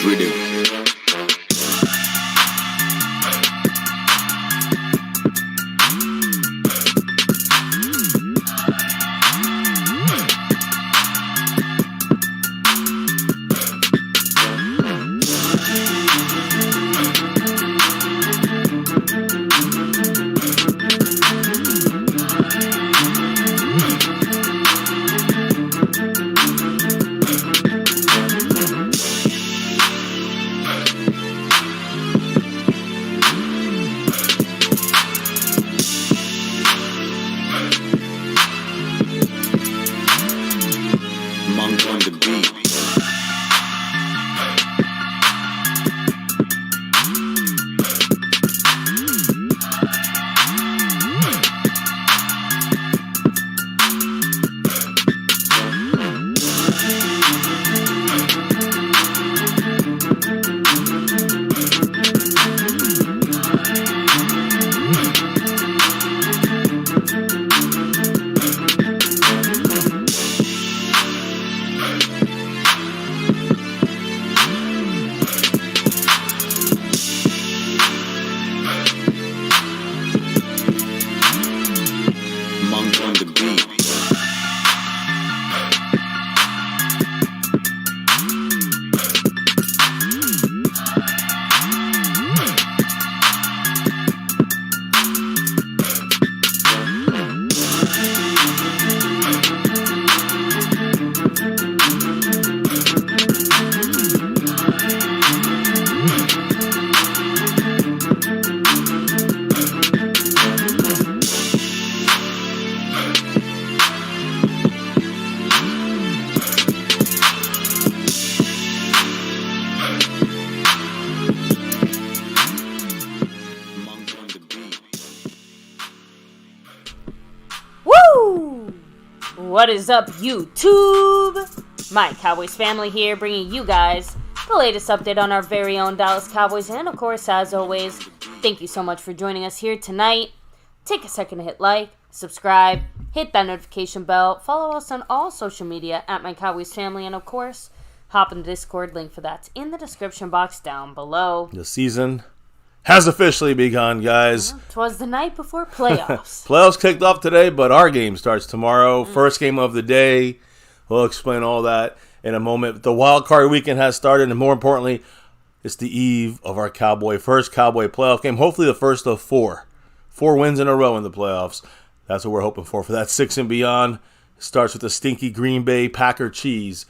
this rhythm. What is up, YouTube? My Cowboys family here, bringing you guys the latest update on our very own Dallas Cowboys. And of course, as always, thank you so much for joining us here tonight. Take a second to hit like, subscribe, hit that notification bell, follow us on all social media at My Cowboys Family, and of course, hop in the Discord. Link for that's in the description box down below. The season has officially begun, guys. Twas the night before playoffs. Playoffs kicked off today, but our game starts tomorrow. First game of the day. We'll explain all that in a moment. The wild card weekend has started, and more importantly, it's the eve of our first Cowboy playoff game. Hopefully the first of four. 4 wins in a row in the playoffs. That's what we're hoping for that 6 and beyond. It starts with the stinky Green Bay Packer cheese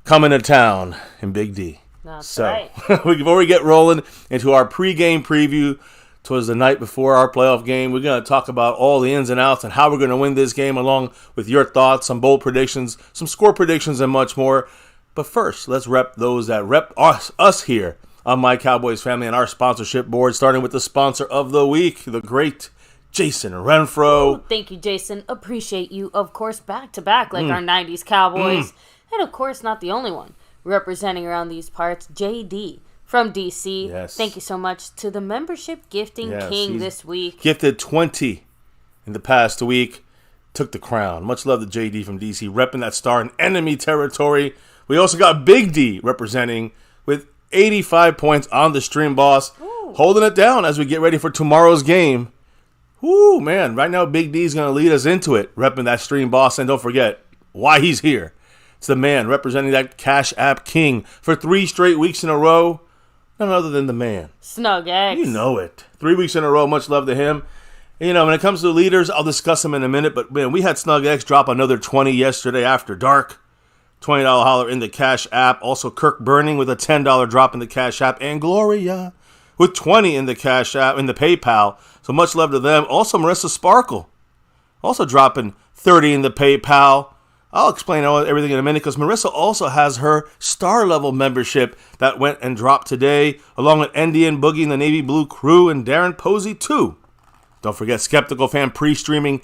coming to town in Big D. That's right. Before we get rolling into our pregame preview, towards the night before our playoff game, we're going to talk about all the ins and outs and how we're going to win this game, along with your thoughts, some bold predictions, some score predictions, and much more. But first, let's rep those that rep us here on My Cowboys Family and our sponsorship board, starting with the sponsor of the week, the great Jason Renfro. Ooh, thank you, Jason. Appreciate you, of course, back-to-back like our 90s Cowboys. And, of course, not the only one. Representing around these parts, JD from DC. Yes. Thank you so much to the membership gifting king this week. Gifted 20 in the past week. Took the crown. Much love to JD from DC, repping that star in enemy territory. We also got Big D representing with 85 points on the stream, boss. Ooh. Holding it down as we get ready for tomorrow's game. Woo, man. Right now, Big D's going to lead us into it, repping that stream, boss. And don't forget why he's here. It's the man representing that Cash App King for 3 straight weeks in a row. None other than the man. Snug X. You know it. 3 weeks in a row. Much love to him. You know, when it comes to the leaders, I'll discuss them in a minute. But, man, we had Snug X drop another 20 yesterday after dark. $20 holler in the Cash App. Also, Kirk Burning with a $10 drop in the Cash App. And Gloria with 20 in the Cash App, in the PayPal. So much love to them. Also, Marissa Sparkle also dropping 30 in the PayPal. I'll explain everything in a minute because Marissa also has her star level membership that went and dropped today, along with Indian Boogie and the Navy Blue Crew and Darren Posey too. Don't forget Skeptical Fan pre-streaming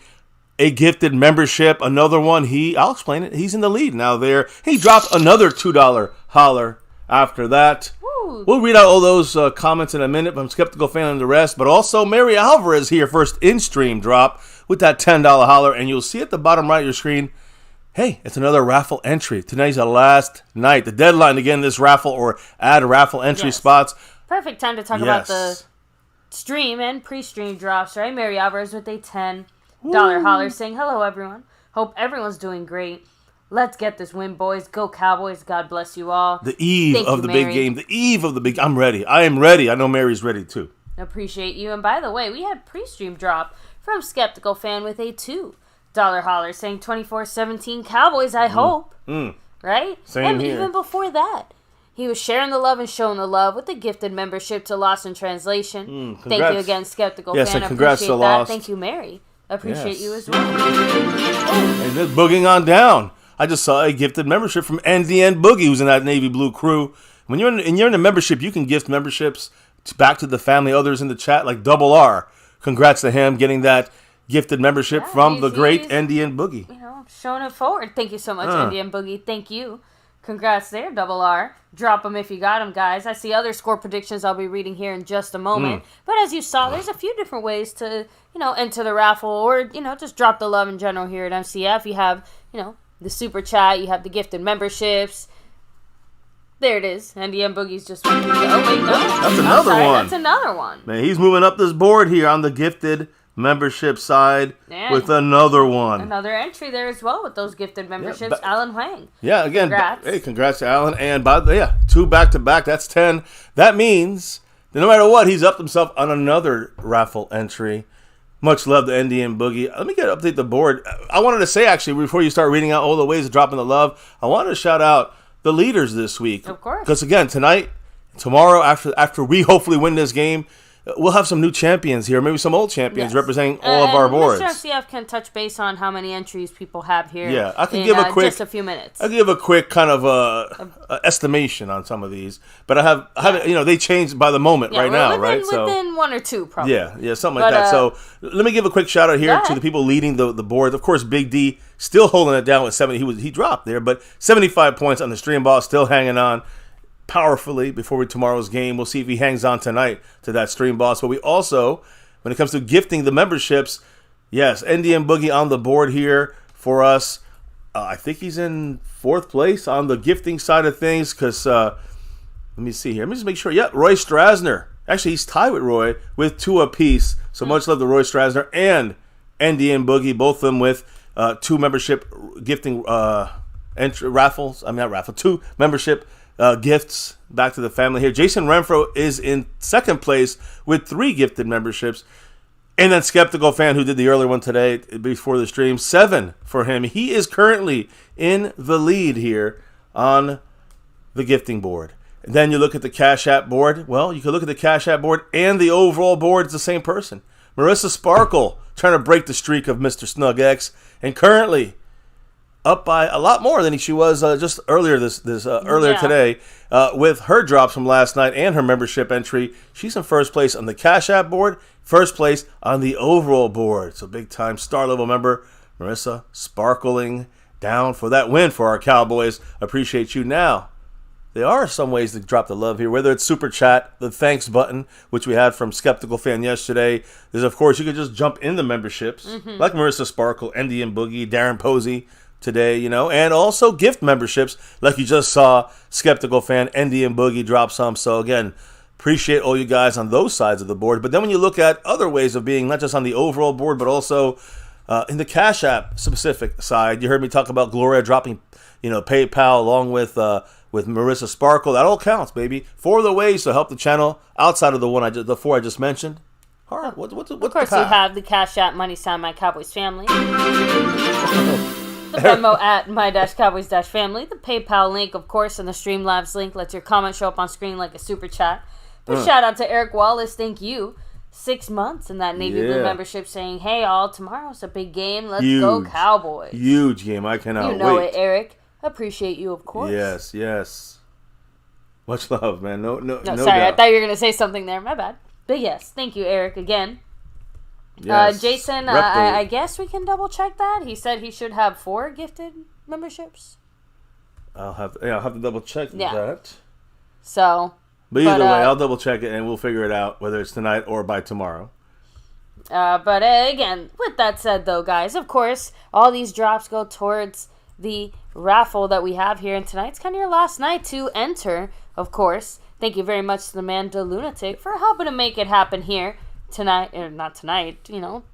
a gifted membership. Another one, I'll explain it. He's in the lead now there. He dropped another $2 holler after that. Woo. We'll read out all those comments in a minute from Skeptical Fan and the rest. But also Mary Alvarez here, first in-stream drop with that $10 holler. And you'll see at the bottom right of your screen, hey, it's another raffle entry. Tonight's the last night. The deadline to get in this raffle or add raffle entry spots. Perfect time to talk about the stream and pre-stream drops, right? Mary Alvarez with a $10 holler saying, hello, everyone. Hope everyone's doing great. Let's get this win, boys. Go Cowboys. God bless you all. The eve of the big game. The eve of the big... I'm ready. I am ready. I know Mary's ready, too. Appreciate you. And by the way, we had pre-stream drop from Skeptical Fan with a $2 holler saying 24-17 Cowboys, I hope. Right? Same and here. even before that, he was sharing the love and showing the love with the gifted membership to Lost in Translation. Thank you again, Skeptical Fan. And congrats appreciate to that. Lost. Thank you, Mary. Appreciate you as well. And then booging on down. I just saw a gifted membership from NDN Boogie, who's in that navy blue crew. When you're in a membership, you can gift memberships back to the family, others in the chat, like Double R. Congrats to him getting that gifted membership from the great NDN Boogie. You know, showing it forward. Thank you so much, NDN Boogie. Thank you. Congrats there, Double R. Drop them if you got them, guys. I see other score predictions I'll be reading here in just a moment. But as you saw, there's a few different ways to, enter the raffle or, just drop the love in general here at MCF. You have, the super chat. You have the gifted memberships. There it is. NDM Boogie's just... Oh, wait, no. That's another one. That's another one. Man, he's moving up this board here on the gifted membership side with another one. Another entry there as well with those gifted memberships. Alan Huang. Yeah, again, congrats. Hey, congrats to Alan. And by the way, 2 back-to-back, that's 10. That means that no matter what, he's upped himself on another raffle entry. Much love to NDM Boogie. Let me update the board. I wanted to say, actually, before you start reading out all the ways of dropping the love, I wanted to shout out the leaders this week. Of course. Because, again, tonight, tomorrow, after we hopefully win this game, we'll have some new champions here, maybe some old champions representing all of our boards. Mr. FCF can touch base on how many entries people have here. Yeah, I can give a quick, just a few minutes. I'll give a quick kind of estimation on some of these, but I have they change by the moment right now, right? Within 1 or 2, probably. Yeah, something like that. So let me give a quick shout out here to the people leading the boards. Of course, Big D still holding it down with 70. He dropped there, but 75 points on the stream ball, still hanging on powerfully before tomorrow's game. We'll see if he hangs on tonight to that stream boss. But we also, when it comes to gifting the memberships, yes, NDM Boogie on the board here for us. I think he's in 4th place on the gifting side of things because, let me see here. Let me just make sure. Yeah, Roy Strasner. Actually, he's tied with Roy with 2 apiece. So much love to Roy Strasner and NDM Boogie, both of them with 2 membership gifting raffles. I mean, not raffle, 2 membership gifts back to the family here. Jason Renfro is in 2nd place with 3 gifted memberships. And then Skeptical Fan, who did the earlier one today before the stream, 7 for him. He is currently in the lead here on the gifting board. And then you look at the Cash App board. Well, you can look at the Cash App board and the overall board. It's the same person. Marissa Sparkle trying to break the streak of Mr. Snug X. And currently up by a lot more than she was just earlier today with her drops from last night and her membership entry. She's in 1st place on the Cash App board, 1st place on the overall board. So big time star level member Marissa sparkling down for that win for our Cowboys. Appreciate you. Now, there are some ways to drop the love here, whether it's Super Chat, the thanks button, which we had from Skeptical Fan yesterday. There's, of course, you could just jump in the memberships, like Marissa Sparkle, NDM Boogie, Darren Posey, today, and also gift memberships like you just saw Skeptical Fan, NDM Boogie drop some. So again, appreciate all you guys on those sides of the board. But then when you look at other ways of being, not just on the overall board, but also in the Cash App specific side, you heard me talk about Gloria dropping, PayPal along with Marissa Sparkle. That all counts, baby. 4 of the ways to help the channel outside of the 4 I just mentioned. All right, what's of course, you have the Cash App money sign MyCowboysFamily. The VENMO at my-cowboys-family. The PayPal link, of course, and the Streamlabs link lets your comment show up on screen like a super chat. But shout out to Eric Wallace. Thank you. 6 months in that Navy Blue membership saying, hey, all, tomorrow's a big game. Let's go Cowboys. Huge game. I cannot wait. You know it, Eric. Appreciate you, of course. Yes. Much love, man. No, sorry, doubt. I thought you were going to say something there. My bad. But yes, thank you, Eric, again. Yes. Jason, I guess we can double check that. He said he should have 4 gifted memberships. I'll have to double check that. So, but either way, I'll double check it and we'll figure it out whether it's tonight or by tomorrow. But again, with that said, though, guys, of course, all these drops go towards the raffle that we have here. And tonight's kind of your last night to enter, of course. Thank you very much to the man, the Lunatic, for helping to make it happen here tonight. Or not tonight,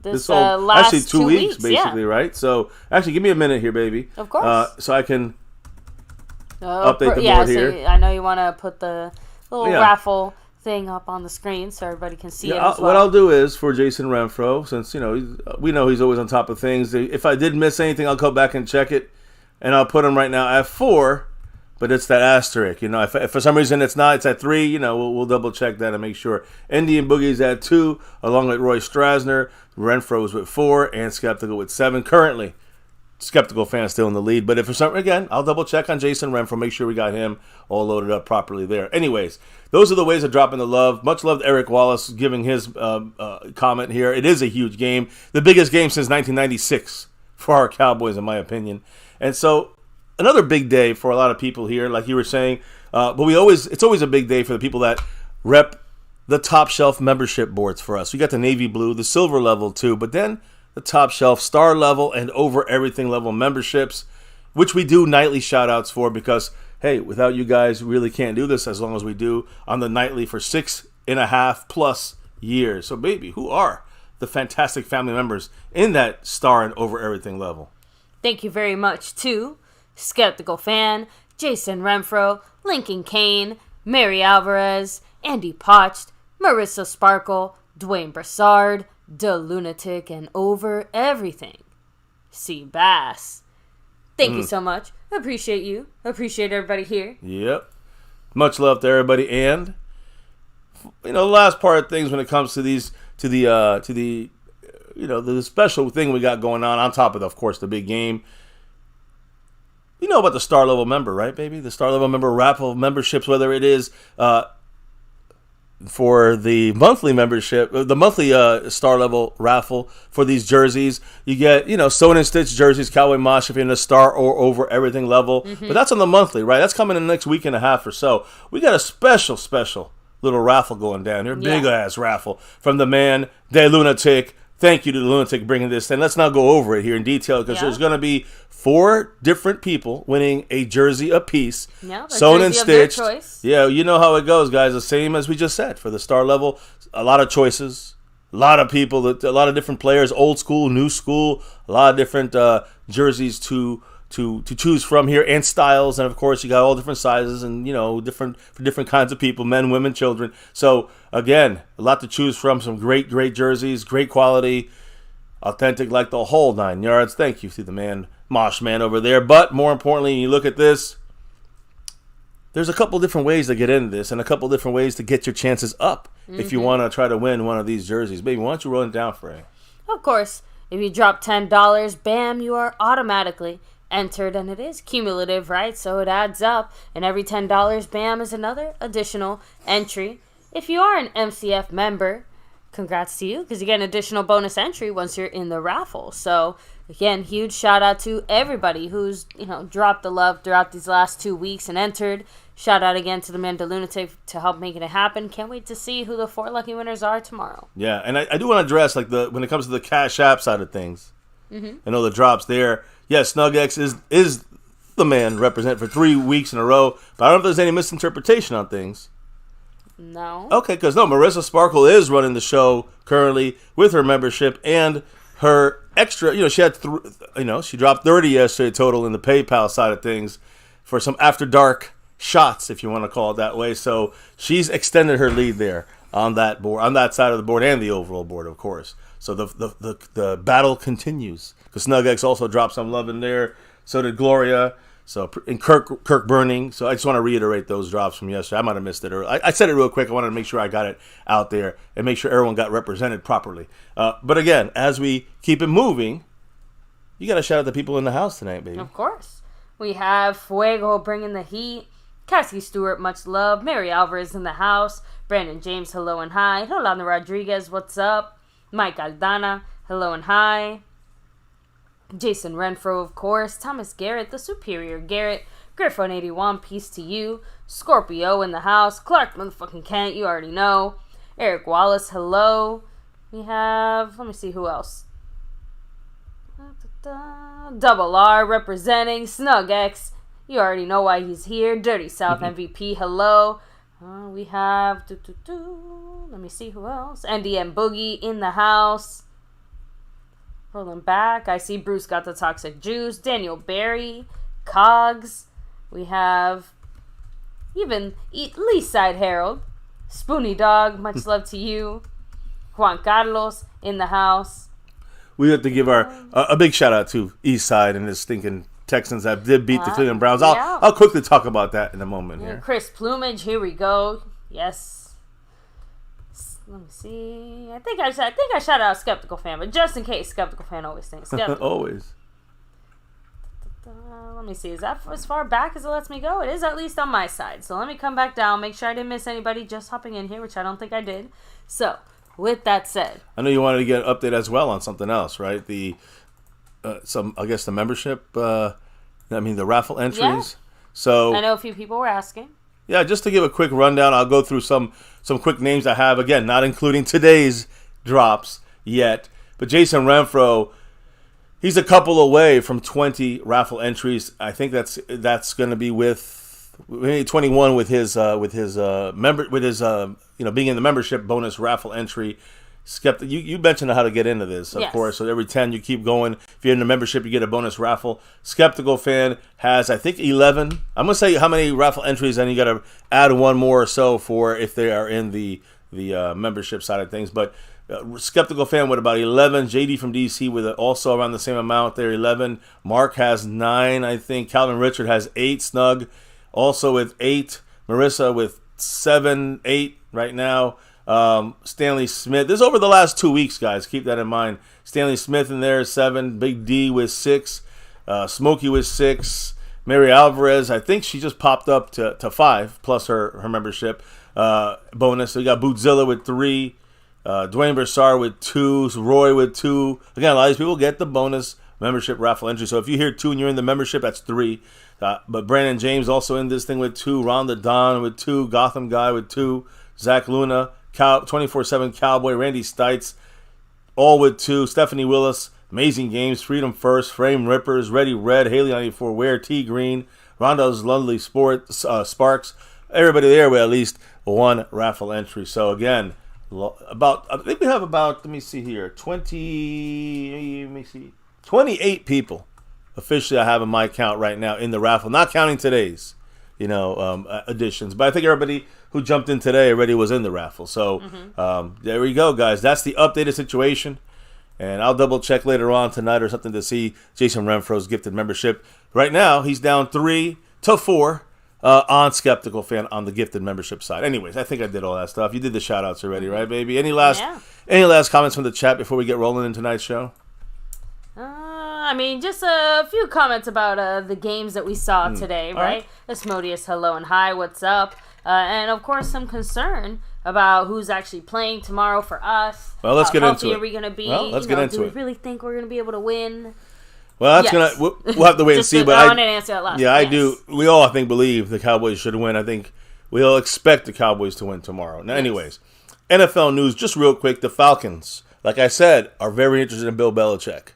this last actually 2 weeks, basically, yeah. Right? So, actually, give me a minute here, baby. Of course. So I can update the board here. So I know you want to put the little raffle thing up on the screen so everybody can see it as well. What I'll do is, for Jason Renfro, since, we know he's always on top of things, if I did miss anything, I'll go back and check it, and I'll put him right now at 4, but it's that asterisk. If for some reason it's not, it's at 3, we'll double check that and make sure. Indian Boogie's at 2, along with Roy Strasner. Renfro's with 4, and Skeptical with 7. Currently, Skeptical fan still in the lead, but if for some, again, I'll double check on Jason Renfro, make sure we got him all loaded up properly there. Anyways, those are the ways of dropping the love. Much love to Eric Wallace giving his comment here. It is a huge game, the biggest game since 1996 for our Cowboys, in my opinion. And so, another big day for a lot of people here, like you were saying. But it's always a big day for the people that rep the top shelf membership boards for us. We got the navy blue, the silver level too, but then the top shelf star level and over everything level memberships, which we do nightly shout outs for, because hey, without you guys, we really can't do this as long as we do on the nightly for 6.5+ years. So baby, who are the fantastic family members in that star and over everything level? Thank you very much to Skeptical Fan, Jason Renfro, Lincoln Kane, Mary Alvarez, Andy Potched, Marissa Sparkle, Dwayne Brassard, The Lunatic, and over everything, C. Bass. Thank you so much. Appreciate you. Appreciate everybody here. Yep. Much love to everybody. And the last part of things when it comes to the special thing we got going on top of, of course, the big game. You know about the star level member, right, baby? The star level member raffle memberships, whether it is for the monthly membership, the monthly star level raffle for these jerseys, you get, sewn and stitch jerseys, Cowboy Mosh if you're in the star or over everything level. Mm-hmm. But that's on the monthly, right? That's coming in the next week and a half or so. We got a special little raffle going down here, big ass raffle from the man, the Lunatic. Thank you to the Lunatic bringing this. And let's not go over it here in detail, because there's going to be 4 different people winning a jersey apiece, sewn and stitched. Yeah, you know how it goes, guys. The same as we just said for the star level. A lot of choices, a lot of people, a lot of different players, old school, new school, a lot of different jerseys to choose from here, and styles. And of course, you got all different sizes and different for different kinds of people, men, women, children. So again, a lot to choose from. Some great jerseys, great quality, authentic, like the whole 9 yards. Thank you to the man, Mosh Man over there. But more importantly, you look at this, there's a couple different ways to get into this, and a couple different ways to get your chances up if you want to try to win one of these jerseys. Baby, why don't you run it down for me? Of course, if you drop $10, bam, you are automatically entered, and it is cumulative, right? So it adds up, and every $10, bam, is another additional entry. If you are an MCF member, congrats to you, because you get an additional bonus entry once you're in the raffle. So again, huge shout out to everybody who's dropped the love throughout these last 2 weeks and entered. Shout out again to the man, the Lunatic, to help making it happen. Can't wait to see who the 4 lucky winners are tomorrow. Yeah, and I do want to address when it comes to the Cash App side of things. I know the drops there. Yes, SnugX is the man represent for 3 weeks in a row, but I don't know if there's any misinterpretation on things. No. Okay, because Marissa Sparkle is running the show currently with her membership and her extra. She had she dropped 30 yesterday total in the PayPal side of things for some after dark shots, if you want to call it that way. So she's extended her lead there on that board, on that side of the board, and the overall board, of course. So the battle continues, because SnugX also dropped some love in there. So did Gloria. So and Kirk Burning. So I just want to reiterate those drops from yesterday. I might have missed it, or I said it real quick. I wanted to make sure I got it out there and make sure everyone got represented properly. But again, as we keep it moving, you got to shout out the people in the house tonight, baby. Of course, we have Fuego bringing the heat. Cassie Stewart, much love. Mary Alvarez in the house. Brandon James, hello and hi. Rolando Rodriguez, what's up? Mike Aldana, hello and hi. Jason Renfro, of course. Thomas Garrett, the Superior Garrett. Griffon81, peace to you. Scorpio in the house. Clark motherfucking Kent, you already know. Eric Wallace, hello. We have, let me see who else. Double R representing Snug X. You already know why he's here. Dirty South MVP, hello. We have... Let me see who else. NDM Boogie in the house. Rolling back. I see Bruce got the toxic juice. Daniel Barry. Cogs. We have even Leaside Harold. Spoony Dog, much love to you. Juan Carlos in the house. We have to give a big shout out to Eastside and his stinking Texans that did beat the Cleveland Browns. I'll quickly talk about that in a moment here. Chris Plumage, here we go. Yes. Let me see. I think I shouted out Skeptical Fan, but just in case, Skeptical Fan always thinks skeptical. Always. Let me see. Is that as far back as it lets me go? It is at least on my side. So let me come back down. Make sure I didn't miss anybody just hopping in here, which I don't think I did. So, with that said. I know you wanted to get an update as well on something else, right? The membership, the raffle entries. Yeah. So I know a few people were asking. Yeah, just to give a quick rundown, I'll go through some quick names I have. Again, not including today's drops yet. But Jason Renfro, he's a couple away from 20 raffle entries. I think that's going to be with 21 with his being in the membership bonus raffle entry. Skeptic, you mentioned how to get into this, of course. So every 10 you keep going. If you're in the membership, you get a bonus raffle. Skeptical Fan has, I think, 11. I'm gonna say how many raffle entries, and you got to add one more or so for if they are in the membership side of things. But Skeptical Fan with about 11. JD from DC with also around the same amount there, 11. Mark has 9, I think. Calvin Richard has 8. Snug also with 8. Marissa with 7, 8 right now. Stanley Smith. This is over the last 2 weeks, guys. Keep that in mind. Stanley Smith in there is 7. Big D with 6. Smokey with 6. Mary Alvarez, I think she just popped up to 5 plus her membership bonus. So we got Bootzilla with 3. Dwayne Broussard with 2. Roy with 2. Again, a lot of these people get the bonus membership raffle entry. So if you hear 2 and you're in the membership, that's 3. But Brandon James also in this thing with 2. Rhonda Don with 2. Gotham Guy with 2. Zach Luna. 24/7 Cowboy, Randy Stites, all with 2. Stephanie Willis, Amazing Games, Freedom First, Frame Rippers, Ready Red, Haley 94, Ware, T Green, Rondo's Lovely Sparks. Everybody there with at least 1 raffle entry. So again, I think we have about, let me see here, 28 people officially I have in my count right now in the raffle, not counting today's additions. But I think everybody who jumped in today already was in the raffle. So there we go, guys. That's the updated situation. And I'll double check later on tonight or something to see Jason Renfro's gifted membership. Right now, he's down 3-4 on Skeptical Fan on the gifted membership side. Anyways, I think I did all that stuff. You did the shout outs already, right, baby? Any last comments from the chat before we get rolling in tonight's show? Just a few comments about the games that we saw today, right? Asmodeus, hello and hi, what's up? And, of course, some concern about who's actually playing tomorrow for us. Well, let's get into it. How healthy are we going to be? Well, let's get into it. Do we really think we're going to be able to win? Well, that's we'll have to wait and see. But I wanted to answer that last one. I do. We all, I think, believe the Cowboys should win. I think we all expect the Cowboys to win tomorrow. Now, anyways, NFL news, just real quick. The Falcons, like I said, are very interested in Bill Belichick.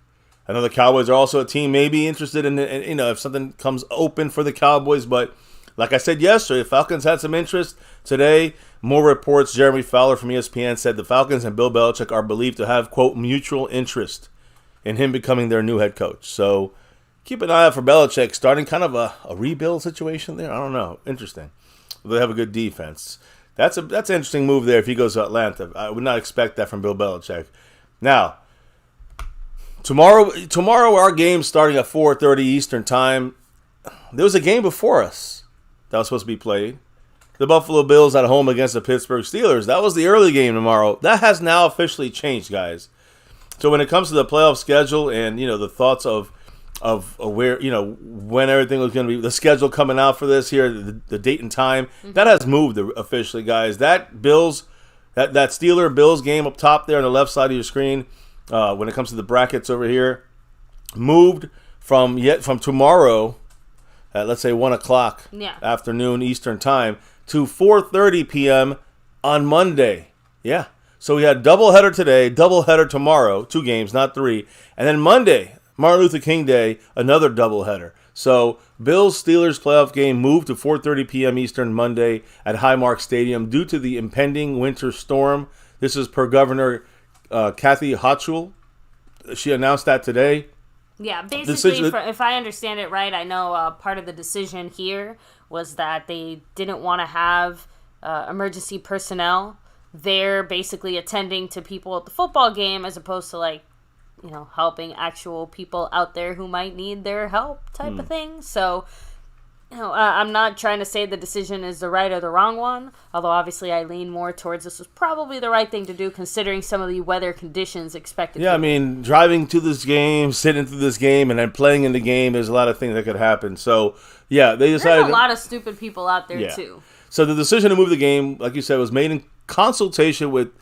I know the Cowboys are also a team maybe interested in if something comes open for the Cowboys. But like I said yesterday, the Falcons had some interest. Today, more reports. Jeremy Fowler from ESPN said the Falcons and Bill Belichick are believed to have, quote, mutual interest in him becoming their new head coach. So keep an eye out for Belichick starting kind of a rebuild situation there. I don't know. Interesting. They have a good defense. That's an interesting move there if he goes to Atlanta. I would not expect that from Bill Belichick. Now, Tomorrow, our game starting at 4:30 Eastern time. There was a game before us that was supposed to be played. The Buffalo Bills at home against the Pittsburgh Steelers. That was the early game tomorrow. That has now officially changed, guys. So when it comes to the playoff schedule and the thoughts of where when everything was going to be, the schedule coming out for this here, the date and time, that has moved officially, guys. That Steeler Bills game up top there on the left side of your screen. When it comes to the brackets over here, moved from tomorrow at, let's say, 1 o'clock afternoon Eastern time to 4:30 p.m. on Monday. Yeah. So we had doubleheader today, doubleheader tomorrow, 2 games, not 3. And then Monday, Martin Luther King Day, another doubleheader. So Bills-Steelers playoff game moved to 4:30 p.m. Eastern Monday at Highmark Stadium due to the impending winter storm. This is per Governor Kathy Hochul. She announced that today. Yeah, basically, if I understand it right, I know part of the decision here was that they didn't want to have emergency personnel there basically attending to people at the football game as opposed to, helping actual people out there who might need their help type of thing. So, I'm not trying to say the decision is the right or the wrong one, although obviously I lean more towards this was probably the right thing to do considering some of the weather conditions expected. Yeah, I mean, driving to this game, sitting through this game, and then playing in the game, there's a lot of things that could happen. So, yeah, they decided... There's a lot of stupid people out there, too. So the decision to move the game, like you said, was made in consultation with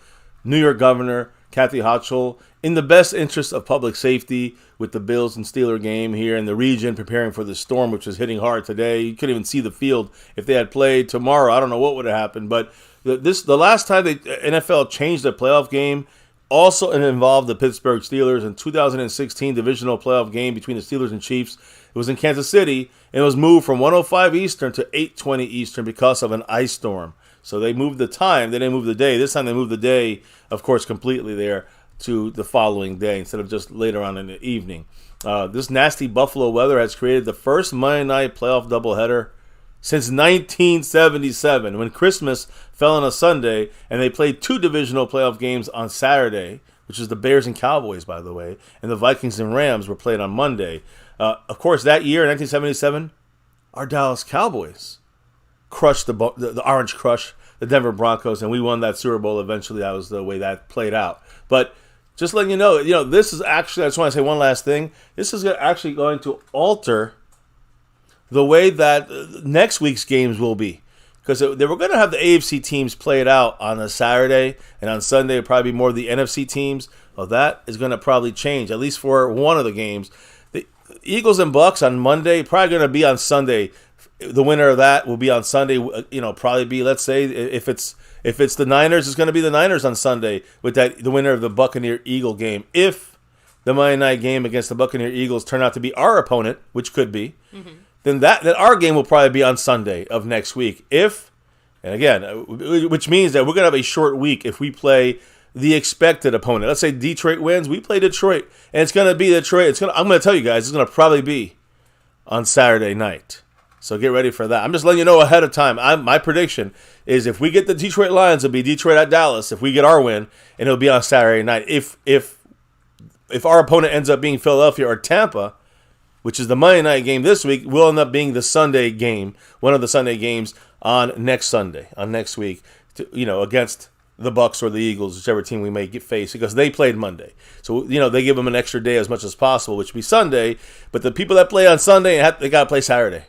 New York Governor Kathy Hochul in the best interest of public safety with the Bills and Steelers game here in the region preparing for the storm, which was hitting hard today. You couldn't even see the field. If they had played tomorrow, I don't know what would have happened. But the last time the NFL changed the playoff game also involved the Pittsburgh Steelers in 2016 divisional playoff game between the Steelers and Chiefs. It was in Kansas City, and it was moved from 1:05 Eastern to 8:20 Eastern because of an ice storm. So they moved the time. They didn't move the day. This time they moved the day, of course, completely there to the following day instead of just later on in the evening. This nasty Buffalo weather has created the first Monday night playoff doubleheader since 1977, when Christmas fell on a Sunday, and they played two divisional playoff games on Saturday, which is the Bears and Cowboys, by the way, and the Vikings and Rams were played on Monday. Of course, that year, in 1977, our Dallas Cowboys crushed the Orange Crush, the Denver Broncos, and we won that Super Bowl eventually. That was the way that played out. But just letting you know, this is actually, I just want to say one last thing. This is actually going to alter the way that next week's games will be. Because they were going to have the AFC teams play it out on a Saturday, and on Sunday it'll probably be more of the NFC teams. Well, that is going to probably change, at least for one of the games. The Eagles and Bucks on Monday, probably going to be on Sunday. The winner of that will be on Sunday. Probably be, let's say, if it's the Niners, it's going to be the Niners on Sunday with the winner of the Buccaneer-Eagle game. If the Monday night game against the Buccaneer-Eagles turn out to be our opponent, which could be, then our game will probably be on Sunday of next week. Which means that we're going to have a short week if we play the expected opponent. Let's say Detroit wins, we play Detroit, and it's going to be Detroit. I'm going to tell you guys, it's going to probably be on Saturday night. So get ready for that. I'm just letting you know ahead of time. My prediction is if we get the Detroit Lions, it'll be Detroit at Dallas. If we get our win, and it'll be on Saturday night. If our opponent ends up being Philadelphia or Tampa, which is the Monday night game this week, will end up being the Sunday game, one of the Sunday games on next week, against the Bucks or the Eagles, whichever team we may face, because they played Monday. So, they give them an extra day as much as possible, which would be Sunday. But the people that play on Sunday, they got to play Saturday.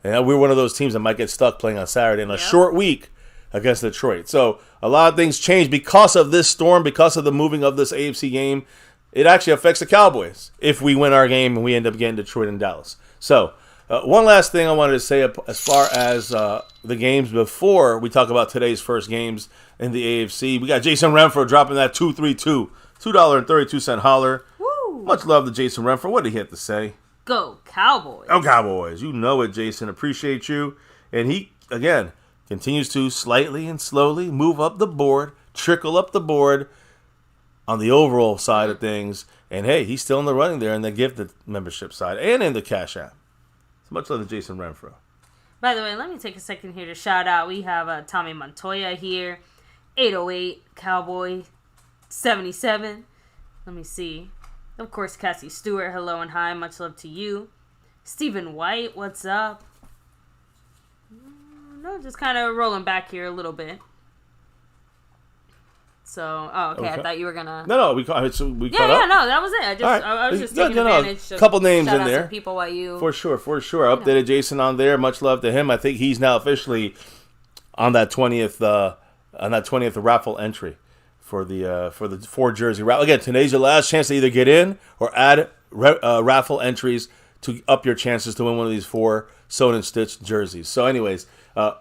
And we're one of those teams that might get stuck playing on Saturday in a short week against Detroit. So a lot of things change because of this storm, because of the moving of this AFC game. It actually affects the Cowboys if we win our game and we end up getting Detroit and Dallas. So one last thing I wanted to say as far as the games before we talk about today's first games in the AFC. We got Jason Renfro dropping that 232, $2.32 holler. Woo! Much love to Jason Renfro. What did he have to say? Go Cowboys. Go Cowboys. You know it, Jason. Appreciate you. And he, again, continues to slightly and slowly move up the board, trickle up the board on the overall side of things. And, hey, he's still in the running there in the gifted membership side and in the Cash App. So much love to Jason Renfro. By the way, let me take a second here to shout out. We have Tommy Montoya here, 808 Cowboy 77. Let me see. Of course, Cassie Stewart, hello and hi. Much love to you. Stephen White, what's up? No, just kind of rolling back here a little bit. So, okay. I thought you were gonna. No, we caught up. No, that was it. I was just taking advantage. A couple names in there. Some people while you. For sure. I updated Jason on there. Much love to him. I think he's now officially on that 20th raffle entry for the 4 jersey raffle. Again, today's your last chance to either get in or add raffle entries to up your chances to win one of these 4 sewn and stitched jerseys. So, anyways,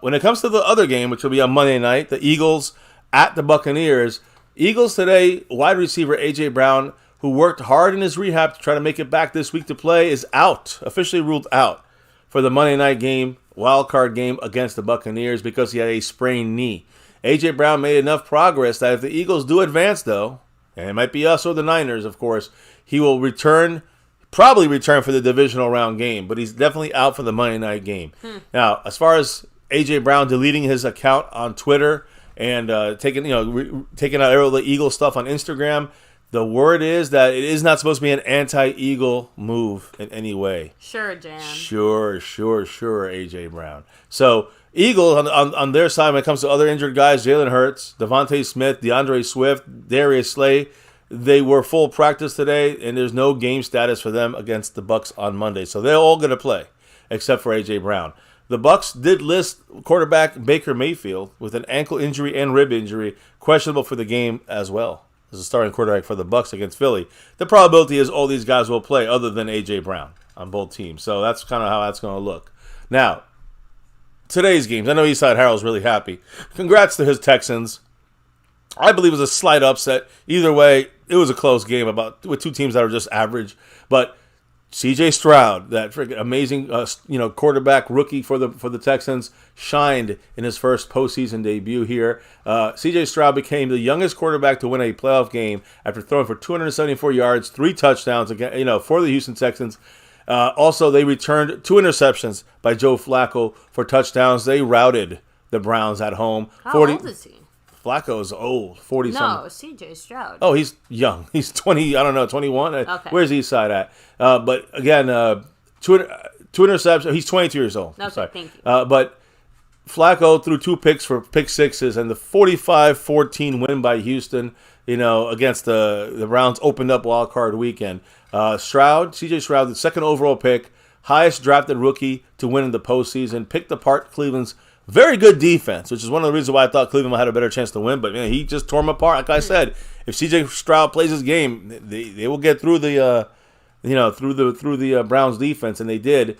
when it comes to the other game, which will be on Monday night, the Eagles at the Buccaneers. Eagles today, wide receiver A.J. Brown who worked hard in his rehab to try to make it back this week to play, is out, officially ruled out for the Monday night game, wild card game against the Buccaneers because he had a sprained knee. A.J. Brown made enough progress that if the Eagles do advance, though, and it might be us or the Niners, of course, he will probably return for the divisional round game, but he's definitely out for the Monday night game. Now, as far as A.J. Brown deleting his account on Twitter and taking out all the Eagle stuff on Instagram, the word is that it is not supposed to be an anti-Eagle move in any way. Sure, Jan. Sure, A.J. Brown. So, Eagles, on their side, when it comes to other injured guys, Jalen Hurts, Devontae Smith, DeAndre Swift, Darius Slay, they were full practice today, and there's no game status for them against the Bucs on Monday. So they're all going to play, except for A.J. Brown. The Bucs did list quarterback Baker Mayfield with an ankle injury and rib injury, questionable for the game as well. As a starting quarterback for the Bucs against Philly. The probability is all these guys will play other than A.J. Brown on both teams. So that's kind of how that's going to look. Now, today's games. I know Eastside Harold's really happy. Congrats to his Texans. I believe it was a slight upset. Either way, it was a close game with two teams that are just average. But C.J. Stroud, that freaking amazing quarterback rookie for the Texans, shined in his first postseason debut here. C.J. Stroud became the youngest quarterback to win a playoff game after throwing for 274 yards, 3 touchdowns again, for the Houston Texans. Also, they returned 2 interceptions by Joe Flacco for touchdowns. They routed the Browns at home. How old is he? Flacco is old, 40-something. No, C.J. Stroud. Oh, he's young. He's 20, 21. Okay. Where's Eastside at? But again, 2 interceptions. He's 22 years old. Okay, sorry. thank you. But Flacco threw 2 picks for pick sixes, and the 45-14 win by Houston, against the Browns opened up wild card weekend. C.J. Stroud, the second overall pick, highest drafted rookie to win in the postseason, picked apart Cleveland's very good defense, which is one of the reasons why I thought Cleveland had a better chance to win. But he just tore them apart. Like I said, if C.J. Stroud plays his game, they will get through the through the Browns defense, and they did.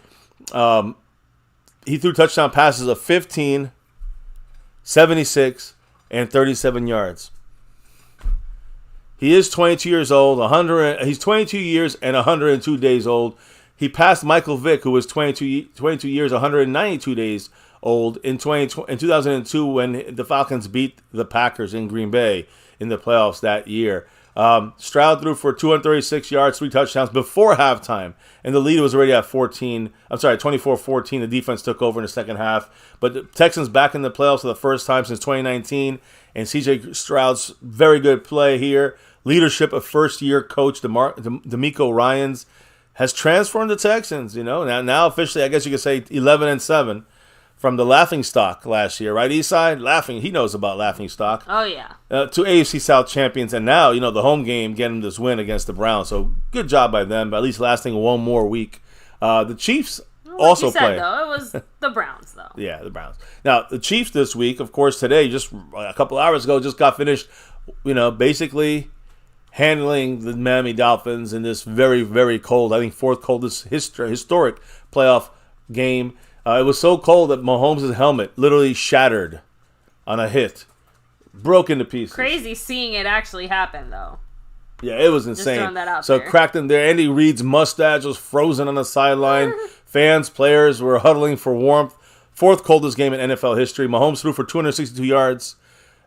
He threw touchdown passes of 15, 76, and 37 yards. He is 22 years old. He's 22 years and 102 days old. He passed Michael Vick, who was 22 years, 192 days old in 2002 when the Falcons beat the Packers in Green Bay in the playoffs that year. Stroud threw for 236 yards, 3 touchdowns before halftime, and the lead was already at 24-14. The defense took over in the second half. But the Texans back in the playoffs for the first time since 2019, and C.J. Stroud's very good play here. Leadership of first-year coach DeMeco Ryans has transformed the Texans. Now officially, I guess you could say 11-7. From the laughingstock last year, right, Eastside? He knows about laughingstock. Oh, yeah. To AFC South champions, and now, the home game getting this win against the Browns. So, good job by them, at least lasting one more week. The Chiefs also playing. Though, it was the Browns, though. Yeah, the Browns. Now, the Chiefs this week, of course, today, just a couple hours ago, just got finished, basically handling the Miami Dolphins in this very, very cold, I think 4th coldest historic playoff game. It was so cold that Mahomes' helmet literally shattered on a hit. Broke into pieces. Crazy seeing it actually happen, though. Yeah, it was insane. Just throwing that out so there. Cracked in there. Andy Reid's mustache was frozen on the sideline. Fans, players were huddling for warmth. 4th coldest game in NFL history. Mahomes threw for 262 yards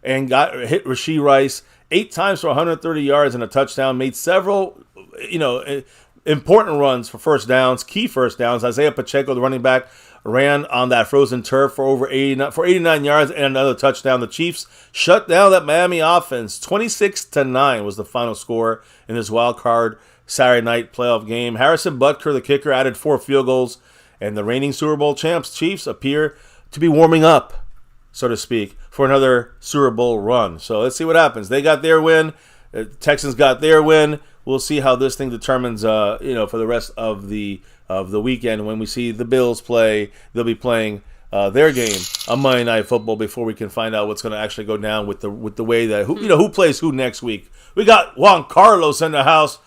and hit Rashee Rice 8 times for 130 yards and a touchdown. Made several, important runs for first downs, key first downs. Isaiah Pacheco, the running back, ran on that frozen turf for 89 yards and another touchdown. The Chiefs shut down that Miami offense. 26-9 was the final score in this wild card Saturday night playoff game. Harrison Butker, the kicker, added 4 field goals, and the reigning Super Bowl champs Chiefs appear to be warming up, so to speak, for another Super Bowl run. So let's see what happens. They got their win. The Texans got their win. We'll see how this thing determines, for the rest of the weekend. When we see the Bills play, they'll be playing their game on Monday Night Football before we can find out what's going to actually go down with the way that who plays who next week. We got Juan Carlos in the house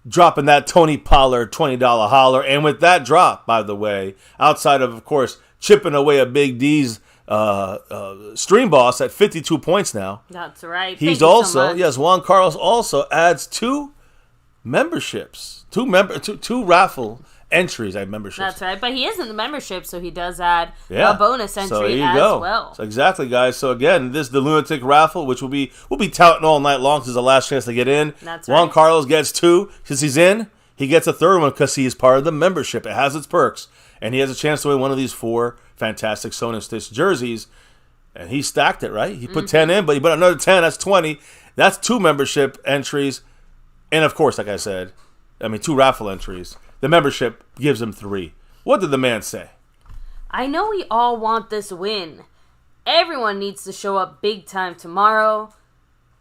dropping that Tony Pollard $20 holler, and with that drop, by the way, outside of course chipping away at Big D's stream boss at 52 points now. That's right. He's also, yes, Juan Carlos also adds 2 memberships. Two raffle entries at memberships. That's right, but he is in the membership, so he does add Yeah. a bonus entry So there you as go. well. So exactly, guys. So again, this is the Lunatic Raffle, which we'll be touting all night long. This is the last chance to get in. That's Juan right. Carlos gets 2 because he's in. He gets a third one because he is part of the membership. It has its perks, and he has a chance to win one of these 4 fantastic Sona Stitch jerseys. And he stacked it, right? He put 10 in, but he put another 10. That's 20. That's 2 membership entries, and of course, like I said, 2 raffle entries. The membership gives him 3. What did the man say? I know we all want this win. Everyone needs to show up big time tomorrow.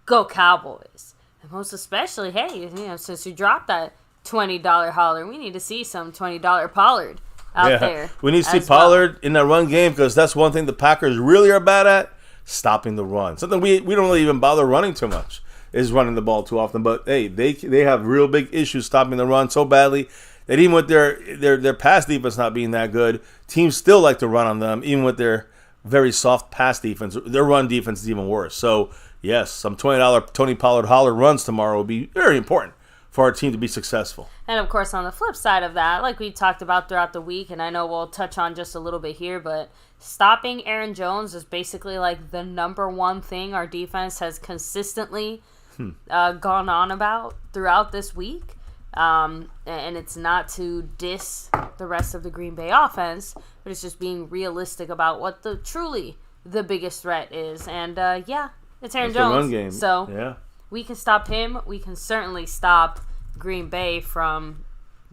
Go Cowboys. And most especially, hey, since you dropped that $20 holler, we need to see some $20 Pollard out there. We need to see Pollard in that run game because that's one thing the Packers really are bad at, stopping the run. Something we don't really even bother running too much is running the ball too often. But, hey, they have real big issues stopping the run so badly that even with their pass defense not being that good, teams still like to run on them, even with their very soft pass defense. Their run defense is even worse. So, yes, some $20 Tony Pollard holler runs tomorrow will be very important for our team to be successful. And, of course, on the flip side of that, like we talked about throughout the week, and I know we'll touch on just a little bit here, but stopping Aaron Jones is basically like the number one thing our defense has consistently gone on about throughout this week. And it's not to diss the rest of the Green Bay offense, but it's just being realistic about what truly the biggest threat is. And, it's Aaron Jones. The run game. So we can stop him. We can certainly stop Green Bay from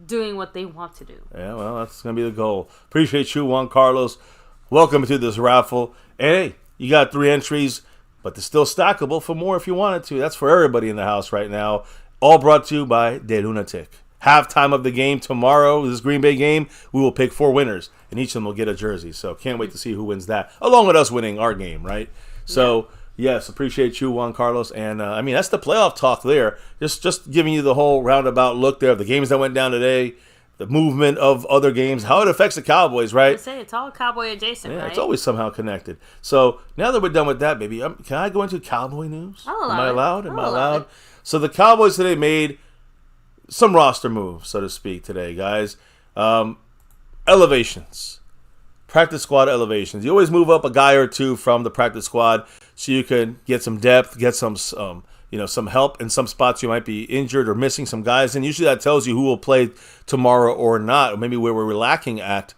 doing what they want to do. Yeah, well, that's going to be the goal. Appreciate you, Juan Carlos. Welcome to this raffle. And, hey, you got 3 entries, but they're still stackable for more if you wanted to. That's for everybody in the house right now. All brought to you by De Lunatic. Halftime of the game tomorrow, this Green Bay game, we will pick 4 winners, and each of them will get a jersey. So can't wait to see who wins that, along with us winning our game, right? So, yes, appreciate you, Juan Carlos. And, that's the playoff talk there. Just giving you the whole roundabout look there of the games that went down today, the movement of other games, how it affects the Cowboys, right? I say it's all Cowboy adjacent, right? It's always somehow connected. So now that we're done with that, baby, can I go into Cowboy news? Am I allowed? Am I allowed? So the Cowboys today made some roster moves, so to speak, today, guys. Elevations. Practice squad elevations. You always move up a guy or 2 from the practice squad so you can get some depth, get some help in some spots you might be injured or missing some guys. And usually that tells you who will play tomorrow or not, or maybe where we're lacking at.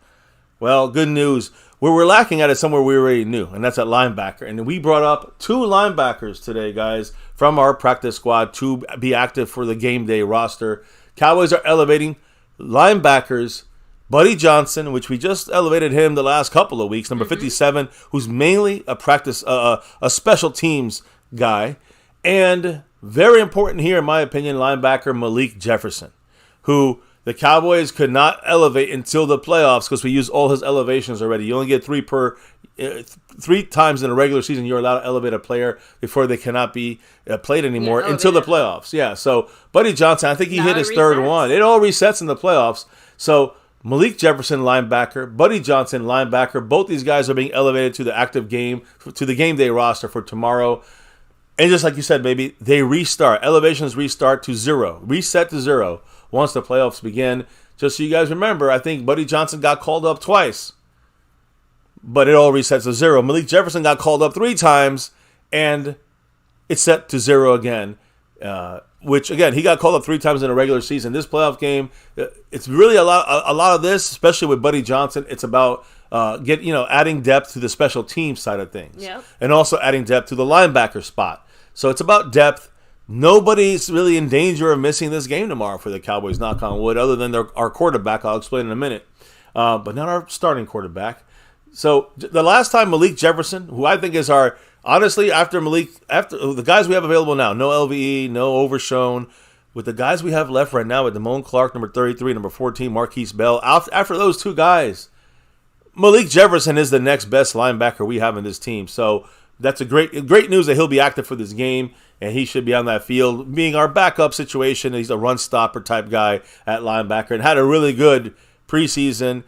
Well, good news. Where we're lacking at is somewhere we already knew, and that's at linebacker. And we brought up 2 linebackers today, guys, from our practice squad to be active for the game day roster. Cowboys are elevating linebackers. Buddy Johnson, which we just elevated him the last couple of weeks, number 57, who's mainly a special teams guy. And very important here, in my opinion, linebacker Malik Jefferson, who the Cowboys could not elevate until the playoffs because we used all his elevations already. You only get 3 times in a regular season you're allowed to elevate a player before they cannot be played anymore until the playoffs. Yeah, so Buddy Johnson, I think he hit his third one. It all resets in the playoffs. So Malik Jefferson, linebacker, Buddy Johnson, linebacker. Both these guys are being elevated to the active game, to the game day roster for tomorrow. And just like you said, baby, they restart. Elevations restart to 0. Reset to 0 once the playoffs begin. Just so you guys remember, I think Buddy Johnson got called up twice. But it all resets to 0. Malik Jefferson got called up 3 times, and it's set to 0 again. Which, again, he got called up 3 times in a regular season. This playoff game, it's really a lot of this, especially with Buddy Johnson. It's about adding depth to the special team side of things. And also adding depth to the linebacker spot. So it's about depth. Nobody's really in danger of missing this game tomorrow for the Cowboys, knock on wood, other than our quarterback. I'll explain in a minute. But not our starting quarterback. So the last time Malik Jefferson, who I think is honestly, after the guys we have available now, no LVE, no Overshown, with the guys we have left right now with Damone Clark, number 33, number 14, Marquise Bell, after those 2 guys, Malik Jefferson is the next best linebacker we have in this team. So that's a great news that he'll be active for this game, and he should be on that field. Being our backup situation, he's a run-stopper type guy at linebacker and had a really good preseason.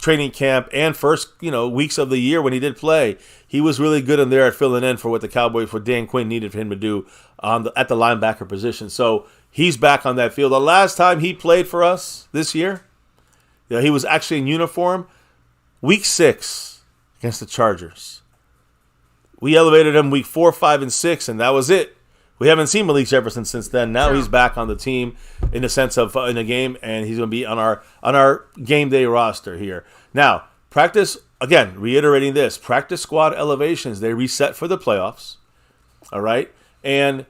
training camp and first weeks of the year when he did play, he was really good in there at filling in for what the Cowboys, for Dan Quinn needed for him to do at the linebacker position. So he's back on that field. The last time he played for us this year, he was actually in uniform, week 6 against the Chargers. We elevated him week 4, 5, and 6, and that was it. We haven't seen Malik Jefferson since then. Now he's back on the team in the sense of in the game, and he's going to be on our game day roster here. Now, practice, again, reiterating this, practice squad elevations, they reset for the playoffs, all right? And,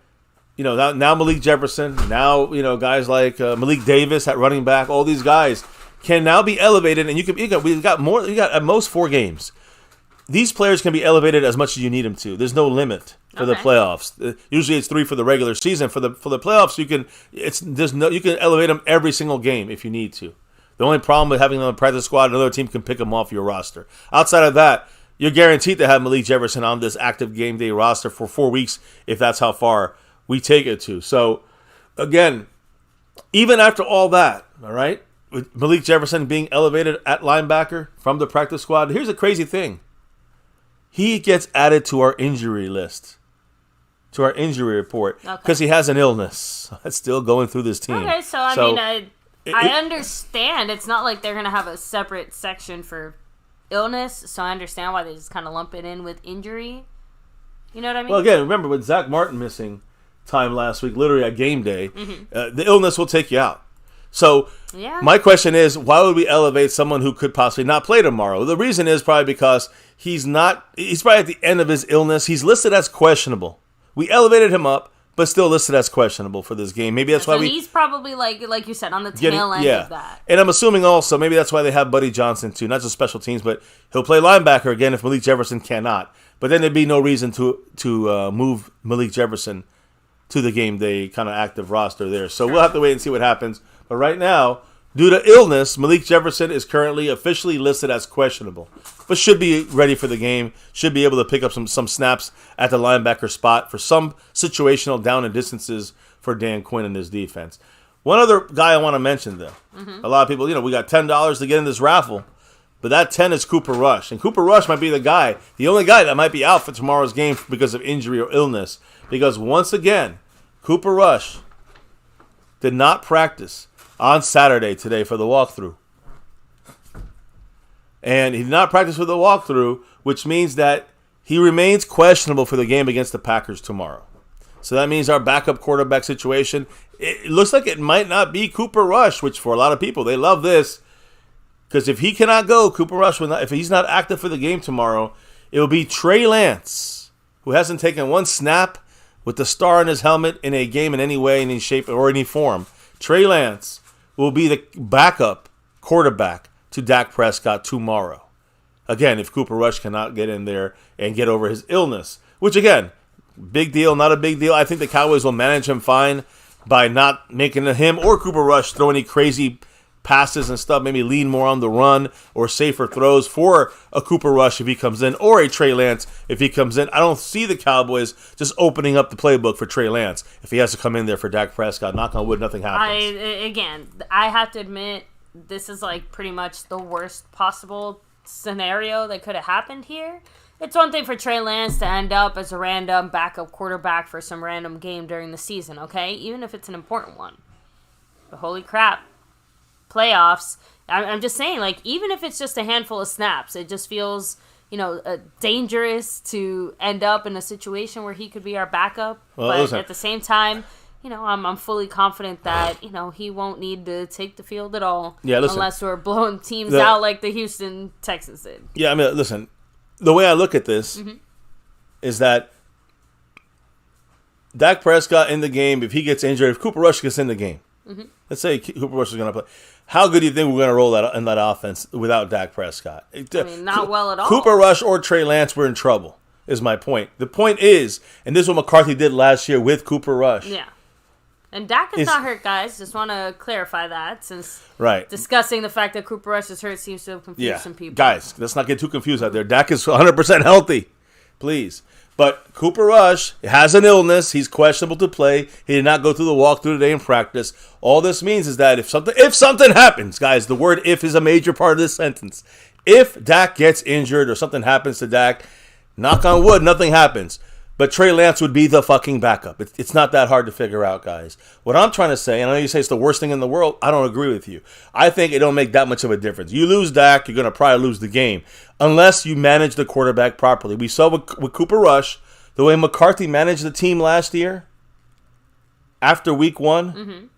now Malik Jefferson, now, guys like Malik Davis at running back, all these guys can now be elevated, and you got at most 4 games. These players can be elevated as much as you need them to. There's no limit for the playoffs. Usually it's 3 for the regular season. For the playoffs, you can elevate them every single game if you need to. The only problem with having them on the practice squad, another team can pick them off your roster. Outside of that, you're guaranteed to have Malik Jefferson on this active game day roster for 4 weeks if that's how far we take it to. So, again, even after all that, all right, with Malik Jefferson being elevated at linebacker from the practice squad, here's a crazy thing. He gets added to our injury list, to our injury report, because he has an illness that's still going through this team. Okay, so I understand. It's not like they're going to have a separate section for illness, so I understand why they just kind of lump it in with injury. You know what I mean? Well, again, remember, with Zach Martin missing time last week, literally at game day, the illness will take you out. So my question is, why would we elevate someone who could possibly not play tomorrow? The reason is probably because he's probably at the end of his illness. He's listed as questionable. We elevated him up, but still listed as questionable for this game. Maybe that's why he's probably, like you said, on the tail end of that. And I'm assuming also, maybe that's why they have Buddy Johnson too, not just special teams, but he'll play linebacker again if Malik Jefferson cannot. But then there'd be no reason to move Malik Jefferson to the game day kind of active roster there. So we'll have to wait and see what happens. But right now, due to illness, Malik Jefferson is currently officially listed as questionable, but should be ready for the game, should be able to pick up some snaps at the linebacker spot for some situational down and distances for Dan Quinn and his defense. One other guy I want to mention, though. A lot of people, we got $10 to get in this raffle, but that 10 is Cooper Rush. And Cooper Rush might be the only guy that might be out for tomorrow's game because of injury or illness. Because once again, Cooper Rush did not practice on Saturday today for the walkthrough. And he did not practice for the walkthrough, which means that he remains questionable for the game against the Packers tomorrow. So that means our backup quarterback situation, it looks like it might not be Cooper Rush, which for a lot of people, they love this. Because if he cannot go, Cooper Rush, if he's not active for the game tomorrow, it will be Trey Lance, who hasn't taken one snap with the star on his helmet in a game in any way, in any shape, or any form. Trey Lance will be the backup quarterback to Dak Prescott tomorrow. Again, if Cooper Rush cannot get in there and get over his illness, which again, big deal, not a big deal. I think the Cowboys will manage him fine by not making him or Cooper Rush throw any crazy passes and stuff, maybe lean more on the run or safer throws for a Cooper Rush if he comes in, or a Trey Lance if he comes in. I don't see the Cowboys just opening up the playbook for Trey Lance if he has to come in there for Dak Prescott. Knock on wood, nothing happens. I have to admit, this is like pretty much the worst possible scenario that could have happened here. It's one thing for Trey Lance to end up as a random backup quarterback for some random game during the season, okay? Even if it's an important one. But holy crap. Playoffs, I'm just saying, like, even if it's just a handful of snaps, it just feels, dangerous to end up in a situation where he could be our backup. Well, but listen. At the same time, I'm fully confident that, he won't need to take the field at all. Yeah, listen. Unless we're blowing teams out like the Houston Texans did. Yeah, I mean, listen, the way I look at this is that Dak Prescott in the game, if he gets injured, if Cooper Rush gets in the game, let's say Cooper Rush is going to play. How good do you think we're going to roll that in that offense without Dak Prescott? Not well at all. Cooper Rush or Trey Lance, we're in trouble, is my point. The point is, and this is what McCarthy did last year with Cooper Rush. Yeah. And Dak is not hurt, guys. Just want to clarify that, since right. discussing the fact that Cooper Rush is hurt seems to have confused some people. Guys, let's not get too confused out there. Dak is 100% healthy, please. But Cooper Rush has an illness. He's questionable to play. He did not go through the walkthrough today in practice. All this means is that if something happens, guys, the word if is a major part of this sentence. If Dak gets injured or something happens to Dak, knock on wood, nothing happens. But Trey Lance would be the fucking backup. It's not that hard to figure out, guys. What I'm trying to say, and I know you say it's the worst thing in the world, I don't agree with you. I think it don't make that much of a difference. You lose Dak, you're going to probably lose the game. Unless you manage the quarterback properly. We saw with Cooper Rush, the way McCarthy managed the team last year, after week 1,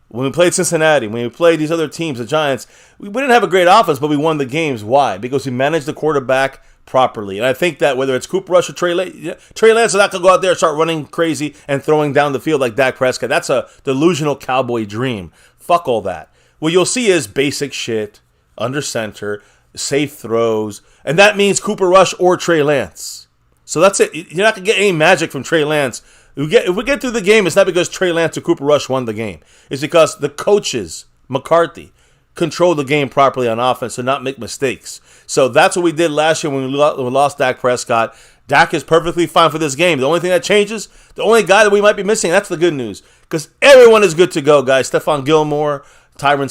when we played Cincinnati, when we played these other teams, the Giants, we didn't have a great offense, but we won the games. Why? Because we managed the quarterback properly. And I think that whether it's Cooper Rush or Trey Lance is not going to go out there and start running crazy and throwing down the field like Dak Prescott. That's a delusional Cowboy dream. Fuck all that. What you'll see is basic shit, under center, safe throws, and that means Cooper Rush or Trey Lance. So that's it. You're not going to get any magic from Trey Lance. If we get through the game, it's not because Trey Lance or Cooper Rush won the game. It's because the coaches, McCarthy, control the game properly on offense and not make mistakes. So that's what we did last year when we lost Dak Prescott. Dak is perfectly fine for this game. The only thing that changes, the only guy that we might be missing, that's the good news. Because everyone is good to go, guys. Stephon Gilmore, Tyron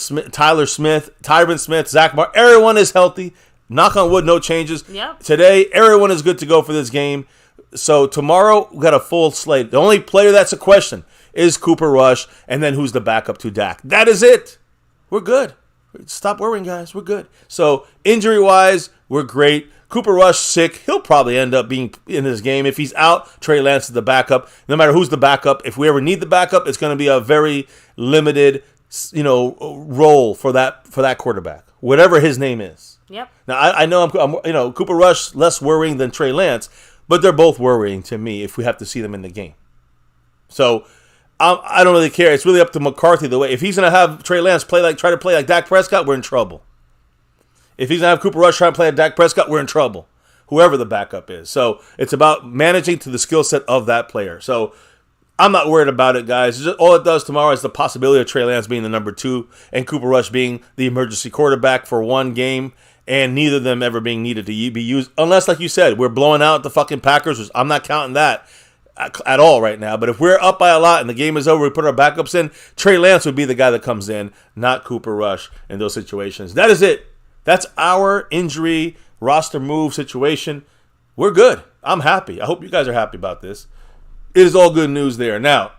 Smith, Zach Martin, everyone is healthy. Knock on wood, no changes. Yep. Today, everyone is good to go for this game. So tomorrow, we got a full slate. The only player that's a question is Cooper Rush, and then who's the backup to Dak. That is it. We're good. Stop worrying, guys. We're good. So injury-wise, we're great. Cooper Rush sick. He'll probably end up being in this game. If he's out, Trey Lance is the backup. No matter who's the backup, if we ever need the backup, it's going to be a very limited, role for that quarterback, whatever his name is. Yep. Now I know I'm Cooper Rush less worrying than Trey Lance, but they're both worrying to me if we have to see them in the game. So I don't really care. It's really up to McCarthy the way. If he's going to have Trey Lance try to play like Dak Prescott, we're in trouble. If he's going to have Cooper Rush try to play like Dak Prescott, we're in trouble. Whoever the backup is. So it's about managing to the skill set of that player. So I'm not worried about it, guys. All it does tomorrow is the possibility of Trey Lance being the number 2 and Cooper Rush being the emergency quarterback for one game, and neither of them ever being needed to be used. Unless, like you said, we're blowing out the fucking Packers. I'm not counting that at all right now. But if we're up by a lot and the game is over, we put our backups in, Trey Lance would be the guy that comes in, not Cooper Rush in those situations. That is it. That's our injury roster move situation. We're good. I'm happy. I hope you guys are happy about this. It is all good news there. Now,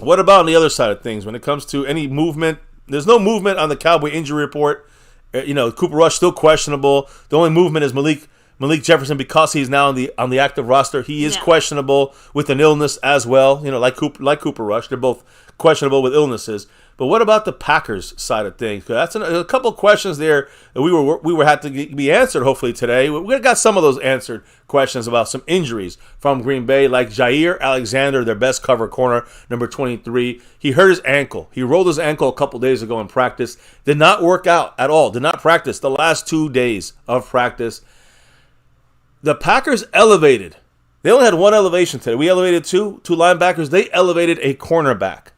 what about on the other side of things when it comes to any movement? There's no movement on the Cowboy injury report. Cooper Rush still questionable. The only movement is Malik Jefferson because he's now on the active roster. He is questionable with an illness as well. Like Cooper Rush, they're both questionable with illnesses. But what about the Packers side of things? That's a couple of questions there that we had to be answered. Hopefully today we got some of those answered questions about some injuries from Green Bay, like Jair Alexander, their best cover corner, number 23. He hurt his ankle. He rolled his ankle a couple days ago in practice. Did not work out at all. Did not practice the last 2 days of practice. The Packers elevated. They only had one elevation today. We elevated two linebackers. They elevated a cornerback,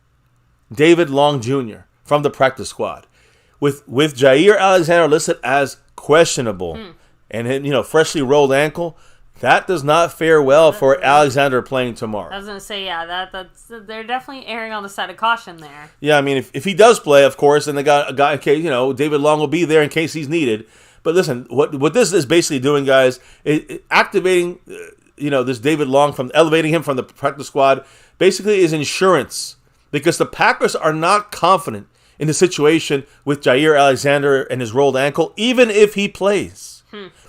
David Long Jr., from the practice squad, with Jair Alexander listed as questionable, and freshly rolled ankle. That does not fare well for Alexander playing tomorrow. I was gonna say, they're definitely erring on the side of caution there. Yeah, I mean, if he does play, of course, then they got a guy in case David Long will be there in case he's needed. But listen, what this is basically doing, guys, is activating this David Long, from elevating him from the practice squad, basically is insurance. Because the Packers are not confident in the situation with Jair Alexander and his rolled ankle, even if he plays.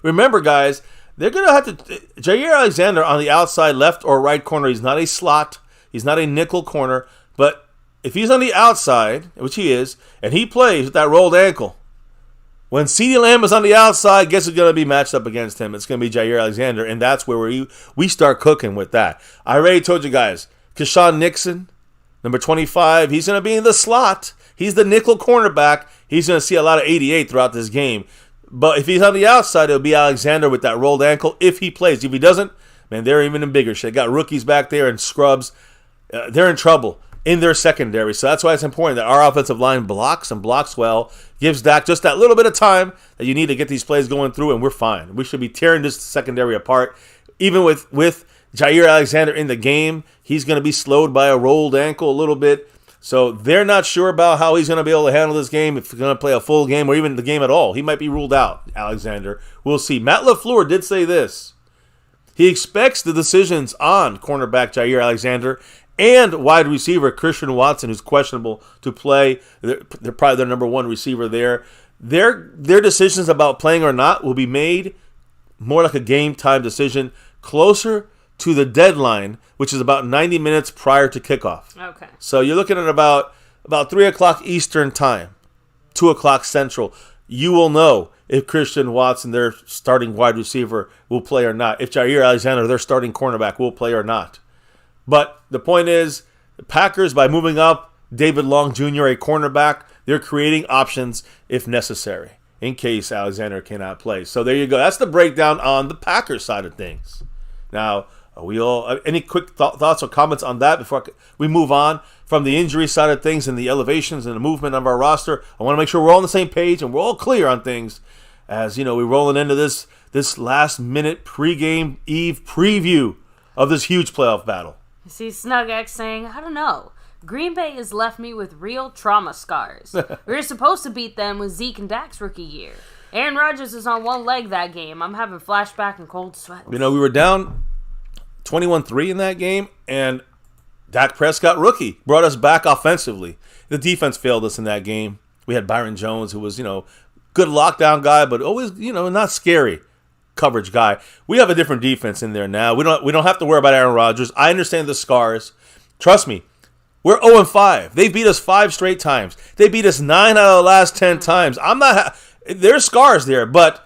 Remember, guys, they're going to have to... Jair Alexander on the outside left or right corner, he's not a slot, he's not a nickel corner, but if he's on the outside, which he is, and he plays with that rolled ankle, when CeeDee Lamb is on the outside, guess who's going to be matched up against him? It's going to be Jair Alexander, and that's where we start cooking with that. I already told you guys, Keshawn Nixon, number 25, he's going to be in the slot. He's the nickel cornerback. He's going to see a lot of 88 throughout this game. But if he's on the outside, it'll be Alexander with that rolled ankle if he plays. If he doesn't, man, they're even in bigger shit. Got rookies back there and scrubs. They're in trouble. in their secondary. So that's why it's important that our offensive line blocks and blocks well, gives Dak just that little bit of time that you need to get these plays going through, and we're fine. We should be tearing this secondary apart. Even with Jair Alexander in the game, he's going to be slowed by a rolled ankle a little bit. So they're not sure about how he's going to be able to handle this game, if he's going to play a full game or even the game at all. He might be ruled out, Alexander. We'll see. Matt LaFleur did say this. He expects the decisions on cornerback Jair Alexander and wide receiver Christian Watson, who's questionable to play. They're probably their number one receiver there. Their decisions about playing or not will be made more like a game time decision closer to the deadline, which is about 90 minutes prior to kickoff. Okay. So you're looking at about 3 o'clock Eastern time, 2 o'clock Central. You will know if Christian Watson, their starting wide receiver, will play or not. If Jair Alexander, their starting cornerback, will play or not. But the point is, the Packers, by moving up David Long Jr., a cornerback, they're creating options if necessary, in case Alexander cannot play. So there you go. That's the breakdown on the Packers side of things. Now, any quick thoughts or comments on that before we move on from the injury side of things and the elevations and the movement of our roster? I want to make sure we're all on the same page and we're all clear on things as, we're rolling into this last-minute pregame eve preview of this huge playoff battle. You see Snug X saying, I don't know. Green Bay has left me with real trauma scars. We were supposed to beat them with Zeke and Dak's rookie year. Aaron Rodgers is on one leg that game. I'm having flashback and cold sweats. We were down 21-3 in that game, and Dak Prescott, rookie, brought us back offensively. The defense failed us in that game. We had Byron Jones, who was, good lockdown guy, but always, not scary coverage guy. We have a different defense in there now. We don't have to worry about Aaron Rodgers. I understand the scars. Trust me, we're 0-5. They beat us 5 straight times. They beat us 9 out of the last 10 times. There's scars there, but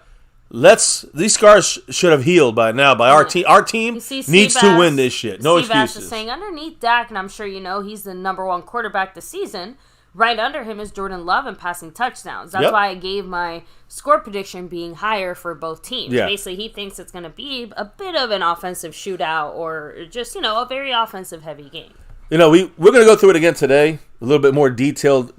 these scars should have healed by now. By our team. Our team needs to win this shit. No Steve Ash excuses. is saying underneath Dak, and I'm sure he's the number one quarterback this season. Right under him is Jordan Love and passing touchdowns. That's why I gave my score prediction being higher for both teams. Yeah. Basically, he thinks it's going to be a bit of an offensive shootout or just, a very offensive-heavy game. We're going to go through it again today, a little bit more deeper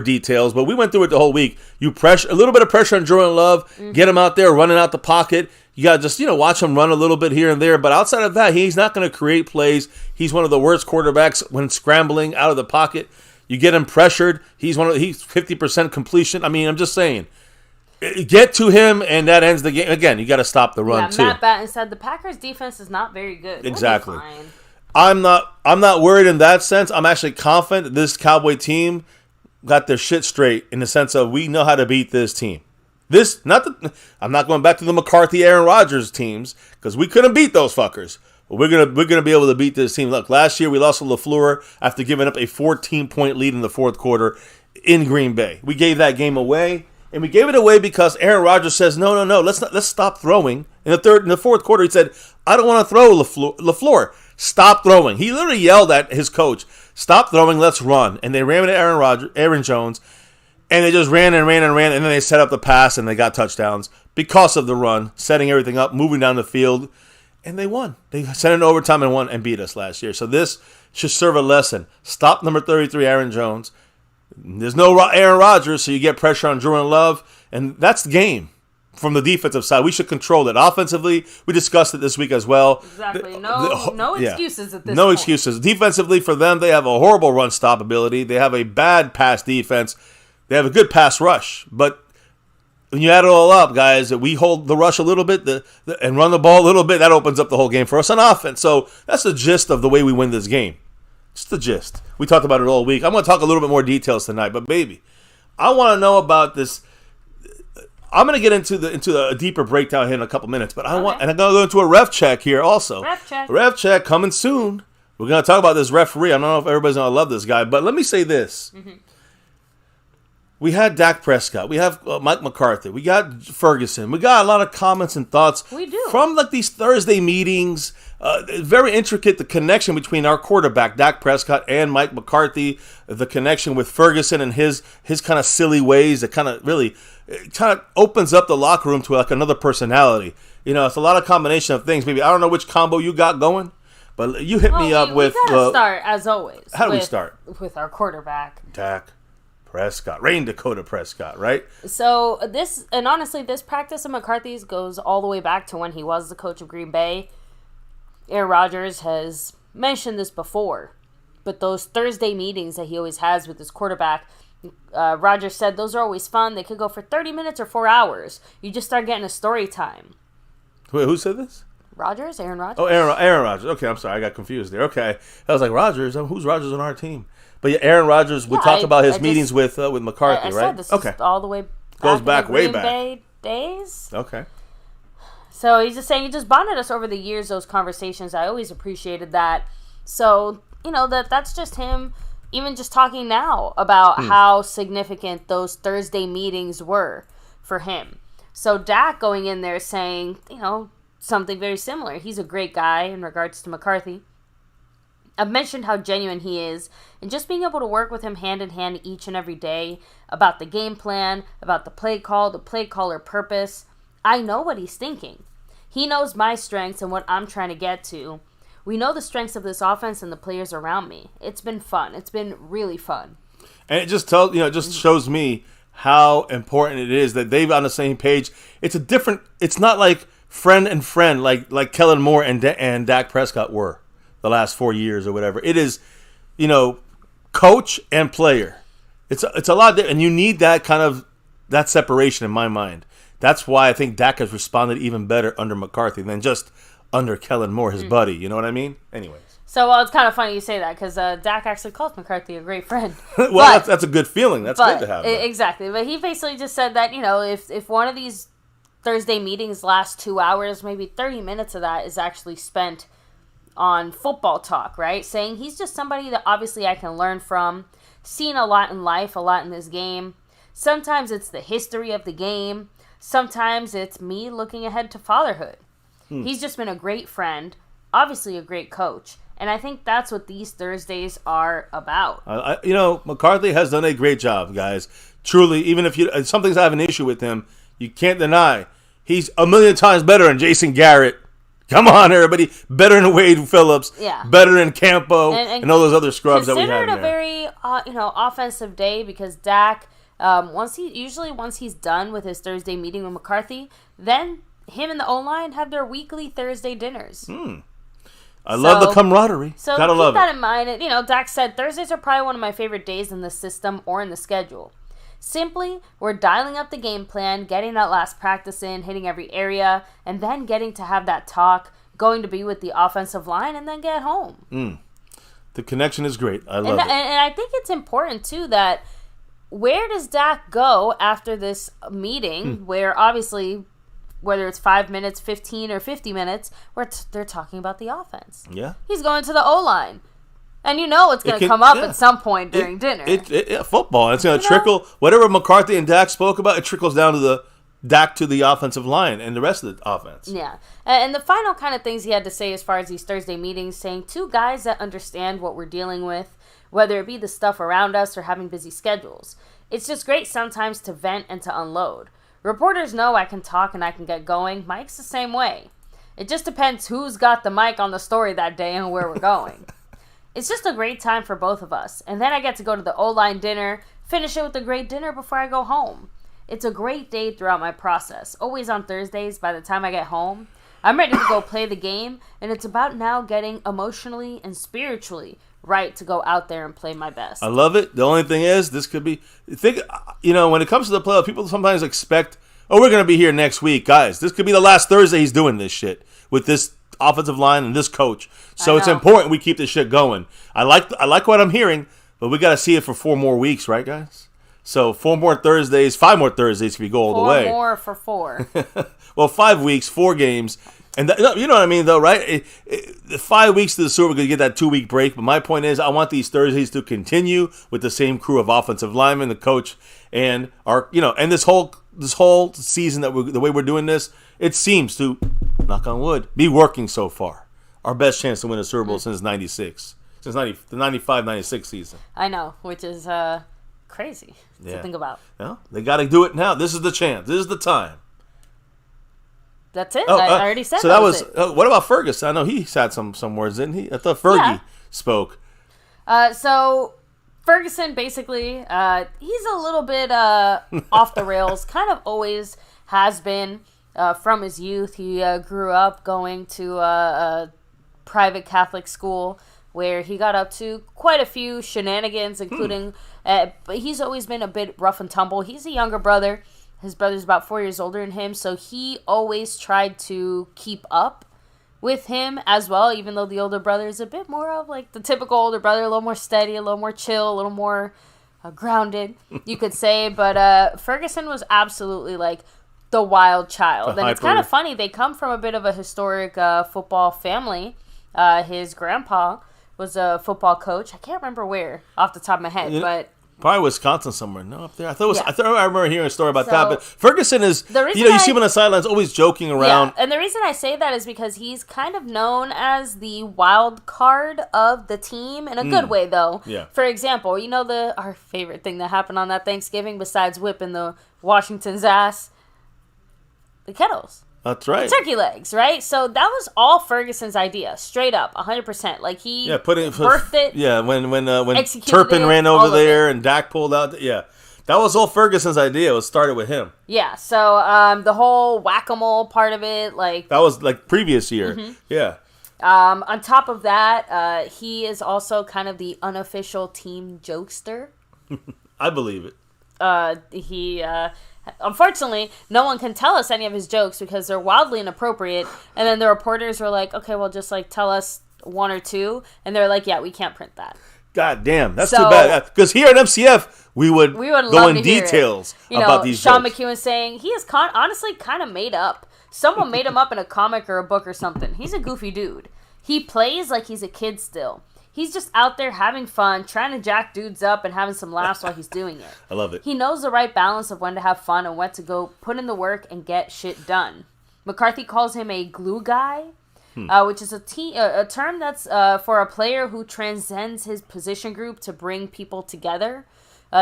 details, but we went through it the whole week. You pressure a little bit of pressure on Jordan Love, get him out there running out the pocket. You got to just, watch him run a little bit here and there. But outside of that, he's not going to create plays. He's one of the worst quarterbacks when scrambling out of the pocket. You get him pressured. He's 50% completion. I mean, I'm just saying. Get to him, and that ends the game. Again, you got to stop the run, too. Matt Batten said the Packers' defense is not very good. Exactly. I'm not worried in that sense. I'm actually confident that this Cowboy team got their shit straight in the sense of we know how to beat this team. I'm not going back to the McCarthy, Aaron Rodgers teams because we couldn't beat those fuckers. But we're gonna be able to beat this team. Look, last year we lost to LaFleur after giving up a 14-point lead in the fourth quarter in Green Bay. We gave that game away, and we gave it away because Aaron Rodgers says, no, let's stop throwing. In the fourth quarter, he said, I don't want to throw LaFleur. Stop throwing. He literally yelled at his coach, stop throwing, let's run. And they ran into Aaron Jones, and they just ran, and then they set up the pass, and they got touchdowns because of the run, setting everything up, moving down the field, and they won. They sent it in overtime and won and beat us last year. So this should serve a lesson. Stop number 33, Aaron Jones. There's no Aaron Rodgers, so you get pressure on Jordan Love, and that's the game. From the defensive side, we should control it. Offensively, we discussed it this week as well. Exactly. No excuses at this point. No excuses. Defensively, for them, they have a horrible run stop ability. They have a bad pass defense. They have a good pass rush. But when you add it all up, guys, that we hold the rush a little bit and run the ball a little bit, that opens up the whole game for us on offense. So that's the gist of the way we win this game. Just the gist. We talked about it all week. I'm going to talk a little bit more details tonight. But, baby, I want to know about this. I'm going to get into a deeper breakdown here in a couple minutes, but I'm going to go into a ref check here also. Ref check coming soon. We're going to talk about this referee. I don't know if everybody's going to love this guy, but let me say this. Mm-hmm. We had Dak Prescott. We have Mike McCarthy. We got Ferguson. We got a lot of comments and thoughts. We do. From these Thursday meetings. Very intricate, the connection between our quarterback, Dak Prescott, and Mike McCarthy. The connection with Ferguson and his kind of silly ways that kind of opens up the locker room to like another personality. It's a lot of combination of things. Maybe I don't know which combo you got going, But you hit me up with... We gotta start, as always. How do we start? With our quarterback. Dak Prescott. Rain Dakota Prescott, right? So honestly, this practice of McCarthy's goes all the way back to when he was the coach of Green Bay. Aaron Rodgers has mentioned this before, but those Thursday meetings that he always has with his quarterback, Rodgers said those are always fun. They could go for 30 minutes or 4 hours. You just start getting a story time. Wait, who said this? Aaron Rodgers. Oh, Aaron Rodgers. Okay, I'm sorry. I got confused there. Okay. I was like, Rodgers? Who's Rodgers on our team? But yeah, Aaron Rodgers would talk about his meetings with McCarthy, I right? said this is all the way back Goes back in the way Green back. Bay days. Okay. So he's just saying he just bonded us over the years, those conversations. I always appreciated that. So, that's just him even just talking now about how significant those Thursday meetings were for him. So Dak going in there saying, something very similar. He's a great guy in regards to McCarthy. I've mentioned how genuine he is, and just being able to work with him hand in hand each and every day about the game plan, about the play call, the play caller purpose. I know what he's thinking. He knows my strengths and what I'm trying to get to. We know the strengths of this offense and the players around me. It's been fun. It's been really fun. And it just just shows me how important it is that they've on the same page. It's not like friend and friend like Kellen Moore and Dak Prescott were the last 4 years or whatever. It is, coach and player. It's a lot different, and you need that separation in my mind. That's why I think Dak has responded even better under McCarthy than just under Kellen Moore, his buddy. You know what I mean? Anyways. So, it's kind of funny you say that because Dak actually calls McCarthy a great friend. Well, that's a good feeling. That's good to have. Exactly. But he basically just said that, if one of these Thursday meetings lasts 2 hours, maybe 30 minutes of that is actually spent on football talk, right? Saying he's just somebody that obviously I can learn from, seen a lot in life, a lot in this game. Sometimes it's the history of the game. Sometimes it's me looking ahead to fatherhood. He's just been a great friend, obviously a great coach, and I think that's what these Thursdays are about. McCarthy has done a great job, guys. Truly, even if some things I have an issue with him, you can't deny he's a million times better than Jason Garrett. Come on, everybody. Better than Wade Phillips. Yeah. Better than Campo and all those other scrubs that we have Considered a very, offensive day because Dak, once he's done with his Thursday meeting with McCarthy, then him and the O-line have their weekly Thursday dinners. I love the camaraderie. So Gotta keep love that it. in mind. And, Dak said Thursdays are probably one of my favorite days in the system or in the schedule. Simply, we're dialing up the game plan, getting that last practice in, hitting every area, and then getting to have that talk, going to be with the offensive line, and then get home. The connection is great. I love it. And I think it's important, too, that where does Dak go after this meeting where obviously, whether it's 5 minutes, 15, or 50 minutes, where they're talking about the offense. Yeah. He's going to the O-line. And it's going to come up at some point during dinner. Football. It's going to trickle. Whatever McCarthy and Dak spoke about, it trickles down to Dak to the offensive line and the rest of the offense. Yeah. And the final kind of things he had to say as far as these Thursday meetings, saying two guys that understand what we're dealing with, whether it be the stuff around us or having busy schedules. It's just great sometimes to vent and to unload. Reporters know I can talk and I can get going. Mike's the same way. It just depends who's got the mic on the story that day and where we're going. It's just a great time for both of us. And then I get to go to the O-line dinner, finish it with a great dinner before I go home. It's a great day throughout my process. Always on Thursdays, by the time I get home, I'm ready to go play the game, and it's about now getting emotionally and spiritually right to go out there and play my best. I love it. The only thing is, this could be... when it comes to the playoff, people sometimes expect, we're going to be here next week. Guys, this could be the last Thursday he's doing this shit with this offensive line and this coach. So it's important we keep this shit going. I like what I'm hearing, but we got to see it for 4 more weeks, right, guys? So 5 more Thursdays if you go all the way. 4 more for 4. Well, 5 weeks, 4 games. And you know what I mean, though, right? The 5 weeks to the Super, we're going to get that 2-week break. But my point is, I want these Thursdays to continue with the same crew of offensive linemen, the coach, and and this whole season the way we're doing this, it seems to, knock on wood, be working so far. Our best chance to win a Super Bowl since '96, the 95-96 season. I know, which is crazy to think about. Yeah, they got to do it now. This is the chance. This is the time. That's it. I already said so that was it. What about Ferguson? I know he had some words, didn't he? I thought Fergie spoke. So Ferguson, basically, he's a little bit off the rails. Kind of always has been from his youth. He grew up going to a private Catholic school where he got up to quite a few shenanigans, including... but he's always been a bit rough and tumble. He's a younger brother. His brother's about 4 years older than him, so he always tried to keep up with him as well, even though the older brother is a bit more of like the typical older brother, a little more steady, a little more chill, a little more grounded, you could say. But Ferguson was absolutely like the wild child. And it's kind of funny. They come from a bit of a historic football family. His grandpa was a football coach. I can't remember where off the top of my head, but... Probably Wisconsin somewhere. No, up there. I remember hearing a story about that. But Ferguson is, you see him on the sidelines always joking around. Yeah, and the reason I say that is because he's kind of known as the wild card of the team in a good way, though. Yeah. For example, our favorite thing that happened on that Thanksgiving, besides whipping the Washington's ass, the kettles. That's right. The turkey legs, right? So that was all Ferguson's idea, straight up, 100%. Like he birthed it. Yeah, when Turpin ran over there and Dak pulled out. Yeah, that was all Ferguson's idea. It started with him. Yeah. So the whole whack-a-mole part of it, like that was like previous year. Mm-hmm. Yeah. On top of that, he is also kind of the unofficial team jokester. I believe it. Unfortunately, no one can tell us any of his jokes because they're wildly inappropriate. And then the reporters were like, okay, well, just like tell us one or two. And they're like, yeah, we can't print that. God damn, that's too bad. Because here at MCF, we would go in details about these Sean jokes. McEwen saying he is honestly kind of made up. Someone made him up in a comic or a book or something. He's a goofy dude. He plays like he's a kid still. He's just out there having fun, trying to jack dudes up and having some laughs while he's doing it. I love it. He knows the right balance of when to have fun and when to go put in the work and get shit done. McCarthy calls him a glue guy, which is a term that's for a player who transcends his position group to bring people together.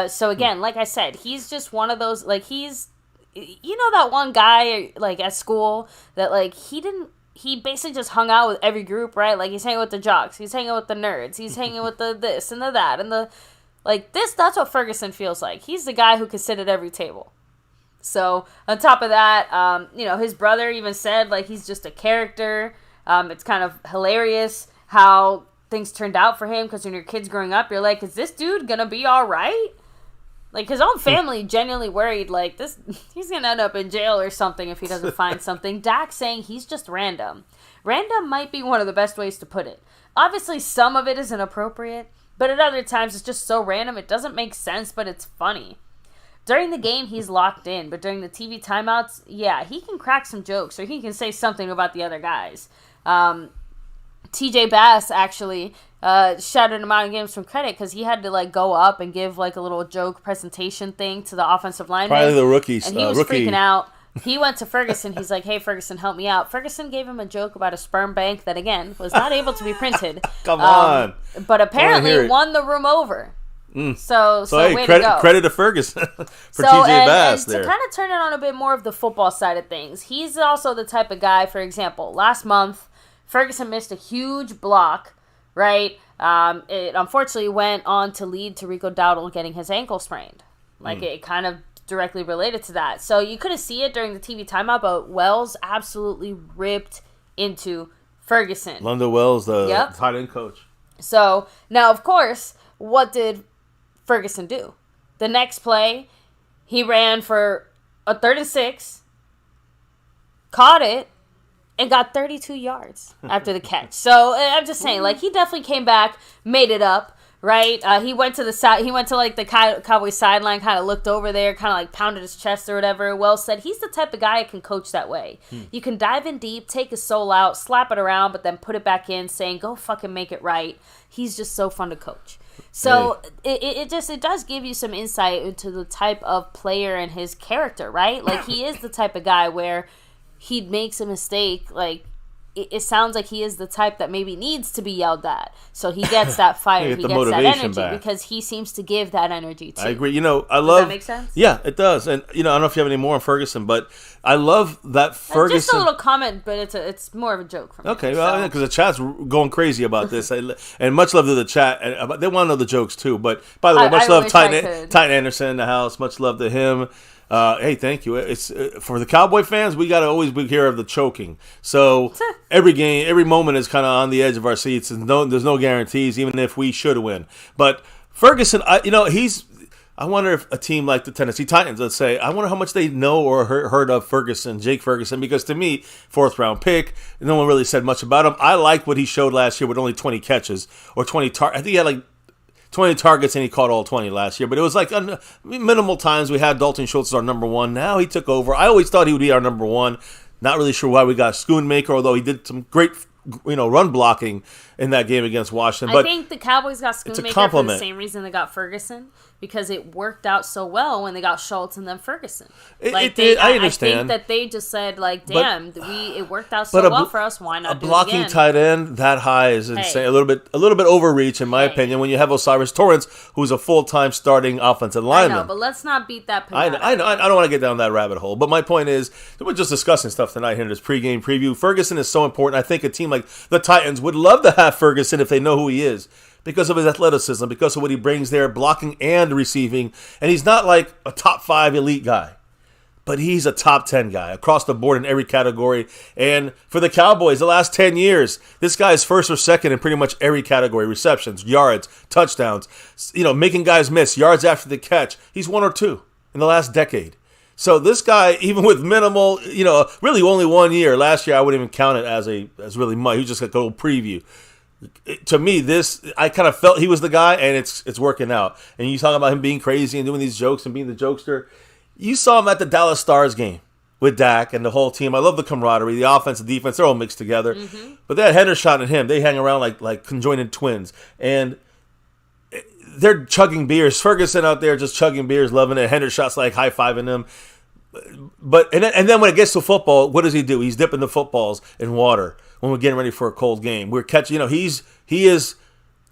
So again, like I said, he's just one of those, like he's, that one guy like at school that like he basically just hung out with every group, right? Like, he's hanging with the jocks. He's hanging with the nerds. He's hanging with the this and the that. And that's what Ferguson feels like. He's the guy who can sit at every table. So, on top of that, his brother even said, like, he's just a character. It's kind of hilarious how things turned out for him. Because when your kid's growing up, you're like, is this dude going to be all right? Like, his own family genuinely worried, like, he's going to end up in jail or something if he doesn't find something. Dak saying he's just random. Random might be one of the best ways to put it. Obviously, some of it is inappropriate, but at other times, it's just so random, it doesn't make sense, but it's funny. During the game, he's locked in, but during the TV timeouts, yeah, he can crack some jokes, or he can say something about the other guys. TJ Bass actually shouted him out and gave him some credit because he had to like go up and give like a little joke presentation thing to the offensive lineman. Probably the rookies. And he was freaking out. He went to Ferguson. He's like, hey, Ferguson, help me out. Ferguson gave him a joke about a sperm bank that, again, was not able to be printed. Come on. But apparently won the room over. So hey, way to go. Credit to Ferguson for TJ Bass and there. To kind of turn it on a bit more of the football side of things, he's also the type of guy, for example, last month, Ferguson missed a huge block, right? It unfortunately went on to lead to Rico Dowdle getting his ankle sprained. Like, it kind of directly related to that. So you couldn't see it during the TV timeout, but Wells absolutely ripped into Ferguson. London Wells, the tight end coach. So, now, of course, what did Ferguson do? The next play, he ran for a 3rd and 6, caught it, and got 32 yards after the catch. So I'm just saying, like, he definitely came back, made it up, right? He went to the side. He went to like the Cowboys sideline, kind of looked over there, kind of like pounded his chest or whatever. Wells said he's the type of guy who can coach that way. You can dive in deep, take his soul out, slap it around, but then put it back in, saying go fucking make it right. He's just so fun to coach. So it does give you some insight into the type of player and his character, right? Like, he is the type of guy where he makes a mistake, like, it sounds like he is the type that maybe needs to be yelled at. So he gets that fire. He gets that energy back. Because he seems to give that energy too. I agree. I love... Does that make sense? Yeah, it does. And, I don't know if you have any more on Ferguson, but I love that Ferguson... Just a little comment, but it's more of a joke for me. Okay, well, because the chat's going crazy about this. And much love to the chat. And they want to know the jokes too. But, by the way, much love Titan Anderson in the house. Much love to him. Hey, thank you. It's for the Cowboy fans, we got to always be aware of the choking. So every game, every moment is kind of on the edge of our seats, and there's no guarantees, even if we should win. But Ferguson, I wonder if a team like the Tennessee Titans, let's say, I wonder how much they know or heard of Ferguson, Jake Ferguson, because to me, 4th round pick, no one really said much about him. I liked what he showed last year with only 20 catches or 20 I think he had like 20 targets, and he caught all 20 last year. But it was like minimal times. We had Dalton Schultz as our number 1. Now he took over. I always thought he would be our number 1. Not really sure why we got Schoonmaker, although he did some great run blocking in that game against Washington. But I think the Cowboys got Schoonmaker for the same reason they got Ferguson, because it worked out so well when they got Schultz and then Ferguson. It did. I understand. I think that they just said, like, damn, it worked out so well for us. Why not do it again? A blocking tight end that high is insane. A little bit overreach, in my opinion, when you have Osiris Torrance, who's a full-time starting offensive lineman. I know, but let's not beat that I know. I don't want to get down that rabbit hole. But my point is, we're just discussing stuff tonight here in this pregame preview. Ferguson is so important. I think a team like the Titans would love to have Ferguson if they know who he is, because of his athleticism, because of what he brings there, blocking and receiving. And he's not like a top 5 elite guy, but he's a top 10 guy across the board in every category. And for the Cowboys, the last 10 years, this guy is first or second in pretty much every category: receptions, yards, touchdowns, making guys miss, yards after the catch. He's 1 or 2 in the last decade. So this guy, even with minimal, really only 1 year. Last year, I wouldn't even count it as really much. He was just a little preview. To me, I kind of felt he was the guy, and it's working out. And you talk about him being crazy and doing these jokes and being the jokester. You saw him at the Dallas Stars game with Dak and the whole team. I love the camaraderie, the offense, the defense. They're all mixed together. Mm-hmm. But that Hendershot and him, they hang around like conjoined twins. And they're chugging beers. Ferguson out there just chugging beers, loving it. Hendershot's like high-fiving them. But and then when it gets to football, what does he do? He's dipping the footballs in water when we're getting ready for a cold game. We're catching, he is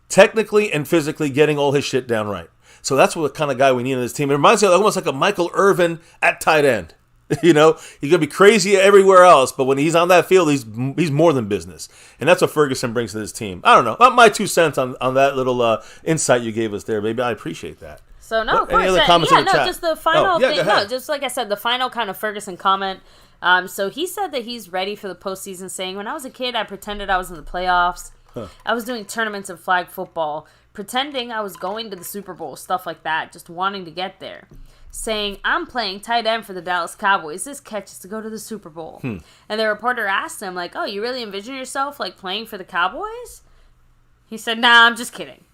technically and physically getting all his shit down right. So that's what kind of guy we need on this team. It reminds me of almost like a Michael Irvin at tight end. He's gonna be crazy everywhere else, but when he's on that field, he's more than business, and that's what Ferguson brings to this team. I don't know, not my 2 cents on that little insight you gave us there, baby. I appreciate that. So no, of course, any other comments in the chat? Just the final thing. No, just like I said, the final kind of Ferguson comment. So he said that he's ready for the postseason, saying, "When I was a kid, I pretended I was in the playoffs. I was doing tournaments of flag football, pretending I was going to the Super Bowl, stuff like that, just wanting to get there. Saying, I'm playing tight end for the Dallas Cowboys. This catch is to go to the Super Bowl." And the reporter asked him, like, "Oh, you really envision yourself like playing for the Cowboys?" He said, "Nah, I'm just kidding.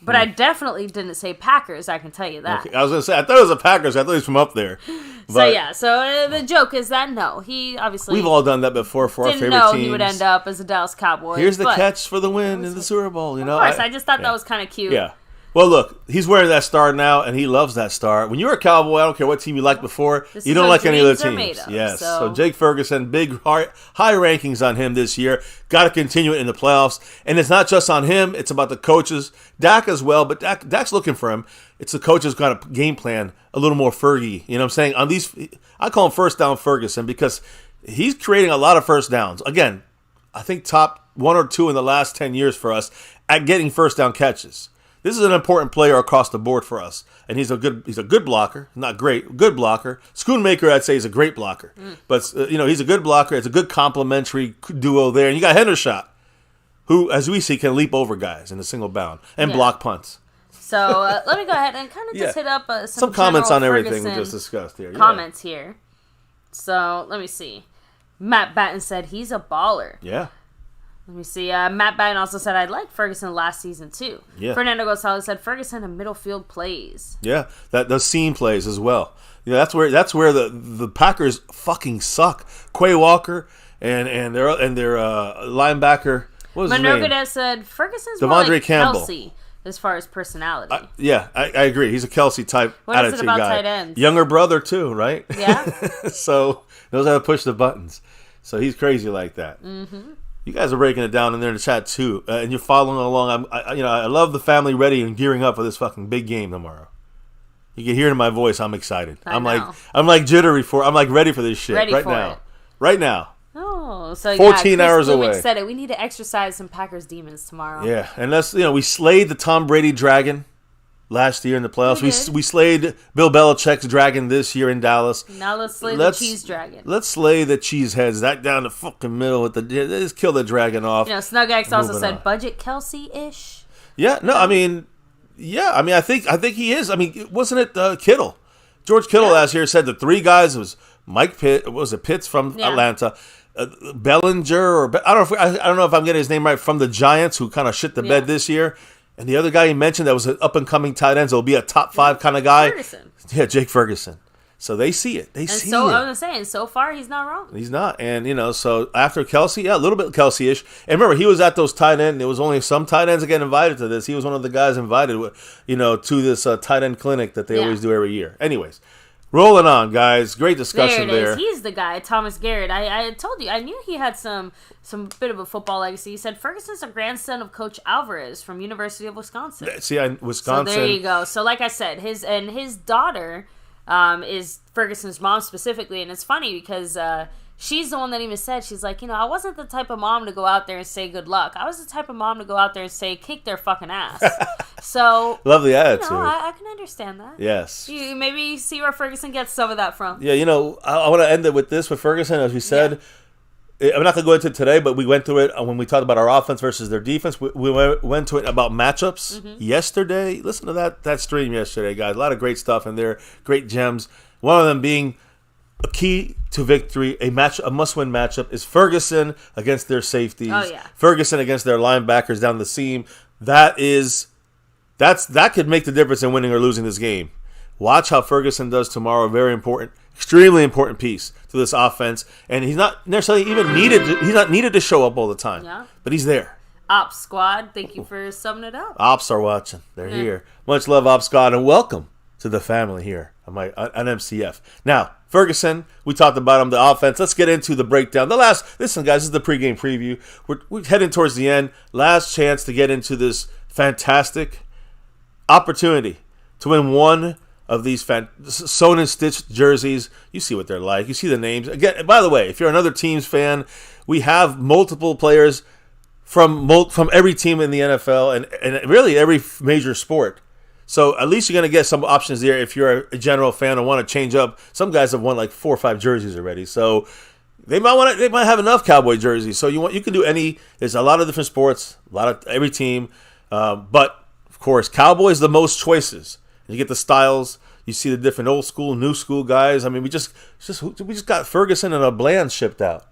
But I definitely didn't say Packers, I can tell you that." Okay. I was going to say, I thought it was the Packers. I thought he was from up there. But so the joke is that, no, he obviously... We've all done that before for our favorite teams. Didn't know he would end up as a Dallas Cowboy. Here's the catch for the win in the Super Bowl, Of course, I just thought that was kind of cute. Yeah. Well, look, he's wearing that star now, and he loves that star. When you're a Cowboy, I don't care what team you liked before, you don't like any other teams. Yes. So Jake Ferguson, big high rankings on him this year. Got to continue it in the playoffs. And it's not just on him. It's about the coaches. Dak as well, but Dak's looking for him. It's the coaches got to game plan a little more Fergie. You know what I'm saying? On these, I call him first down Ferguson because he's creating a lot of first downs. Again, I think top 1 or 2 in the last 10 years for us at getting first down catches. This is an important player across the board for us, and he's a good blocker, not great, good blocker. Schoonmaker, I'd say, is a great blocker, but he's a good blocker. It's a good complementary duo there, and you got Hendershot, who, as we see, can leap over guys in a single bound and block punts. So let me go ahead and kind of just hit up some comments on everything we just discussed here. Comments here. So let me see. Matt Batten said he's a baller. Yeah. Let me see. Matt Batten also said, "I liked Ferguson last season, too." Yeah. Fernando Gonzalez said, "Ferguson in middle field plays." Yeah, those seam plays as well. That's where the Packers fucking suck. Quay Walker and their linebacker, what was his name? Monogades said, "Ferguson's more like Kelsey as far as personality." I agree. He's a Kelsey type what attitude is it about guy. Tight ends? Younger brother, too, right? Yeah. So knows how to push the buttons. So he's crazy like that. Mm-hmm. You guys are breaking it down in there in the chat too, and you're following along. I love the family ready and gearing up for this fucking big game tomorrow. You can hear it in my voice. I'm excited. I'm like jittery for. I'm like ready for this shit right now. Right now. Oh, so 14 hours away. Said it. We need to exercise some Packers demons tomorrow. Yeah, and we slayed the Tom Brady dragon last year in the playoffs. We slayed Bill Belichick's dragon this year in Dallas. Now let's slay the cheese dragon. Let's slay the cheese heads. That down the fucking middle with let's kill the dragon off. Snug X also said budget Kelsey-ish. Yeah, no, I mean, I think he is. I mean, wasn't it Kittle? George Kittle last year said the three guys was Mike Pitts from Atlanta, Bellinger, or I don't know if I'm getting his name right, from the Giants, who kind of shit the bed this year. And the other guy he mentioned that was an up-and-coming tight end, so he'll be a top 5 kind of guy. Ferguson. Yeah, Jake Ferguson. So they see it. I was going to say, and so far he's not wrong. He's not. And, so after Kelsey, a little bit Kelsey-ish. And remember, he was at those tight end. There was only some tight ends that get invited to this. He was one of the guys invited, to this tight end clinic that they always do every year. Anyways, rolling on, guys. Great discussion there. He's the guy, Thomas Garrett. I told you, I knew he had some bit of a football legacy. He said Ferguson's a grandson of Coach Alvarez from University of Wisconsin. See, Wisconsin. So there you go. So like I said, his daughter is Ferguson's mom specifically, and it's funny because she's the one that even said, she's like, I wasn't the type of mom to go out there and say good luck. I was the type of mom to go out there and say kick their fucking ass. So love the attitude. I can understand that. Yes. You maybe see where Ferguson gets some of that from. Yeah, I want to end it with this with Ferguson, as we said. I'm not going to go into it today, but we went through it when we talked about our offense versus their defense. We went to it about matchups yesterday. Listen to that stream yesterday, guys. A lot of great stuff in there, great gems. One of them being a key to victory, a must-win matchup is Ferguson against their safeties. Oh, yeah. Ferguson against their linebackers down the seam. That could make the difference in winning or losing this game. Watch how Ferguson does tomorrow. Very important, extremely important piece to this offense. And he's not necessarily even needed. He's not needed to show up all the time, but he's there. Ops Squad, thank you for summing it up. Ops are watching. They're here. Much love, Ops Squad, and welcome to the family here on MCF. Now, Ferguson, we talked about him, the offense. Let's get into the breakdown. Listen, guys, this is the pregame preview. We're heading towards the end. Last chance to get into this fantastic opportunity to win one of these sewn and stitched jerseys. You see what they're like. You see the names. Again, by the way, if you're another team's fan, we have multiple players from every team in the NFL and really every major sport. So at least you're going to get some options there if you're a general fan and want to change up. Some guys have won like 4 or 5 jerseys already. So they might have enough Cowboy jerseys. So you can do any. There's a lot of different sports, a lot of every team. But of course, Cowboys the most choices. You get the styles. You see the different old school, new school guys. I mean, we just got Ferguson and a Bland shipped out.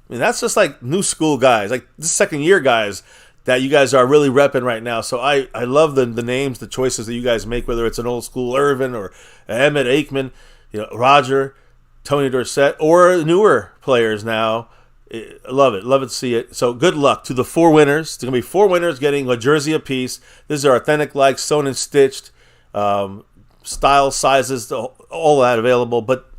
I mean, that's just like new school guys, like this second year guys that you guys are really repping right now. So I love the names, the choices that you guys make, whether it's an old school Irvin or Emmett Aikman, Roger, Tony Dorsett, or newer players now. I love it to see it. So good luck to the 4 winners. There's going to be 4 winners getting a jersey apiece. These are authentic, like sewn and stitched. Style, sizes, all that available, but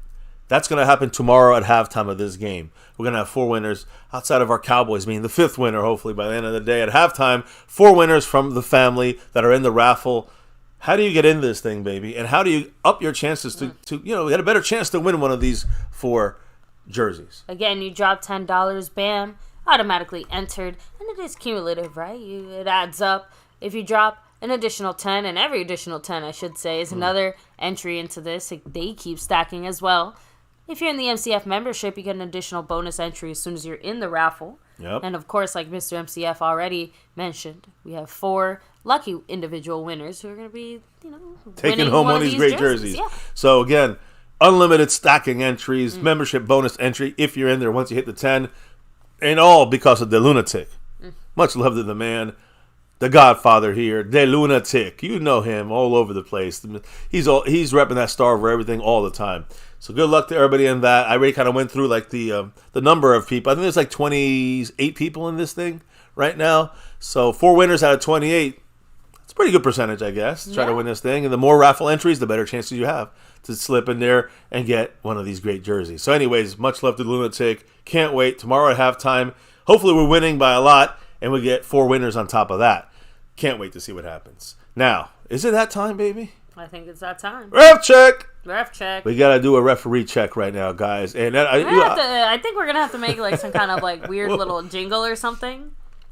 that's going to happen tomorrow at halftime of this game. We're going to have 4 winners outside of our Cowboys being the 5th winner, hopefully by the end of the day at halftime. 4 winners from the family that are in the raffle. How do you get into this thing, baby? And how do you up your chances to get a better chance to win one of these 4 jerseys? Again, you drop $10, bam, automatically entered, and it is cumulative, right? It adds up. If you drop an additional 10, and every additional 10, I should say, is another entry into this. They keep stacking as well. If you're in the MCF membership, you get an additional bonus entry as soon as you're in the raffle. Yep. And of course, like Mr. MCF already mentioned, we have 4 lucky individual winners who are going to be, taking home one of these great jerseys. Yeah. So again, unlimited stacking entries, membership bonus entry if you're in there once you hit the 10, and all because of the lunatic. Much love to the man. The Godfather here, the lunatic. You know him all over the place. He's repping that star over everything all the time. So good luck to everybody in that. I already kind of went through like the number of people. I think there's like 28 people in this thing right now. So 4 winners out of 28. It's a pretty good percentage, I guess, to try to win this thing. And the more raffle entries, the better chances you have to slip in there and get one of these great jerseys. So anyways, much love to the lunatic. Can't wait. Tomorrow at halftime, hopefully we're winning by a lot, and we get 4 winners on top of that. Can't wait to see what happens. Now, is it that time, baby? I think it's that time. Ref check! Ref check. We got to do a referee check right now, guys. And I think we're going to have to make like some kind of like weird little jingle or something.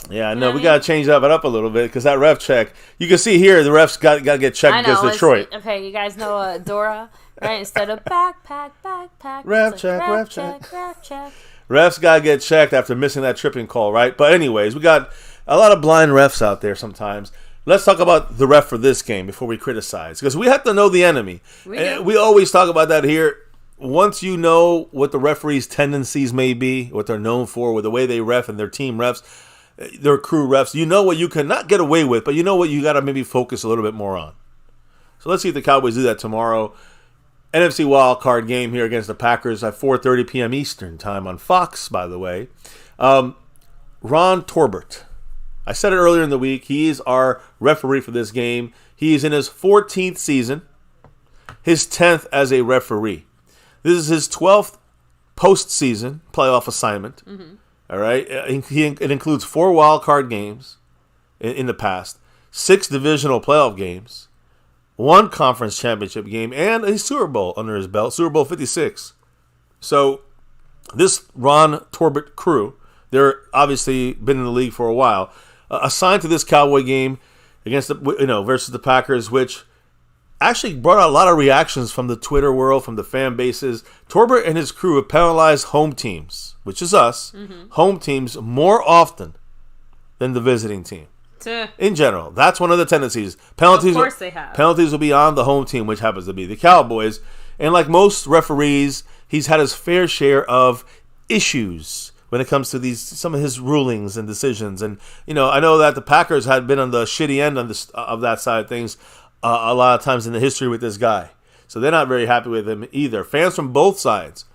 Yeah, I know. We got to change it up a little bit because that ref check, you can see here, the refs got to get checked against Detroit. Okay, you guys know Dora, right? Instead of backpack. Ref check. Refs got to get checked after missing that tripping call, right? But anyways, we got a lot of blind refs out there sometimes. Let's talk about the ref for this game before we criticize, because we have to know the enemy. We always talk about that here. Once you know what the referees' tendencies may be, what they're known for, with the way they ref and their team refs, their crew refs, you know what you cannot get away with, but you know what you got to maybe focus a little bit more on. So let's see if the Cowboys do that tomorrow. NFC wildcard game here against the Packers at 4:30 p.m. Eastern time on Fox, by the way. Ron Torbert. I said it earlier in the week. He is our referee for this game. He is in his 14th season, his 10th as a referee. This is his 12th postseason playoff assignment. Mm-hmm. All right, it includes 4 wild card games in the past, 6 divisional playoff games, 1 conference championship game, and a Super Bowl under his belt, Super Bowl 56. So this Ron Torbert crew, they're obviously been in the league for a while, assigned to this Cowboy game against versus the Packers, which actually brought out a lot of reactions from the Twitter world, from the fan bases. Torbert and his crew have penalized home teams, which is us, home teams more often than the visiting team. In general, that's one of the tendencies. Penalties, of course they have. Penalties will be on the home team, which happens to be the Cowboys. And like most referees, he's had his fair share of issues when it comes to some of his rulings and decisions. And I know that the Packers had been on the shitty end of that side of things a lot of times in the history with this guy. So they're not very happy with him either. Fans from both sides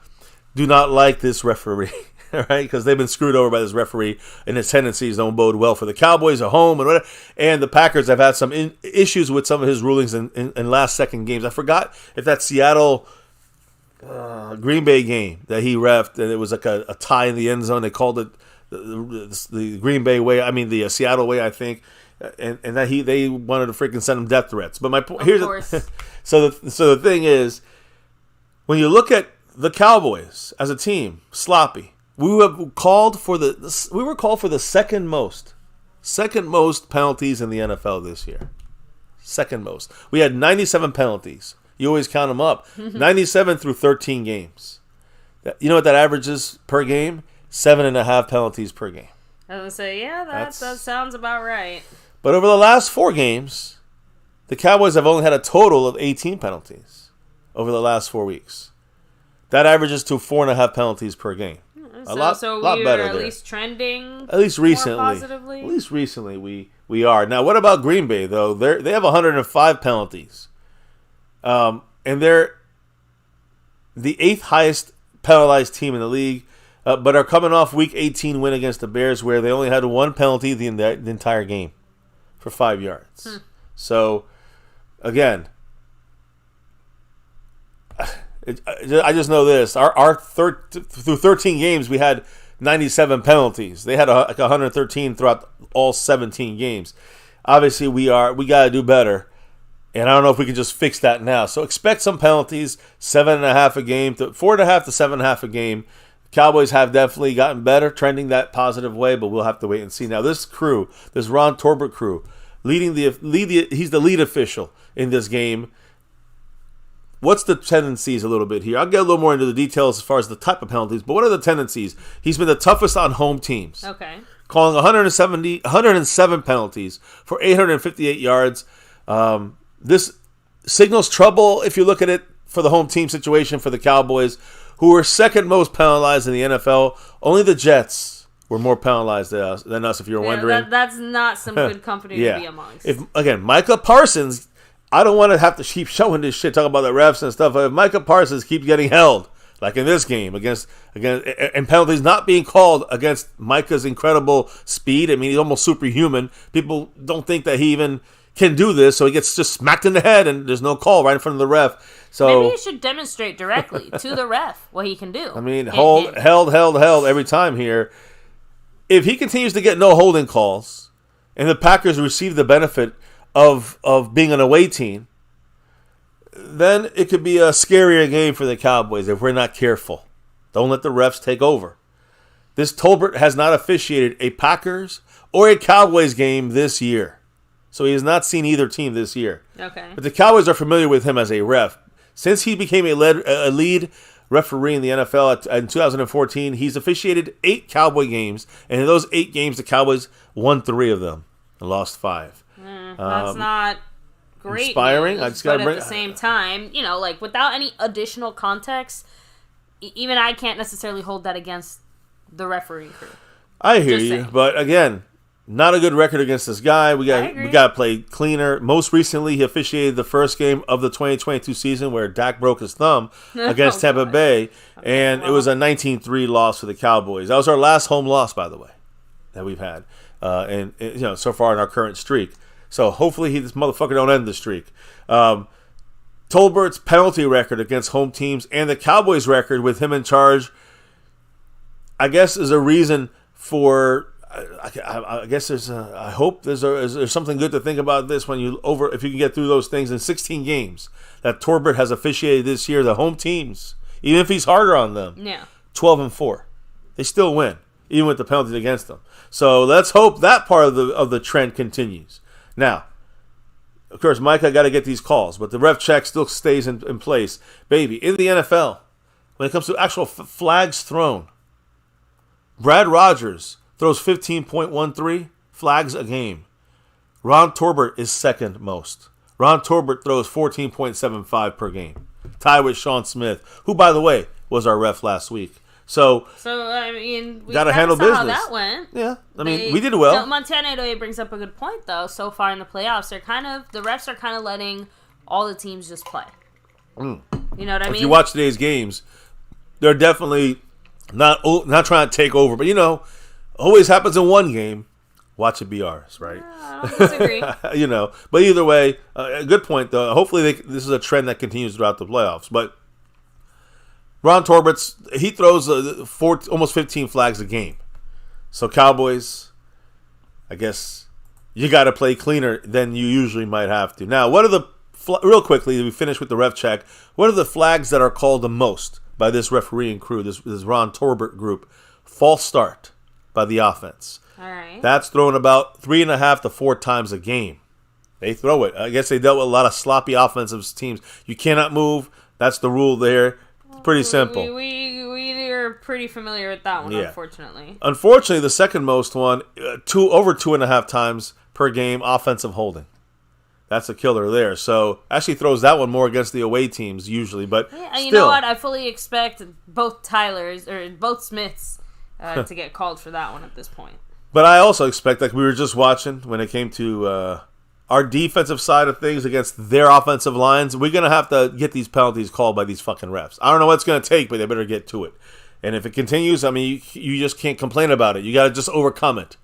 do not like this referee, right? Because they've been screwed over by this referee, and his tendencies don't bode well for the Cowboys at home and whatever. And the Packers have had some issues with some of his rulings in last-second games. I forgot if that Seattle Green Bay game that he reffed, and it was like a tie in the end zone. They called it the Green Bay way. I mean the Seattle way, I think. And that they wanted to freaking send him death threats. But my point here's so the thing is, when you look at the Cowboys as a team, sloppy. We were called for the second most penalties in the NFL this year. Second most. We had 97 penalties. You always count them up. 97 through 13 games. You know what that average is per game? 7.5 penalties per game. I was going to say, that sounds about right. But over the last 4 games, the Cowboys have only had a total of 18 penalties over the last 4 weeks. That averages to 4.5 penalties per game. So lot better at there. Least trending. At least recently. More positively. At least recently we are. Now, what about Green Bay though? They have 105 penalties, and they're the 8th highest penalized team in the league. But are coming off Week 18 win against the Bears, where they only had 1 penalty the entire game for 5 yards. So, again, I just know this: through 13 games, we had 97 penalties. They had 113 throughout all 17 games. Obviously, we got to do better, and I don't know if we can just fix that now. So expect some penalties: 7.5 a game, 4.5 to 7.5 a game. Cowboys have definitely gotten better, trending that positive way, but we'll have to wait and see. Now, this crew, this Ron Torbert crew, he's the lead official in this game. What's the tendencies a little bit here? I'll get a little more into the details as far as the type of penalties, but what are the tendencies? He's been the toughest on home teams. Okay. Calling 107 penalties for 858 yards. This signals trouble if you look at it for the home team situation for the Cowboys, who were second most penalized in the NFL. Only the Jets were more penalized than us, if you're wondering. That's not some good company to be amongst. Again, Micah Parsons, I don't want to have to keep showing this shit, talking about the refs and stuff. If Micah Parsons keeps getting held, like in this game, against and penalties not being called against Micah's incredible speed. I mean, he's almost superhuman. People don't think that he even can do this, so he gets just smacked in the head, and there's no call right in front of the ref. So maybe he should demonstrate directly to the ref what he can do. I mean, held every time here. if he continues to get no holding calls and the Packers receive the benefit of being an away team, then it could be a scarier game for the Cowboys if we're not careful. Don't let the refs take over. This Tolbert has not officiated a Packers or a Cowboys game this year. So he has not seen either team this year. Okay. But the Cowboys are familiar with him as a ref. Since he became a lead referee in the NFL in 2014, he's officiated 8 Cowboy games. And in those 8 games, the Cowboys won 3 of them and lost 5. That's not great inspiring. news, but at the same time, like without any additional context, even I can't necessarily hold that against the refereeing crew. I hear you, but again, not a good record against this guy. We got to play cleaner. Most recently, he officiated the first game of the 2022 season where Dak broke his thumb against Tampa Bay, and it was a 19-3 loss for the Cowboys. That was our last home loss, by the way, that we've had, and so far in our current streak. So hopefully this motherfucker don't end the streak. Tolbert's penalty record against home teams and the Cowboys record with him in charge, I guess, is a reason for. I guess I hope there's something good to think about this if you can get through those things in 16 games that Tolbert has officiated this year. The home teams, even if he's harder on them, 12-4, they still win even with the penalties against them. So let's hope that part of the trend continues. Now, of course, Micah got to get these calls, but the ref check still stays in place. Baby, in the NFL, when it comes to actual flags thrown, Brad Rodgers throws 15.13 flags a game. Ron Torbert is second most. Ron Torbert throws 14.75 per game. Tied with Sean Smith, who, by the way, was our ref last week. So I mean, we gotta handle business. How that went. Yeah, I mean, we did well. Montana brings up a good point, though. So far in the playoffs, the refs are kind of letting all the teams just play. You know what I mean? If you watch today's games, they're definitely not trying to take over, but always happens in one game. Watch it be ours, right? I don't disagree. But either way, a good point though. Hopefully, this is a trend that continues throughout the playoffs. But Ron Torbert, he throws almost 15 flags a game. So Cowboys, I guess you got to play cleaner than you usually might have to. Now, what are real quickly? We finish with the ref check. What are the flags that are called the most by this refereeing crew? This Ron Torbert group. False start by the offense. All right. That's thrown about 3.5 to 4 times a game. They throw it. I guess they dealt with a lot of sloppy offensive teams. You cannot move. That's the rule there. It's pretty simple. We are pretty familiar with that one, unfortunately. Unfortunately, the second most one, over 2.5 times per game, offensive holding. That's a killer there. So actually throws that one more against the away teams usually, but still. You know what? I fully expect both Smiths to get called for that one at this point. But I also expect, like we were just watching when it came to our defensive side of things against their offensive lines, we're going to have to get these penalties called by these fucking refs. I don't know what it's going to take, but they better get to it. And if it continues, I mean, you just can't complain about it. You got to just overcome it.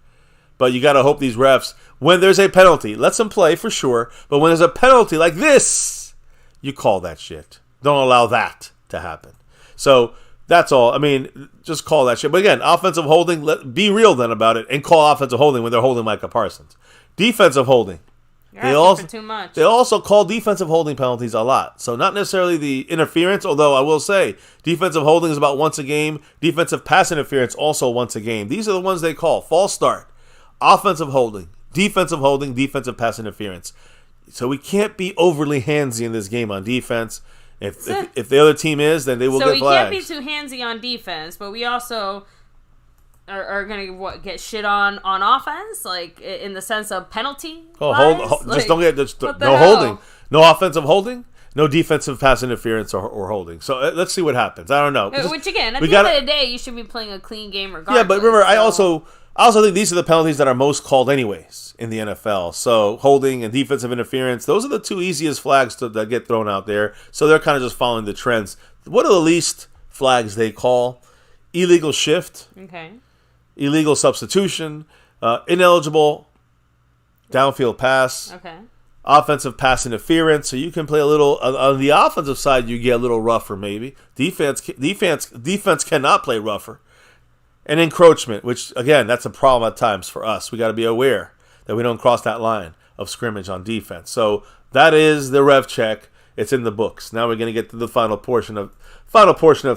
But you got to hope these refs, when there's a penalty, let them play for sure. But when there's a penalty like this, you call that shit. Don't allow that to happen. So that's all. I mean, just call that shit. But again, offensive holding, be real then about it and call offensive holding when they're holding Micah Parsons. Defensive holding. They also call defensive holding penalties a lot. So not necessarily the interference, although I will say defensive holding is about once a game. Defensive pass interference also once a game. These are the ones they call. False start, offensive holding, defensive pass interference. So we can't be overly handsy in this game on defense. If the other team is, then they will get flags. So we can't be too handsy on defense, but we also are going to get shit on offense, like in the sense of penalty. Just don't get no holding, no offensive holding, no defensive pass interference or holding. So let's see what happens. I don't know. Which again, at the end of the day, you should be playing a clean game regardless. Yeah, but remember, I also think these are the penalties that are most called anyways in the NFL. So holding and defensive interference, those are the two easiest flags that get thrown out there. So they're kind of just following the trends. What are the least flags they call? Illegal shift. Okay. Illegal substitution, ineligible downfield pass, offensive pass interference. So you can play a little on the offensive side. You get a little rougher, maybe. Defense cannot play rougher. And encroachment, which, again, that's a problem at times for us. We got to be aware that we don't cross that line of scrimmage on defense. So that is the rev check. It's in the books. Now we're going to get to the final portion of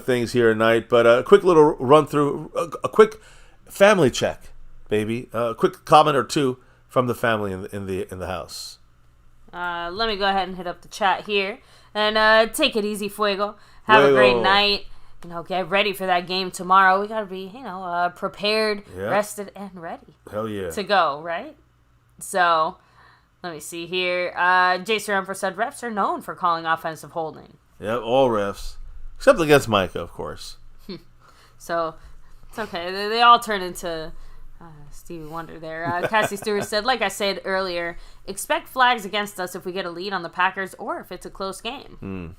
things here tonight. But a quick little run through, a quick family check, baby. A quick comment or two from the family in the house. Let me go ahead and hit up the chat here and take it easy, Fuego. Have a great night. Get ready for that game tomorrow. We gotta be, prepared, rested, and ready. Hell yeah. To go, right? So, let me see here. Jason Rumford said refs are known for calling offensive holding. Yep, all refs. Except against Micah, of course. So, it's okay. They all turn into Stevie Wonder there. Cassie Stewart said, like I said earlier, expect flags against us if we get a lead on the Packers or if it's a close game.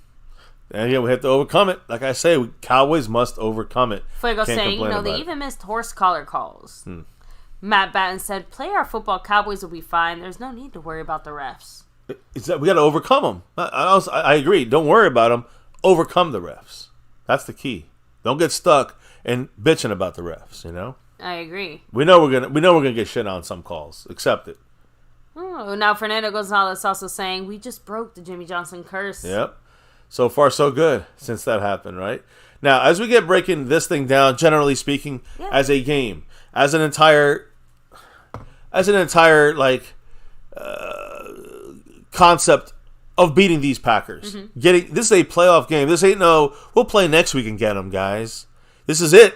And yeah, we have to overcome it. Like I say, Cowboys must overcome it. Fuego saying, they even missed horse collar calls. Matt Batten said, play our football. Cowboys will be fine. There's no need to worry about the refs. We got to overcome them. I agree. Don't worry about them. Overcome the refs. That's the key. Don't get stuck and bitching about the refs. I agree. We know we're gonna get shit on some calls. Accept it. Oh, now Fernando Gonzalez also saying, we just broke the Jimmy Johnson curse. Yep. So far, so good since that happened, right? Now, as we get breaking this thing down, generally speaking, as a game, as an entire concept of beating these Packers, this is a playoff game. This ain't we'll play next week and get them, guys. This is it.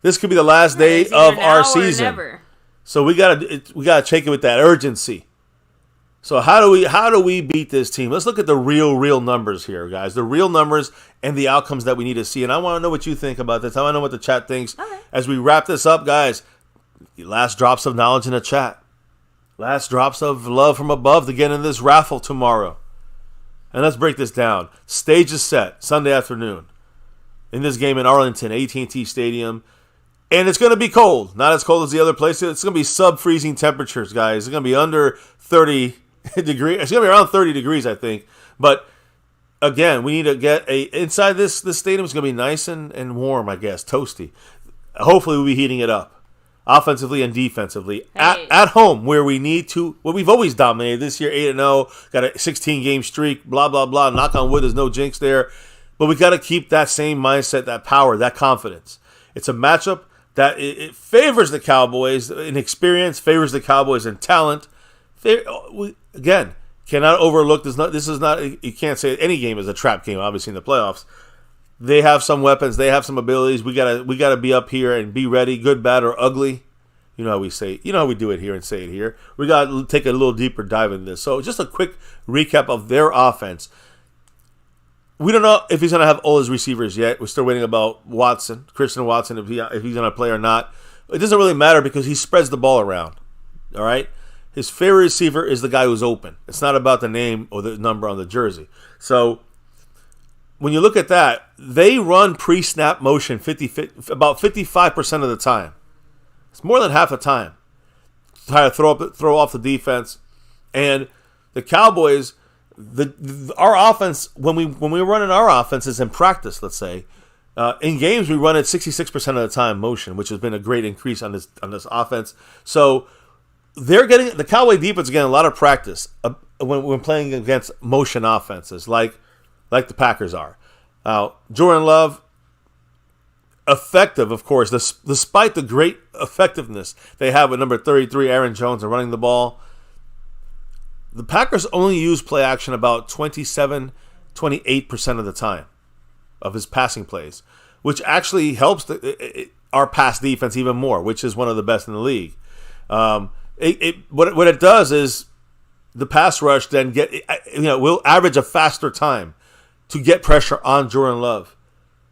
This could be the last day of our season. So we gotta take it with that urgency. So how do we beat this team? Let's look at the real numbers here, guys. The real numbers and the outcomes that we need to see. And I want to know what you think about this. I want to know what the chat thinks. Okay. As we wrap this up, guys, last drops of knowledge in the chat. Last drops of love from above to get in this raffle tomorrow. And let's break this down. Stage is set Sunday afternoon in this game in Arlington, AT&T Stadium. And it's going to be cold. Not as cold as the other places. It's going to be sub-freezing temperatures, guys. It's going to be under 30 degrees. It's going to be around 30 degrees, I think. But, again, we need to get inside this stadium. It's going to be nice and warm, I guess, toasty. Hopefully we'll be heating it up, offensively and defensively. Hey. At home, where we need to, we've always dominated. This year, 8-0, got a 16-game streak, blah, blah, blah. Knock on wood, there's no jinx there. But we got to keep that same mindset, that power, that confidence. It's a matchup that it favors the Cowboys in experience, favors the Cowboys in talent. Again, cannot overlook this is not you can't say any game is a trap game, obviously in the playoffs. They have some weapons, they have some abilities. We gotta be up here and be ready, good, bad, or ugly. You know how we say, how we do it here and say it here. We gotta take a little deeper dive into this. So just a quick recap of their offense. We don't know if he's going to have all his receivers yet. We're still waiting about Christian Watson, if he's going to play or not. It doesn't really matter because he spreads the ball around. All right? His favorite receiver is the guy who's open. It's not about the name or the number on the jersey. So when you look at that, they run pre-snap motion about 55% of the time. It's more than half the time. Try to throw off the defense. And the Cowboys, our offense, when we run in our offenses in practice, let's say, in games we run it 66% of the time motion, which has been a great increase on this offense. So the Cowboy defense getting a lot of practice when playing against motion offenses like the Packers are. Jordan Love, effective, of course, despite the great effectiveness they have with number 33, Aaron Jones, and running the ball. The Packers only use play action about 28% of the time of his passing plays, which actually helps our pass defense even more, which is one of the best in the league. What it does is the pass rush then will average a faster time to get pressure on Jordan Love,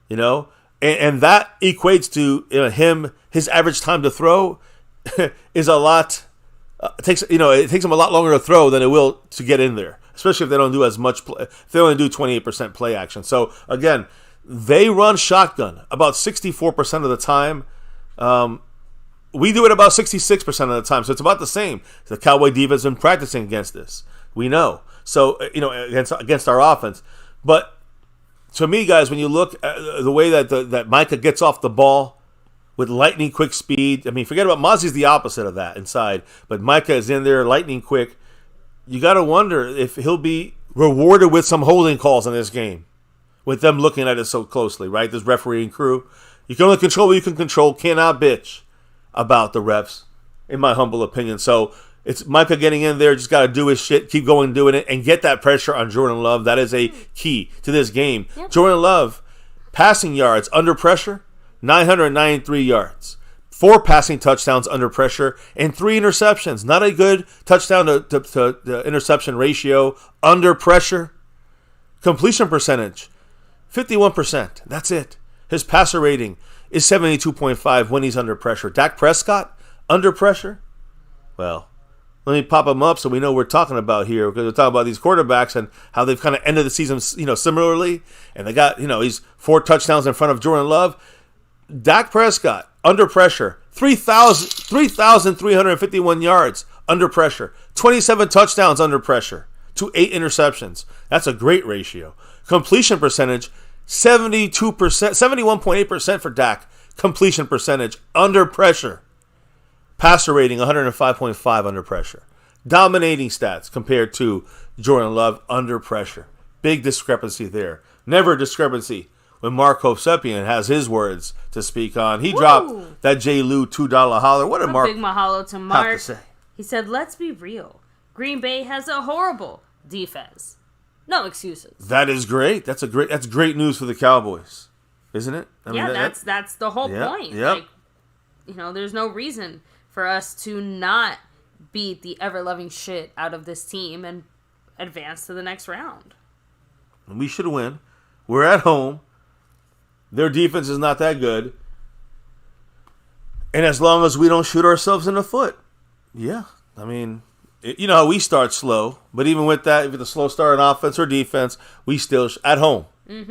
and that equates to his average time to throw is a lot. It takes them a lot longer to throw than it will to get in there, especially if they don't do as much play. If they only do 28% play action. So again, they run shotgun about 64% of the time. We do it about 66% of the time, so it's about the same. The Cowboy defense has been practicing against this. We know. So against our offense, but to me, guys, when you look at the way that Micah gets off the ball, with lightning quick speed. I mean, forget about Mozzie's the opposite of that inside, but Micah is in there lightning quick. You got to wonder if he'll be rewarded with some holding calls in this game, with them looking at it so closely, right? This refereeing crew. You can only control what you can control. Cannot bitch about the refs, in my humble opinion. So it's Micah getting in there, just got to do his shit, keep going doing it, and get that pressure on Jordan Love. That is a key to this game. Yep. Jordan Love, passing yards under pressure, 993 yards. 4 passing touchdowns under pressure, and 3 interceptions. Not a good touchdown to interception ratio under pressure. Completion percentage, 51%. That's it. His passer rating is 72.5 when he's under pressure. Dak Prescott, under pressure? Well, let me pop them up so we know what we're talking about here, because we're talking about these quarterbacks and how they've kind of ended the season, similarly. And they got, he's 4 touchdowns in front of Jordan Love. Dak Prescott, under pressure, 3,351 yards under pressure, 27 touchdowns under pressure to 8 interceptions. That's a great ratio. Completion percentage, 72%, 71.8% for Dak. Completion percentage under pressure. Passer rating, 105.5 under pressure. Dominating stats compared to Jordan Love under pressure. Big discrepancy there. Never a discrepancy when Mark Hovsepian has his words to speak on. He dropped that J. Lou $2 holler. What did Mark big mahalo to Mark have to say? He said, let's be real. Green Bay has a horrible defense. No excuses. That is great. That's great news for the Cowboys, isn't it? I mean, that's the whole point. Yep. There's no reason for us to not beat the ever-loving shit out of this team and advance to the next round. We should win. We're at home. Their defense is not that good. And as long as we don't shoot ourselves in the foot, yeah. I mean, you know how we start slow, but even with that, if it's a slow start on offense or defense, we still, at home,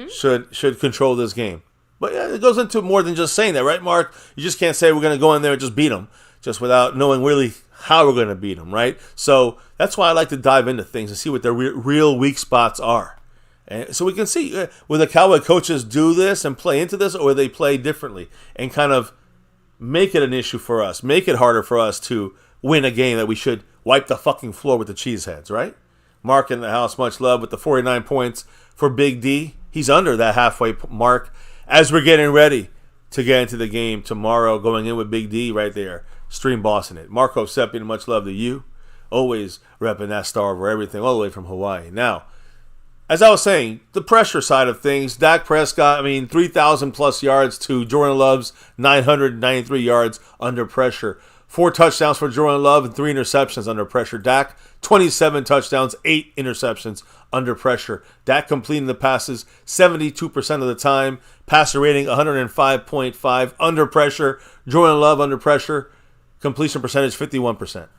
should control this game. But yeah, it goes into more than just saying that, right, Mark? You just can't say we're going to go in there and just beat them, just without knowing really how we're going to beat them, right? So that's why I like to dive into things and see what their real weak spots are. And so we can see, will the Cowboy coaches do this and play into this, or will they play differently and kind of make it an issue for us, make it harder for us to win a game that we should wipe the fucking floor with the cheeseheads, right? Mark in the house, much love with the 49 points for Big D. He's under that halfway mark as we're getting ready to get into the game tomorrow, going in with Big D right there, stream bossing it. Marco Seppian, much love to you. Always repping that star over everything, all the way from Hawaii. Now, as I was saying, the pressure side of things, Dak Prescott, 3,000 plus yards to Jordan Love's 993 yards under pressure. 4 touchdowns for Jordan Love and 3 interceptions under pressure. Dak, 27 touchdowns, 8 interceptions under pressure. Dak completing the passes 72% of the time. Passer rating 105.5 under pressure. Jordan Love under pressure. Completion percentage 51%.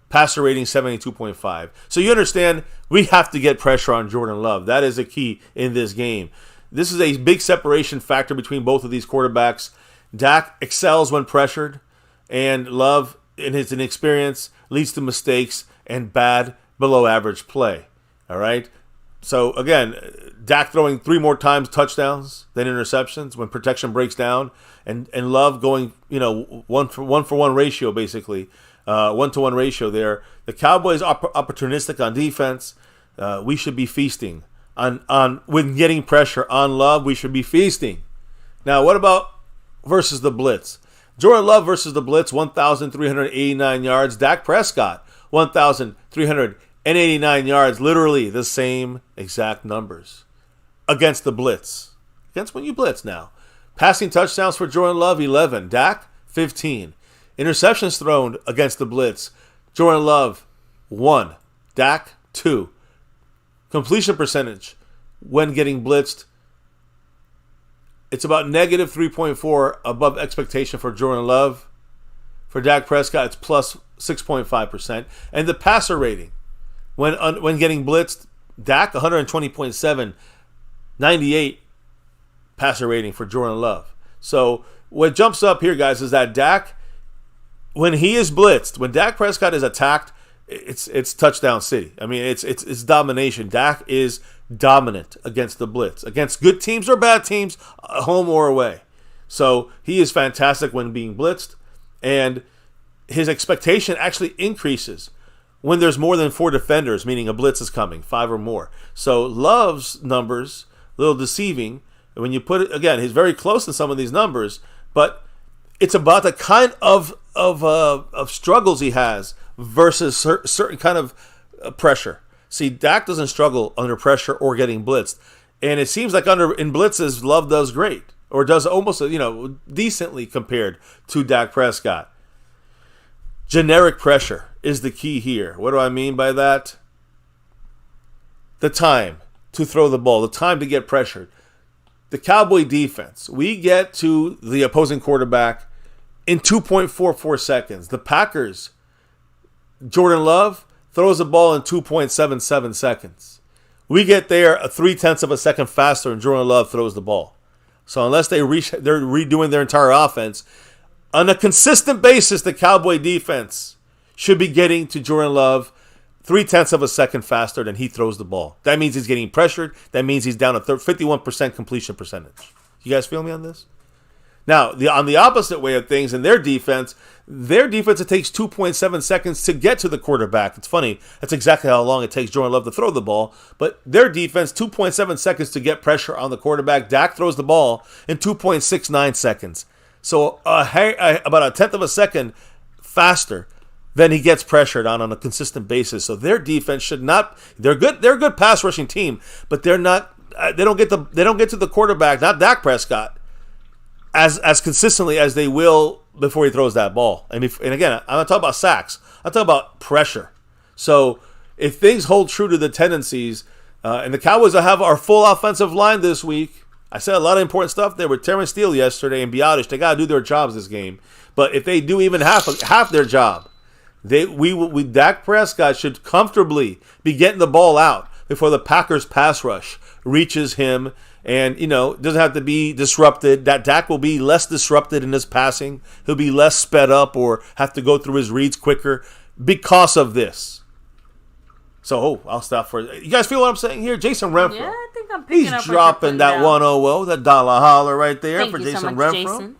Passer rating 72.5. So you understand, we have to get pressure on Jordan Love. That is a key in this game. This is a big separation factor between both of these quarterbacks. Dak excels when pressured, and Love, in his inexperience, leads to mistakes and bad, below-average play. All right? So, again, Dak throwing 3 more times touchdowns than interceptions when protection breaks down, and Love going, 1-for-1 ratio, basically. 1-to-1 ratio there. The Cowboys are opportunistic on defense. We should be feasting on when getting pressure on Love. We should be feasting. Now, what about versus the blitz? Jordan Love versus the blitz, 1,389 yards. Dak Prescott, 1,389 yards. Literally the same exact numbers against the blitz. Against when you blitz now. Passing touchdowns for Jordan Love, 11. Dak, 15. Interceptions thrown against the blitz. Jordan Love, 1. Dak, 2. Completion percentage when getting blitzed, it's about negative 3.4 above expectation for Jordan Love. For Dak Prescott, it's plus 6.5%. And the passer rating, when getting blitzed, Dak, 120.7, 98 passer rating for Jordan Love. So what jumps up here, guys, is that Dak, when he is blitzed, when Dak Prescott is attacked, it's touchdown city. It's domination. Dak is dominant against the blitz, against good teams or bad teams, home or away. So he is fantastic when being blitzed, and his expectation actually increases when there's more than 4 defenders, meaning a blitz is coming, 5 or more. So Love's numbers, a little deceiving. When you put it, again, he's very close to some of these numbers, but it's about the kind of struggles he has versus certain kind of pressure. See, Dak doesn't struggle under pressure or getting blitzed. And it seems like in blitzes, Love does great, or does almost, decently compared to Dak Prescott. Generic pressure is the key here. What do I mean by that? The time to throw the ball, the time to get pressured. The Cowboy defense, we get to the opposing quarterback in 2.44 seconds. The Packers, Jordan Love throws the ball in 2.77 seconds. We get there a 0.3 of a second faster, and Jordan Love throws the ball. So unless they're redoing their entire offense, on a consistent basis, the Cowboy defense should be getting to Jordan Love 0.3 of a second faster than he throws the ball. That means he's getting pressured. That means he's down to 51% completion percentage. You guys feel me on this? Now, on the opposite way of things, in their defense, it takes 2.7 seconds to get to the quarterback. It's funny. That's exactly how long it takes Jordan Love to throw the ball. But their defense, 2.7 seconds to get pressure on the quarterback. Dak throws the ball in 2.69 seconds. So about a tenth of a second faster than he gets pressured on a consistent basis. So their defense should not. They're good. They're a good pass rushing team, but they're not. They don't get to the quarterback, not Dak Prescott, as consistently as they will before he throws that ball. And again, I'm not talking about sacks. I'm talking about pressure. So if things hold true to the tendencies, and the Cowboys will have our full offensive line this week. I said a lot of important stuff there with Terrence Steele yesterday and Biotish. They got to do their jobs this game. But if they do even half their job, Dak Prescott should comfortably be getting the ball out before the Packers pass rush reaches him, and doesn't have to be disrupted. That Dak will be less disrupted in his passing. He'll be less sped up or have to go through his reads quicker because of this. So, I'll stop for it. You guys feel what I'm saying here? Jason Renfro. Yeah, I think I'm picking up. He's dropping that 100, that dollar holler right there. Thank for you Jason so much, Renfro. Jason.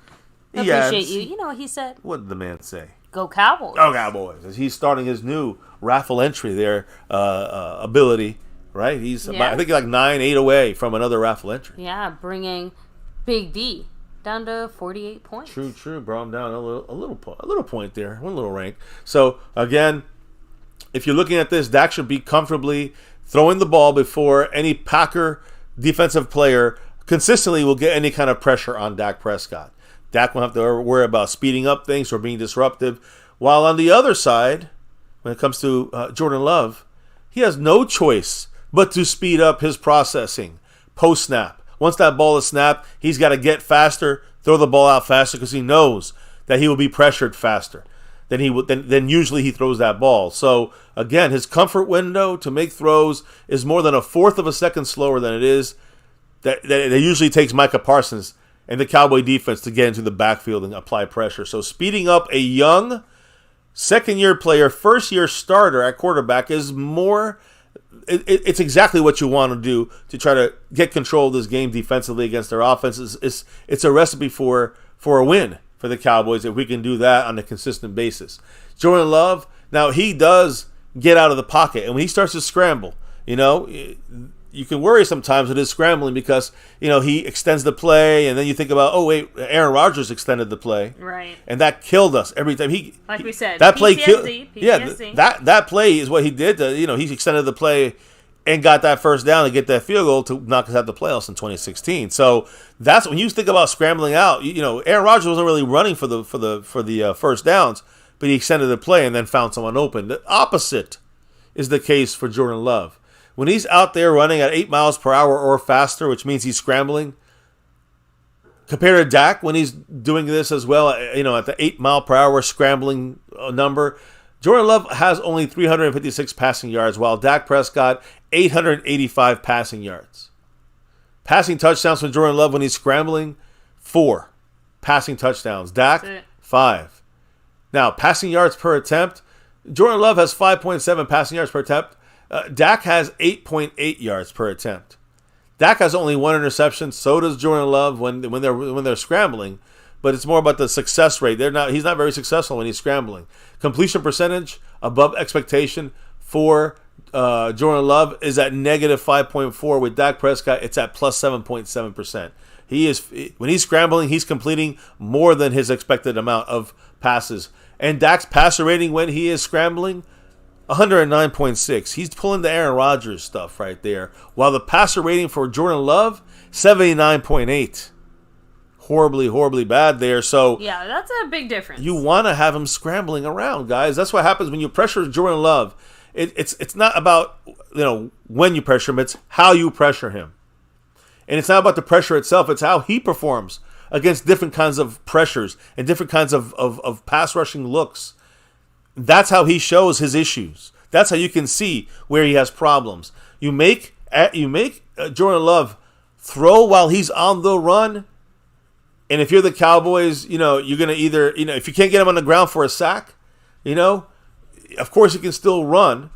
I appreciate you. You know what he said? What did the man say? Go Cowboys. Go Cowboys. As he's starting his new raffle entry there, ability, right? He's I think like 9-8 away from another raffle entry. Yeah, bringing Big D down to 48 points. True. Brought him down a little point there, one little rank. So again, if you're looking at this, Dak should be comfortably throwing the ball before any Packer defensive player consistently will get any kind of pressure on Dak Prescott. Dak won't have to worry about speeding up things or being disruptive. While on the other side, when it comes to Jordan Love, he has no choice but to speed up his processing post-snap. Once that ball is snapped, he's got to get faster, throw the ball out faster because he knows that he will be pressured faster than usually he throws that ball. So again, his comfort window to make throws is more than a 1/4 of a second slower than it is that it usually takes Micah Parsons and the Cowboy defense to get into the backfield and apply pressure. So speeding up a young second-year player, first-year starter at quarterback is more. It's exactly what you want to do to try to get control of this game defensively against their offense. It's a recipe for a win for the Cowboys if we can do that on a consistent basis. Jordan Love, now he does get out of the pocket, and when he starts to scramble, you can worry sometimes with his scrambling because, he extends the play, and then you think about, oh, wait, Aaron Rodgers extended the play. Right. And that killed us every time. We said, that play PTSD. Yeah, that play is what he did. He extended the play and got that first down to get that field goal to knock us out the playoffs in 2016. So that's when you think about scrambling out. Aaron Rodgers wasn't really running for the first downs, but he extended the play and then found someone open. The opposite is the case for Jordan Love. When he's out there running at 8 miles per hour or faster, which means he's scrambling, compared to Dak when he's doing this as well, at the 8 mile per hour scrambling number, Jordan Love has only 356 passing yards, while Dak Prescott 885 passing yards. Passing touchdowns from Jordan Love when he's scrambling, 4 passing touchdowns. Dak, 5. Now, passing yards per attempt, Jordan Love has 5.7 passing yards per attempt. Dak has 8.8 yards per attempt. Dak has only one interception. So does Jordan Love when they're scrambling. But it's more about the success rate. He's not very successful when he's scrambling. Completion percentage above expectation for Jordan Love is at negative 5.4. With Dak Prescott, it's at plus 7.7%. When he's scrambling, he's completing more than his expected amount of passes. And Dak's passer rating when he is scrambling, 109.6. He's pulling the Aaron Rodgers stuff right there. While the passer rating for Jordan Love, 79.8. Horribly, horribly bad there. So yeah, that's a big difference. You want to have him scrambling around, guys. That's what happens when you pressure Jordan Love. It's not about when you pressure him. It's how you pressure him, and it's not about the pressure itself. It's how he performs against different kinds of pressures and different kinds of pass rushing looks. That's how he shows his issues. That's how you can see where he has problems. You make Jordan Love throw while he's on the run. And if you're the Cowboys, you're going to either, if you can't get him on the ground for a sack, of course you can still run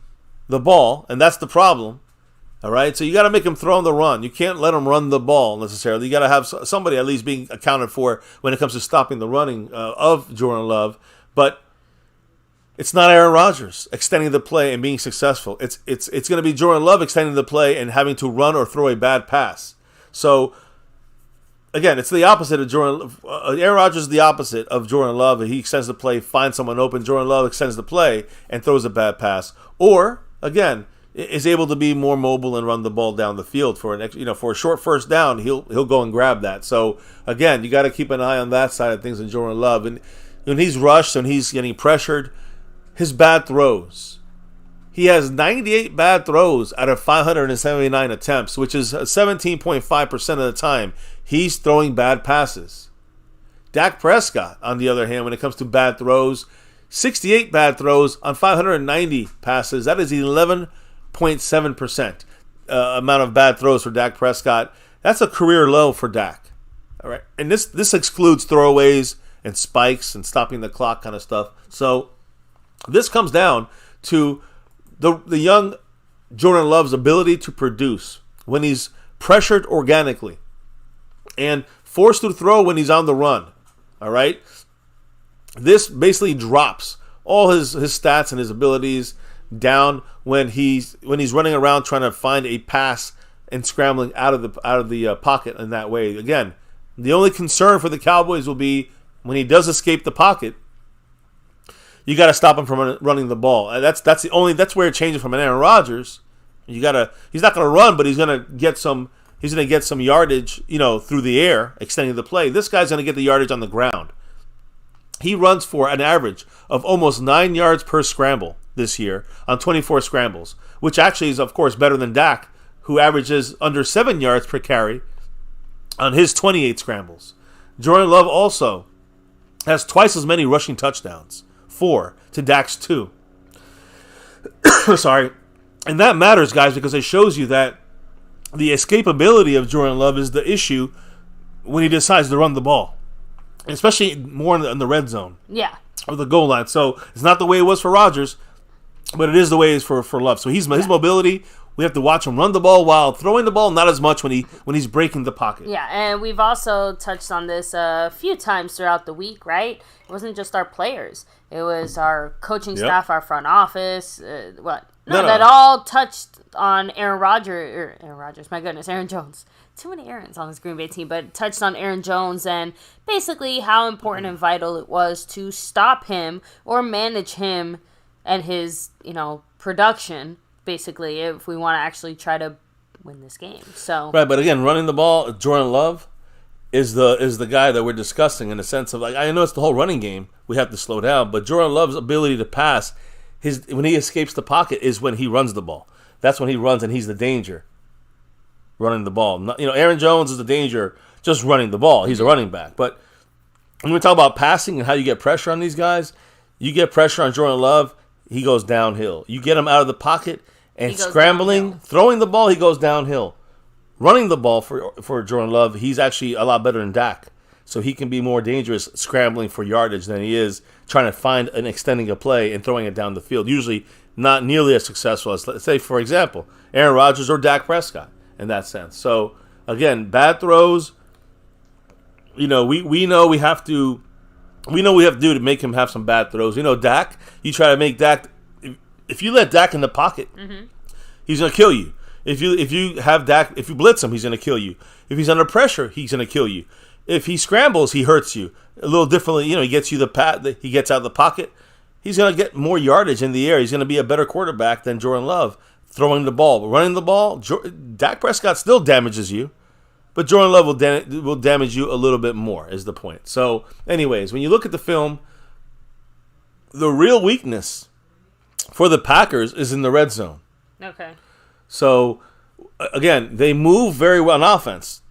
the ball, and that's the problem. All right? So you got to make him throw on the run. You can't let him run the ball necessarily. You got to have somebody at least being accounted for when it comes to stopping the running of Jordan Love. But it's not Aaron Rodgers extending the play and being successful. It's going to be Jordan Love extending the play and having to run or throw a bad pass. So again, it's the opposite of Jordan. Aaron Rodgers is the opposite of Jordan Love. He extends the play, finds someone open. Jordan Love extends the play and throws a bad pass. Or, again, is able to be more mobile and run the ball down the field for for a short first down. He'll go and grab that. So, again, you got to keep an eye on that side of things in Jordan Love. And when he's rushed and he's getting pressured, his bad throws. He has 98 bad throws out of 579 attempts, which is 17.5% of the time. He's throwing bad passes. Dak Prescott, on the other hand, when it comes to bad throws, 68 bad throws on 590 passes. That is 11.7% amount of bad throws for Dak Prescott. That's a career low for Dak. All right, and this excludes throwaways and spikes and stopping the clock kind of stuff. So this comes down to the young Jordan Love's ability to produce when he's pressured organically and forced to throw when he's on the run. All right? This basically drops all his stats and his abilities down when he's running around trying to find a pass and scrambling out of the pocket in that way. Again, the only concern for the Cowboys will be when he does escape the pocket. You got to stop him from running the ball. That's where it changes from an Aaron Rodgers. He's not going to run, but he's going to get some yardage, through the air, extending the play. This guy's going to get the yardage on the ground. He runs for an average of almost 9 yards per scramble this year on 24 scrambles, which actually is, of course, better than Dak, who averages under 7 yards per carry on his 28 scrambles. Jordan Love also has twice as many rushing touchdowns, 4 to Dak's 2. Sorry. And that matters, guys, because it shows you that the escapability of Jordan Love is the issue when he decides to run the ball, especially more in the red zone. Yeah. Or the goal line. So it's not the way it was for Rodgers, but it is the way it is for Love. So his mobility, we have to watch him run the ball while throwing the ball, not as much when he's breaking the pocket. Yeah, and we've also touched on this a few times throughout the week, right? It wasn't just our players. It was our coaching staff, our front office, that all touched on Aaron Jones. Too many Aarons on this Green Bay team, but touched on Aaron Jones and basically how important and vital it was to stop him or manage him and his, production, basically, if we want to actually try to win this game. So right, but again, running the ball, Jordan Love is the guy that we're discussing in the sense of, I know it's the whole running game. We have to slow down, but Jordan Love's ability to pass, when he escapes the pocket is when he runs the ball. That's when he runs and he's the danger. Running the ball. Aaron Jones is the danger just running the ball. He's a running back. But when we talk about passing and how you get pressure on these guys, you get pressure on Jordan Love, he goes downhill. You get him out of the pocket and scrambling, downhill. Throwing the ball, he goes downhill. Running the ball for Jordan Love, he's actually a lot better than Dak. So he can be more dangerous scrambling for yardage than he is trying to find and extending a play and throwing it down the field. Usually not nearly as successful as, let's say, for example, Aaron Rodgers or Dak Prescott. in that sense. So, again, bad throws, we know we have to do to make him have some bad throws. Dak, you try to make Dak, if you let Dak in the pocket, he's going to kill you. If you have Dak, if you blitz him, he's going to kill you. If he's under pressure, he's going to kill you. If he scrambles, he hurts you. A little differently, he gets you he gets out of the pocket. He's going to get more yardage in the air. He's going to be a better quarterback than Jordan Love throwing the ball. But running the ball, Dak Prescott still damages you, but Jordan Love will damage you a little bit more, is the point. So, anyways, when you look at the film, the real weakness for the Packers is in the red zone. Okay. So, again, they move very well on offense.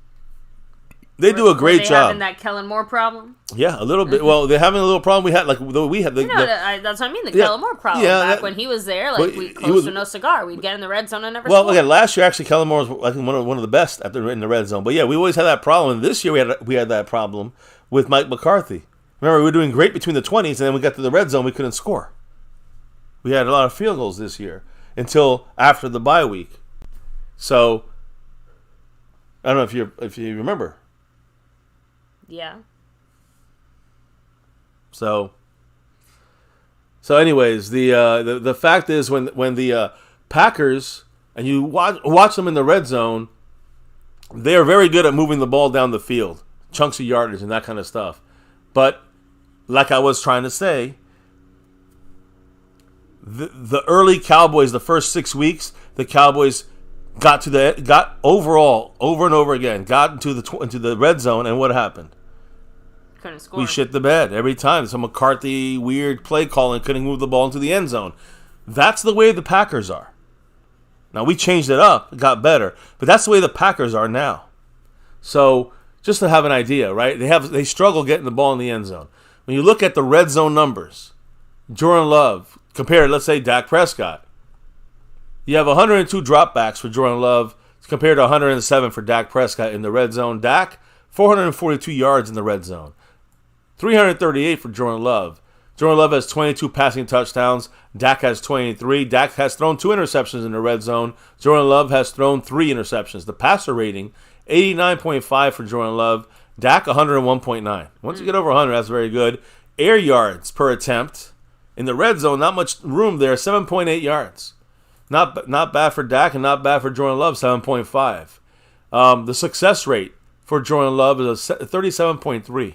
They do a great job. Having that Kellen Moore problem? Yeah, a little bit. Well, they're having a little problem. That's what I mean. The Kellen Moore problem. Yeah, back when he was there, we close to no cigar. We'd get in the red zone and never. Well, again, last year actually, Kellen Moore was one of the best in the red zone. But yeah, we always had that problem. And this year we had that problem with Mike McCarthy. Remember, we were doing great between the 20s, and then we got to the red zone, we couldn't score. We had a lot of field goals this year until after the bye week. So I don't know if you remember. Yeah. So anyways, the fact is when the Packers, and you watch them in the red zone, they are very good at moving the ball down the field, chunks of yardage and that kind of stuff. But like I was trying to say, the early Cowboys, the first 6 weeks, the Cowboys got overall over and over again, got into the red zone, and what happened? Couldn't score. We shit the bed every time. Some McCarthy weird play calling, couldn't move the ball into the end zone. That's the way the Packers are. Now, we changed it up, it got better, but that's the way the Packers are now. So, just to have an idea, right? They struggle getting the ball in the end zone. When you look at the red zone numbers, Jordan Love compared, let's say, Dak Prescott, you have 102 dropbacks for Jordan Love compared to 107 for Dak Prescott in the red zone. Dak, 442 yards in the red zone. 338 for Jordan Love. Jordan Love has 22 passing touchdowns. Dak has 23. Dak has thrown 2 interceptions in the red zone. Jordan Love has thrown 3 interceptions. The passer rating, 89.5 for Jordan Love. Dak, 101.9. Once you get over 100, that's very good. Air yards per attempt. In the red zone, not much room there, 7.8 yards. Not bad for Dak and not bad for Jordan Love, 7.5. The success rate for Jordan Love is a 37.3.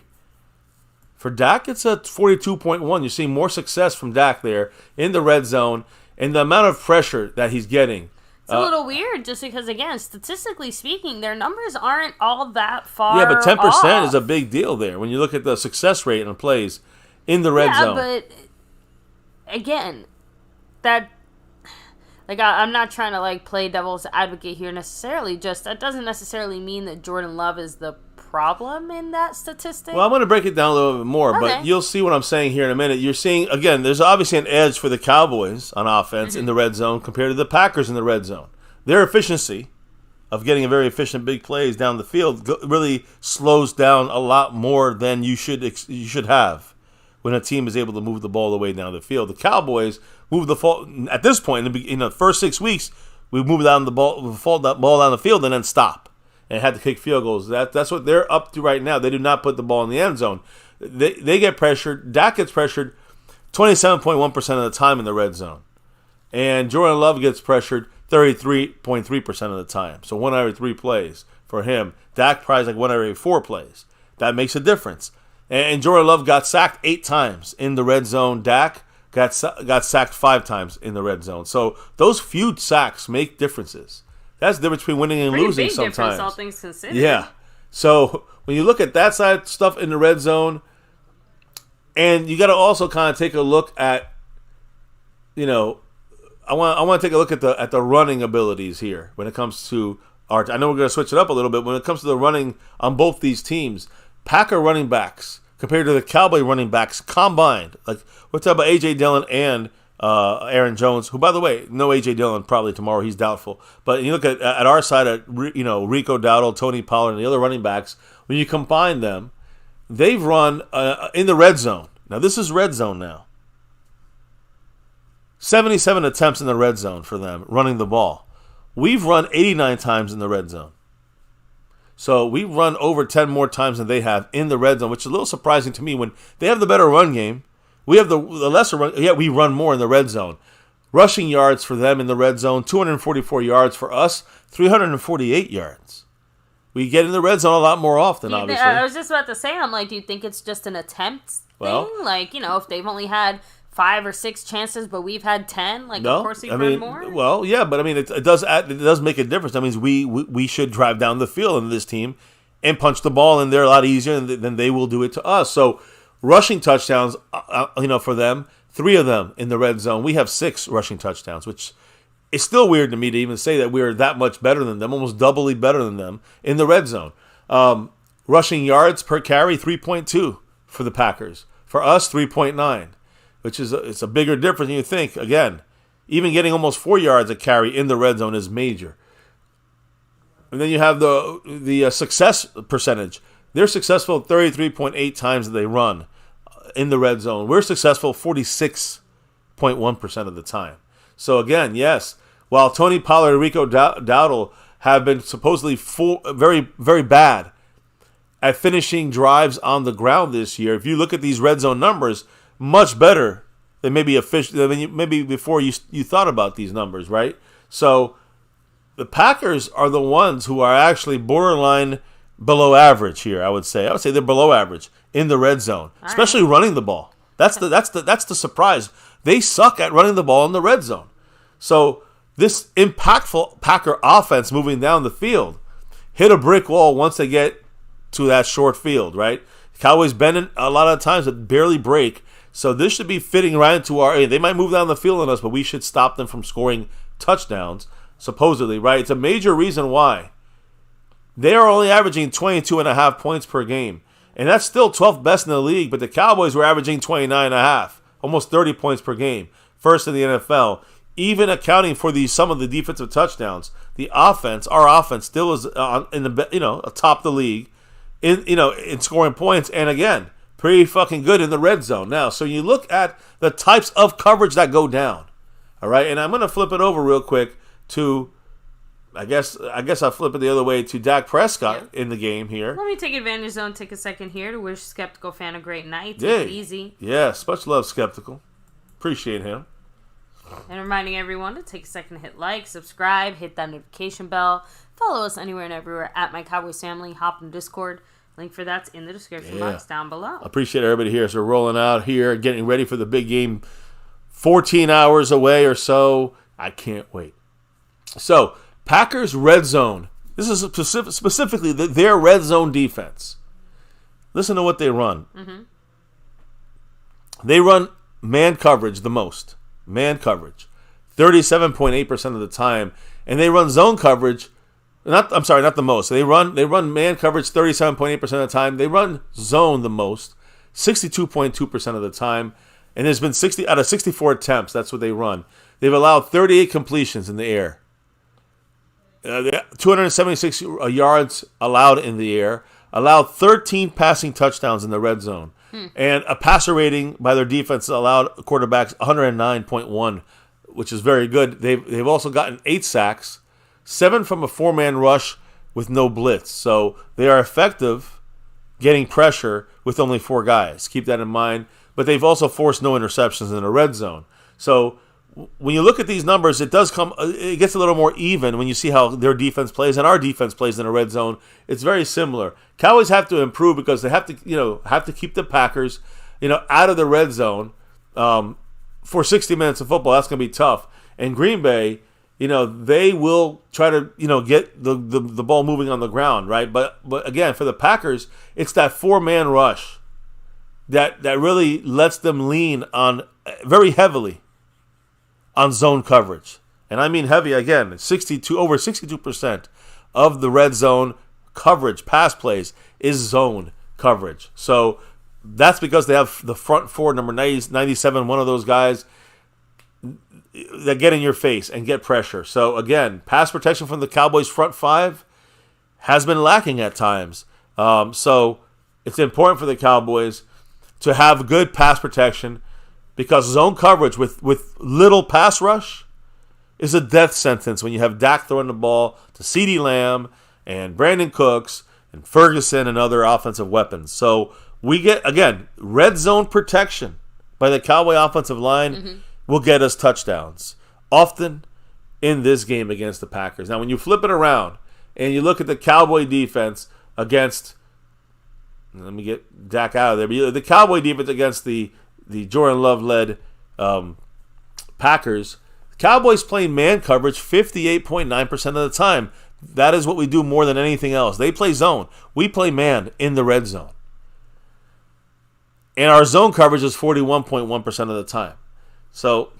For Dak, it's a 42.1. You're seeing more success from Dak there in the red zone, and the amount of pressure that he's getting. It's a little weird just because, again, statistically speaking, their numbers aren't all that far. Yeah, but 10% off. is a big deal there when you look at the success rate on plays in the red zone. Yeah, but again, I'm not trying to play devil's advocate here necessarily. Just that doesn't necessarily mean that Jordan Love is the problem in that statistic. Well, I'm going to break it down a little bit more, but you'll see what I'm saying here in a minute. You're seeing, again, there's obviously an edge for the Cowboys on offense in the red zone compared to the Packers in the red zone. Their efficiency of getting a very efficient big plays down the field really slows down a lot more than you should have when a team is able to move the ball the way down the field. The Cowboys move the ball at this point in the first 6 weeks. We moved down the ball down the field and then stop and had to kick field goals. That's what they're up to right now. They do not put the ball in the end zone. They get pressured. Dak gets pressured 27.1% of the time in the red zone, and Jordan Love gets pressured 33.3% of the time. So 1 out of 3 plays for him. Dak probably 1 out of 4 plays. That makes a difference. And Jordan Love got sacked 8 times in the red zone. Dak got sacked 5 times in the red zone. So those few sacks make differences. That's the difference between winning and losing big sometimes. Difference, all things considered. Yeah. So when you look at that side of stuff in the red zone, and you got to also kind of take a look at, I want to take a look at the running abilities here when it comes to our. I know we're going to switch it up a little bit when it comes to the running on both these teams. Packer running backs compared to the Cowboy running backs combined. We're talking about A.J. Dillon and Aaron Jones, who, by the way, no A.J. Dillon probably tomorrow. He's doubtful. But you look at our side, at Rico Dowdle, Tony Pollard, and the other running backs. When you combine them, they've run in the red zone. Now, this is red zone now. 77 attempts in the red zone for them running the ball. We've run 89 times in the red zone. So we run over 10 more times than they have in the red zone, which is a little surprising to me when they have the better run game. We have the lesser run, yet we run more in the red zone. Rushing yards for them in the red zone, 244 yards for us, 348 yards. We get in the red zone a lot more often, obviously. I was just about to say, I'm like, do you think it's just an attempt thing? Like, if they've only had 5 or 6 chances, but we've had 10, like, no, of course we've run more? Well, yeah, but, it does make a difference. That means we should drive down the field in this team and punch the ball in there a lot easier than they will do it to us. So, rushing touchdowns, for them, 3 of them in the red zone. We have 6 rushing touchdowns, which is still weird to me to even say that we're that much better than them, almost doubly better than them in the red zone. Rushing yards per carry, 3.2 for the Packers. For us, 3.9. Which is it's a bigger difference than you think. Again, even getting almost 4 yards a carry in the red zone is major. And then you have the success percentage. They're successful 33.8 times that they run in the red zone. We're successful 46.1% of the time. So again, yes, while Tony Pollard and Rico Dowdle have been supposedly very, very bad at finishing drives on the ground this year, if you look at these red zone numbers, much better than maybe before you thought about these numbers, right? So the Packers are the ones who are actually borderline below average here. I would say they're below average in the red zone, especially running the ball. That's the surprise. They suck at running the ball in the red zone. So this impactful Packer offense moving down the field hit a brick wall once they get to that short field, right? Cowboys bend a lot of times that barely break. So this should be fitting right into our. They might move down the field on us, but we should stop them from scoring touchdowns, supposedly, right? It's a major reason why. They are only averaging 22.5 points per game. And that's still 12th best in the league, but the Cowboys were averaging 29.5, almost 30 points per game, first in the NFL. Even accounting for some of the defensive touchdowns, our offense still is atop the league in scoring points. And again, pretty fucking good in the red zone now. So you look at the types of coverage that go down. All right, and I'm going to flip it over real quick to, I guess I'll flip it the other way to Dak Prescott in the game here. Let me take advantage zone, take a second here to wish Skeptical Fan a great night. Take it easy. Yes, much love, Skeptical. Appreciate him. And reminding everyone to take a second to hit like, subscribe, hit that notification bell. Follow us anywhere and everywhere at MyCowboysFamily. Hop in Discord. Link for that's in the description box down below. Appreciate everybody here. So we're rolling out here, getting ready for the big game. 14 hours away or so. I can't wait. So, Packers red zone. This is specifically their red zone defense. Listen to what they run. Mm-hmm. They run man coverage the most. Man coverage. 37.8% of the time. And they run zone coverage. Not the most. They run man coverage 37.8% of the time. They run zone the most, 62.2% of the time. And there's been 60 out of 64 attempts. That's what they run. They've allowed 38 completions in the air. 276 yards allowed in the air. Allowed 13 passing touchdowns in the red zone. And a passer rating by their defense allowed quarterbacks 109.1, which is very good. They've also gotten 8 sacks. 7 from a 4-man rush with no blitz. So they are effective getting pressure with only 4 guys. Keep that in mind. But they've also forced no interceptions in the red zone. So when you look at these numbers, it gets a little more even when you see how their defense plays and our defense plays in the red zone. It's very similar. Cowboys have to improve because they have to keep the Packers, out of the red zone for 60 minutes of football. That's going to be tough. And Green Bay, they will try to, get the ball moving on the ground, right? But again, for the Packers, it's that 4-man rush that really lets them lean on very heavily on zone coverage. And I mean heavy again, over 62% of the red zone coverage, pass plays, is zone coverage. So that's because they have the front 4, number 90, 97, one of those guys that get in your face and get pressure. So again, pass protection from the Cowboys' front 5 has been lacking at times. So it's important for the Cowboys to have good pass protection because zone coverage with little pass rush is a death sentence when you have Dak throwing the ball to CeeDee Lamb and Brandon Cooks and Ferguson and other offensive weapons. So we get, again, red zone protection by the Cowboy offensive line will get us touchdowns often in this game against the Packers. Now, when you flip it around and you look at the Cowboy defense against, let me get Dak out of there, but the Cowboy defense against the Jordan Love-led Packers, Cowboys play man coverage 58.9% of the time. That is what we do more than anything else. They play zone. We play man in the red zone. And our zone coverage is 41.1% of the time. So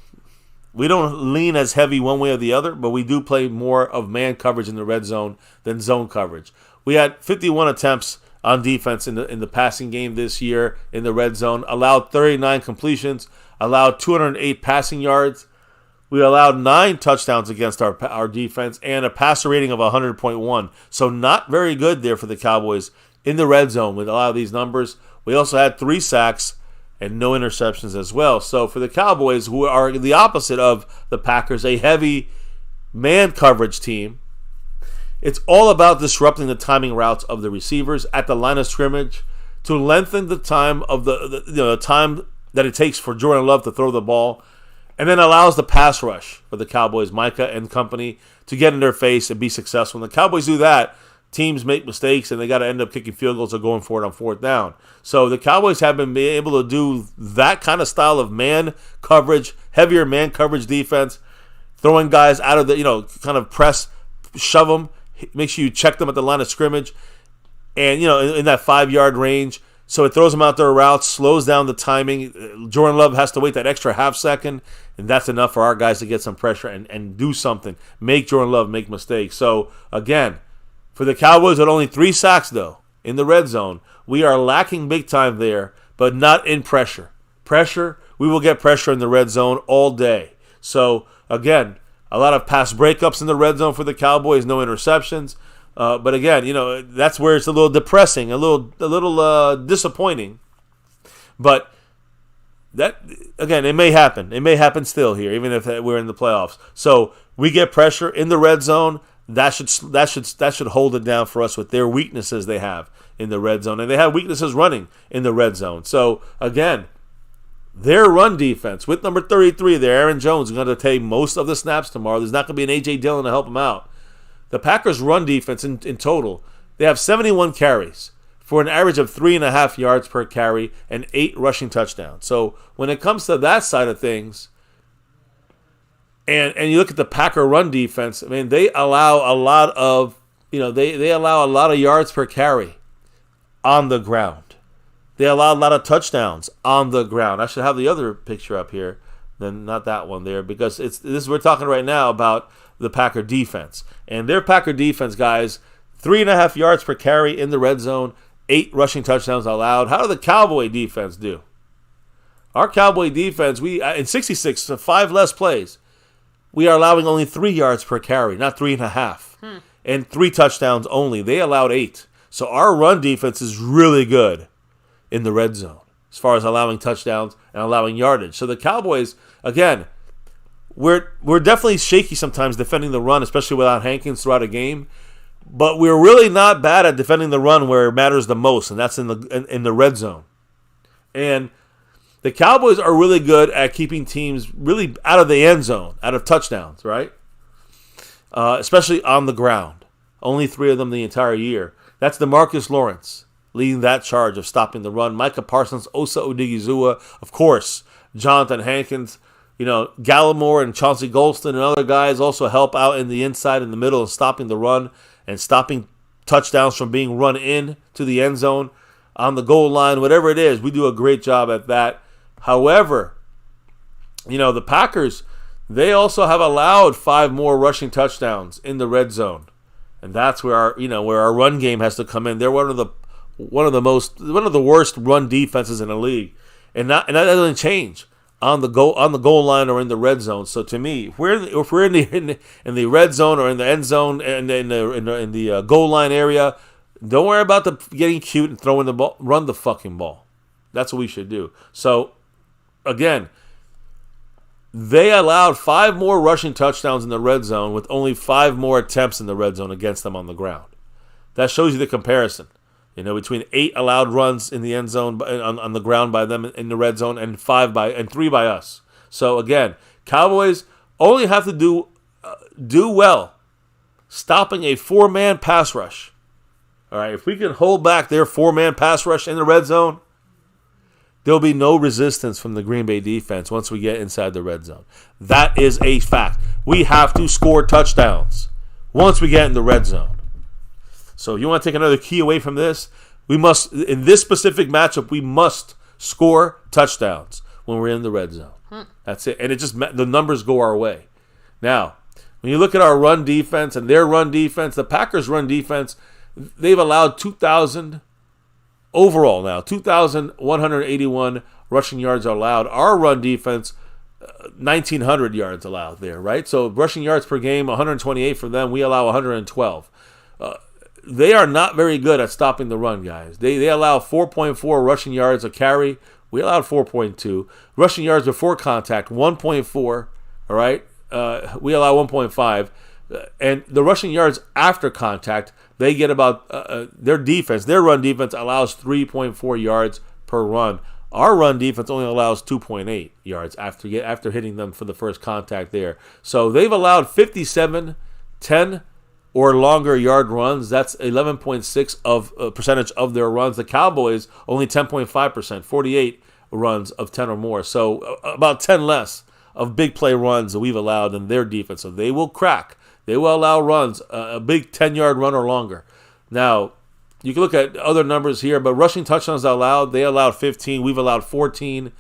we don't lean as heavy one way or the other, but we do play more of man coverage in the red zone than zone coverage. We had 51 attempts on defense in the passing game this year in the red zone, allowed 39 completions, allowed 208 passing yards. We allowed 9 touchdowns against our defense and a passer rating of 100.1. So not very good there for the Cowboys in the red zone with a lot of these numbers. We also had 3 sacks and no interceptions as well. So for the Cowboys, who are the opposite of the Packers, a heavy man coverage team, it's all about disrupting the timing routes of the receivers at the line of scrimmage to lengthen the time of the time that it takes for Jordan Love to throw the ball, and then allows the pass rush for the Cowboys, Micah and company, to get in their face and be successful. When the Cowboys do that, teams make mistakes and they got to end up kicking field goals or going for it on 4th down. So the Cowboys have been able to do that kind of style of man coverage, heavier man coverage defense, throwing guys out of the, kind of press, shove them, make sure you check them at the line of scrimmage, and, in that 5-yard range. So it throws them out their routes, slows down the timing. Jordan Love has to wait that extra half second, and that's enough for our guys to get some pressure and do something. Make Jordan Love make mistakes. So, again, for the Cowboys with only 3 sacks, though, in the red zone, we are lacking big time there, but not in pressure. Pressure, we will get pressure in the red zone all day. So, again, a lot of pass breakups in the red zone for the Cowboys, no interceptions. But again, that's where it's a little depressing, a little disappointing. But that, again, it may happen. It may happen still here, even if we're in the playoffs. So we get pressure in the red zone. That should hold it down for us with their weaknesses they have in the red zone, and they have weaknesses running in the red zone. So again, their run defense with number 33 there, Aaron Jones, is going to take most of the snaps tomorrow. There's not going to be an A.J. Dillon to help him out. The Packers' run defense in total, they have 71 carries for an average of 3.5 yards per carry and 8 rushing touchdowns. So when it comes to that side of things, and you look at the Packer run defense, I mean, they allow a lot of, they allow a lot of yards per carry on the ground. They allow a lot of touchdowns on the ground. I should have the other picture up here, then not that one there, because we're talking right now about the Packer defense. And their Packer defense, guys, 3.5 yards per carry in the red zone, 8 rushing touchdowns allowed. How did the Cowboy defense do? Our Cowboy defense, in 66, so 5 less plays, we are allowing only 3 yards per carry, not 3.5. And 3 touchdowns only. They allowed 8. So our run defense is really good in the red zone as far as allowing touchdowns and allowing yardage. So the Cowboys, again, we're definitely shaky sometimes defending the run, especially without Hankins throughout a game. But we're really not bad at defending the run where it matters the most, and that's in the red zone. And the Cowboys are really good at keeping teams really out of the end zone, out of touchdowns, right? Especially on the ground. Only 3 of them the entire year. That's DeMarcus Lawrence leading that charge of stopping the run. Micah Parsons, Osa Odigizua, of course, Jonathan Hankins, Gallimore and Chauncey Golston and other guys also help out in the inside and the middle and stopping the run and stopping touchdowns from being run in to the end zone, on the goal line, whatever it is. We do a great job at that. However, the Packers, they also have allowed 5 more rushing touchdowns in the red zone. And that's where our run game has to come in. They're one of the worst run defenses in the league. And that doesn't change on the goal line or in the red zone. So to me, if we're in the red zone or in the end zone and in the goal line area, don't worry about getting cute and throwing the ball. Run the fucking ball. That's what we should do. So again, They allowed 5 more rushing touchdowns in the red zone with only 5 more attempts in the red zone against them on the ground. That shows you the comparison. Between 8 allowed runs in the end zone on the ground by them in the red zone and 3 by us. So again, Cowboys only have to do well stopping a 4-man pass rush. All right, if we can hold back their 4-man pass rush in the red zone, there'll be no resistance from the Green Bay defense once we get inside the red zone. That is a fact. We have to score touchdowns once we get in the red zone. So if you want to take another key away from this, we must, in this specific matchup, we must score touchdowns when we're in the red zone. That's it. And the numbers go our way. Now, when you look at our run defense and their run defense, the Packers' run defense, they've allowed 2,181 rushing yards allowed. Our run defense, 1,900 yards allowed there, right? So rushing yards per game, 128 for them. We allow 112. They are not very good at stopping the run, guys. They allow 4.4 rushing yards a carry. We allowed 4.2. Rushing yards before contact, 1.4. All right? We allow 1.5. And the rushing yards after contact, they get about their run defense allows 3.4 yards per run. Our run defense only allows 2.8 yards after hitting them for the first contact there. So they've allowed 57, 10 or longer yard runs. That's 11.6 of percentage of their runs. The Cowboys only 10.5%, 48 runs of 10 or more. So about 10 less of big play runs that we've allowed in their defense. So they will crack. They will allow runs, a big 10-yard run or longer. Now, you can look at other numbers here, but rushing touchdowns allowed, they allowed 15. We've allowed 14.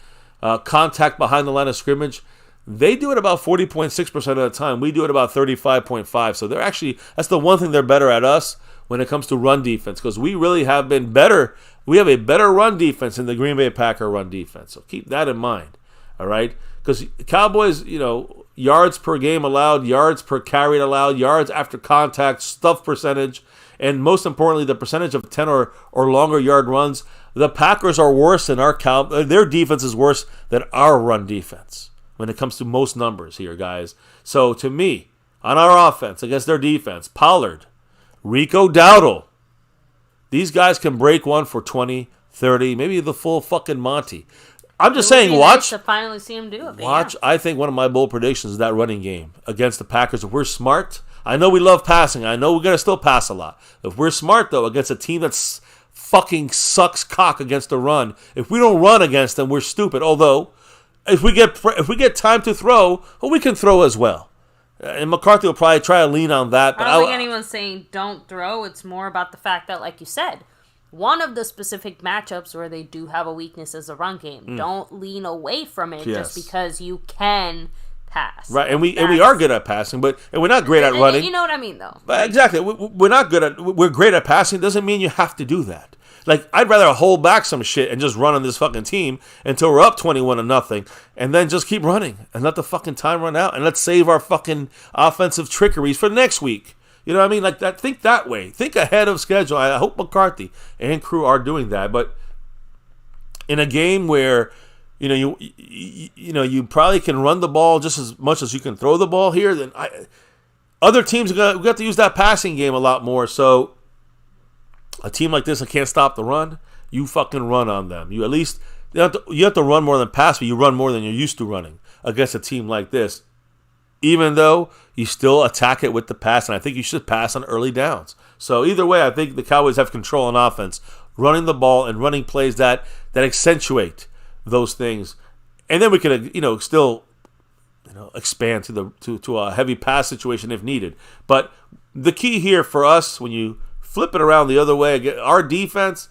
Contact behind the line of scrimmage, they do it about 40.6% of the time. We do it about 35.5%. So they're actually, that's the one thing they're better at us when it comes to run defense, because we really have been better. We have a better run defense than the Green Bay Packer run defense. So keep that in mind, all right? Because Cowboys, yards per game allowed, yards per carry allowed, yards after contact, stuff percentage, and most importantly, the percentage of 10 or longer yard runs. The Packers are worse than their defense is worse than our run defense when it comes to most numbers here, guys. So to me, on our offense against their defense, Pollard, Rico Dowdle, these guys can break one for 20, 30, maybe the full fucking Monty. I'm just saying, watch. Nice to finally see him do it. Watch. Yeah. I think one of my bold predictions is that running game against the Packers. If we're smart, I know we love passing. I know we're gonna still pass a lot. If we're smart though, against a team that's fucking sucks cock against the run, if we don't run against them, we're stupid. Although, if we get time to throw, well, we can throw as well. And McCarthy will probably try to lean on that. But I don't think anyone's saying don't throw. It's more about the fact that, like you said, one of the specific matchups where they do have a weakness is the run game. Don't lean away from it just because you can pass. Right, and we are good at passing, and we're not great at running. You know what I mean, though. But exactly, we're great at passing. Doesn't mean you have to do that. Like, I'd rather hold back some shit and just run on this fucking team until we're up 21-0, and then just keep running and let the fucking time run out, and let's save our fucking offensive trickeries for next week. You know what I mean? Like that. Think that way. Think ahead of schedule. I hope McCarthy and crew are doing that. But in a game where you probably can run the ball just as much as you can throw the ball here, then other teams we got to use that passing game a lot more. So a team like this that can't stop the run, you fucking run on them. You at least you have to run more than pass, but you run more than you're used to running against a team like this. Even though you still attack it with the pass, and I think you should pass on early downs. So either way, I think the Cowboys have control on offense, running the ball and running plays that accentuate those things, and then we can still expand to a heavy pass situation if needed. But the key here for us, when you flip it around the other way, our defense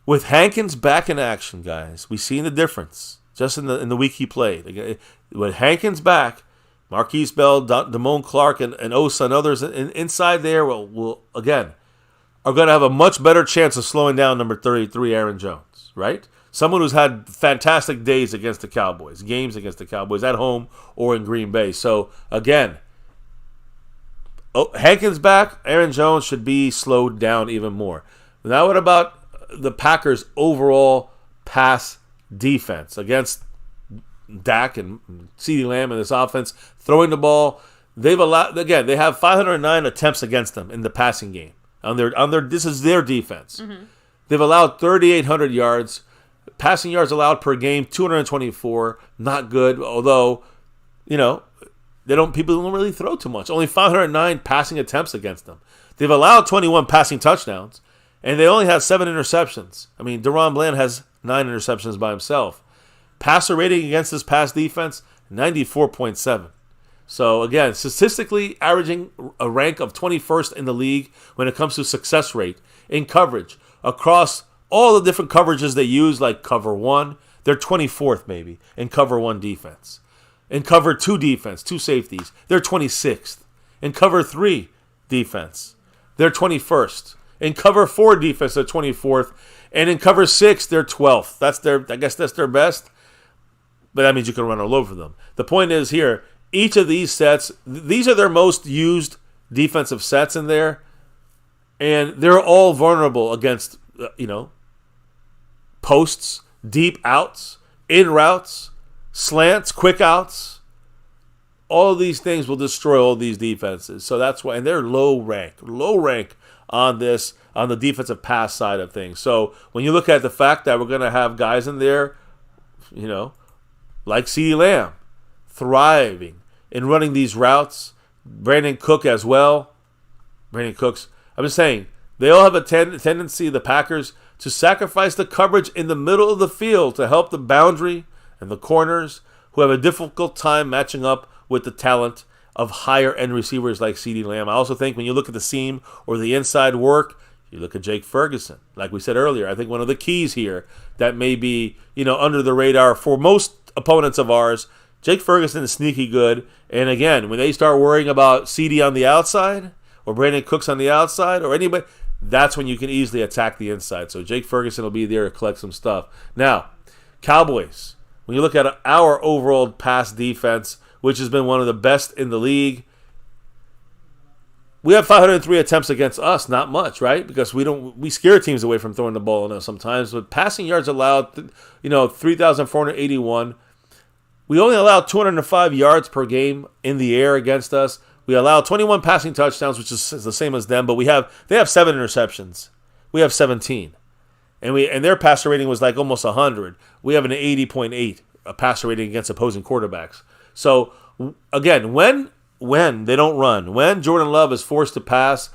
with Hankins back in action, guys, we've seen the difference just in the week he played. With Hankins back, Marquise Bell, Damone Clark, and Osa and others inside there will again are going to have a much better chance of slowing down number 33, Aaron Jones, right? Someone who's had fantastic days against the Cowboys, games against the Cowboys at home or in Green Bay. So again, Hankins back, Aaron Jones should be slowed down even more. Now what about the Packers' overall pass defense against Dak and CeeDee Lamb and this offense throwing the ball. They have 509 attempts against them in the passing game. This is their defense. Mm-hmm. They've allowed 3,800 yards. Passing yards allowed per game, 224. Not good, although, people don't really throw too much. Only 509 passing attempts against them. They've allowed 21 passing touchdowns, and they only have 7 interceptions. I mean, Deron Bland has 9 interceptions by himself. Passer rating against this pass defense, 94.7. So, again, statistically averaging a rank of 21st in the league when it comes to success rate in coverage. Across all the different coverages they use, like cover 1, they're 24th maybe in cover 1 defense. In cover 2 defense, 2 safeties, they're 26th. In cover 3 defense, they're 21st. In cover 4 defense, they're 24th. And in cover 6, they're 12th. I guess that's their best. But that means you can run all over them. The point is here, each of these sets, these are their most used defensive sets in there. And they're all vulnerable against, posts, deep outs, in routes, slants, quick outs. All of these things will destroy all these defenses. So that's why, and they're low rank on the defensive pass side of things. So when you look at the fact that we're going to have guys in there, like CeeDee Lamb, thriving in running these routes, Brandon Cook as well. I'm just saying, they all have a tendency, the Packers, to sacrifice the coverage in the middle of the field to help the boundary and the corners who have a difficult time matching up with the talent of higher-end receivers like CeeDee Lamb. I also think when you look at the seam or the inside work, you look at Jake Ferguson. Like we said earlier, I think one of the keys here that may be, under the radar for most opponents of ours, Jake Ferguson is sneaky good. And again, when they start worrying about CeeDee on the outside or Brandon Cooks on the outside or anybody, that's when you can easily attack the inside. So Jake Ferguson will be there to collect some stuff. Now, Cowboys, when you look at our overall pass defense, which has been one of the best in the league, we have 503 attempts against us, not much, right? Because we scare teams away from throwing the ball in us sometimes. But passing yards allowed, 3,481. We only allow 205 yards per game in the air against us. We allow 21 passing touchdowns, which is the same as them, but they have 7 interceptions. We have 17. And their passer rating was like almost 100. We have an 80.8 passer rating against opposing quarterbacks. So, again, when they don't run, when Jordan Love is forced to pass,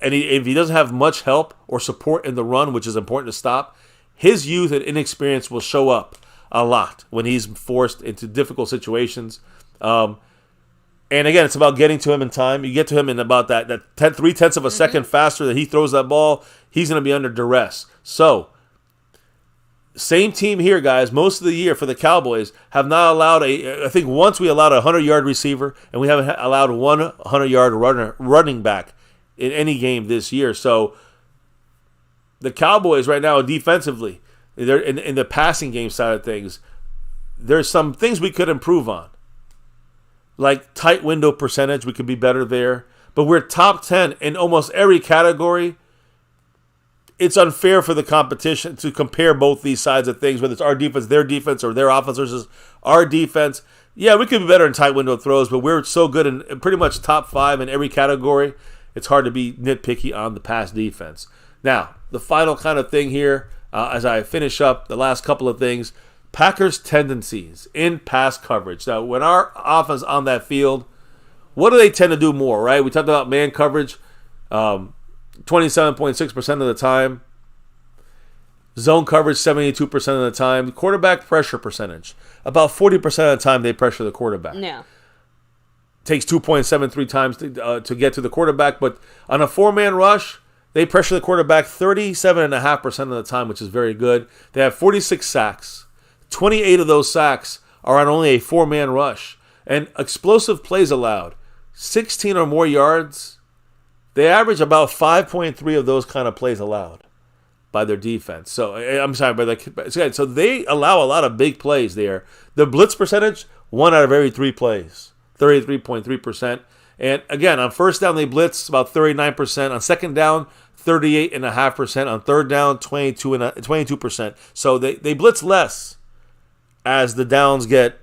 if he doesn't have much help or support in the run, which is important to stop, his youth and inexperience will show up a lot when he's forced into difficult situations. And again, it's about getting to him in time. You get to him in about that 3/10 of a second faster that he throws that ball, he's going to be under duress. So, same team here, guys. Most of the year for the Cowboys have not allowed I think once we allowed a 100-yard receiver, and we haven't allowed one 100-yard running back in any game this year. So, the Cowboys right now defensively, they're in the passing game side of things, there's some things we could improve on. Like tight window percentage, we could be better there. But we're top 10 in almost every category. It's unfair for the competition to compare both these sides of things, whether it's our defense, or their offense versus our defense. Yeah, we could be better in tight window throws, but we're so good in pretty much top 5 in every category. It's hard to be nitpicky on the pass defense. Now, the final kind of thing here, as I finish up the last couple of things, Packers' tendencies in pass coverage. Now, when our offense on that field, what do they tend to do more, right? We talked about man coverage 27.6% of the time. Zone coverage 72% of the time. Quarterback pressure percentage, about 40% of the time they pressure the quarterback. Yeah. Takes 2.73 times to get to the quarterback, but on a 4-man rush, they pressure the quarterback 37.5% of the time, which is very good. They have 46 sacks. 28 of those sacks are on only a 4-man rush. And explosive plays allowed, 16 or more yards. They average about 5.3 of those kind of plays allowed by their defense. So, so they allow a lot of big plays there. The blitz percentage, 1 out of every 3 plays, 33.3%. And again, on first down, they blitz about 39%. On second down, 38.5%. On third down, 22%. So they blitz less as the downs get,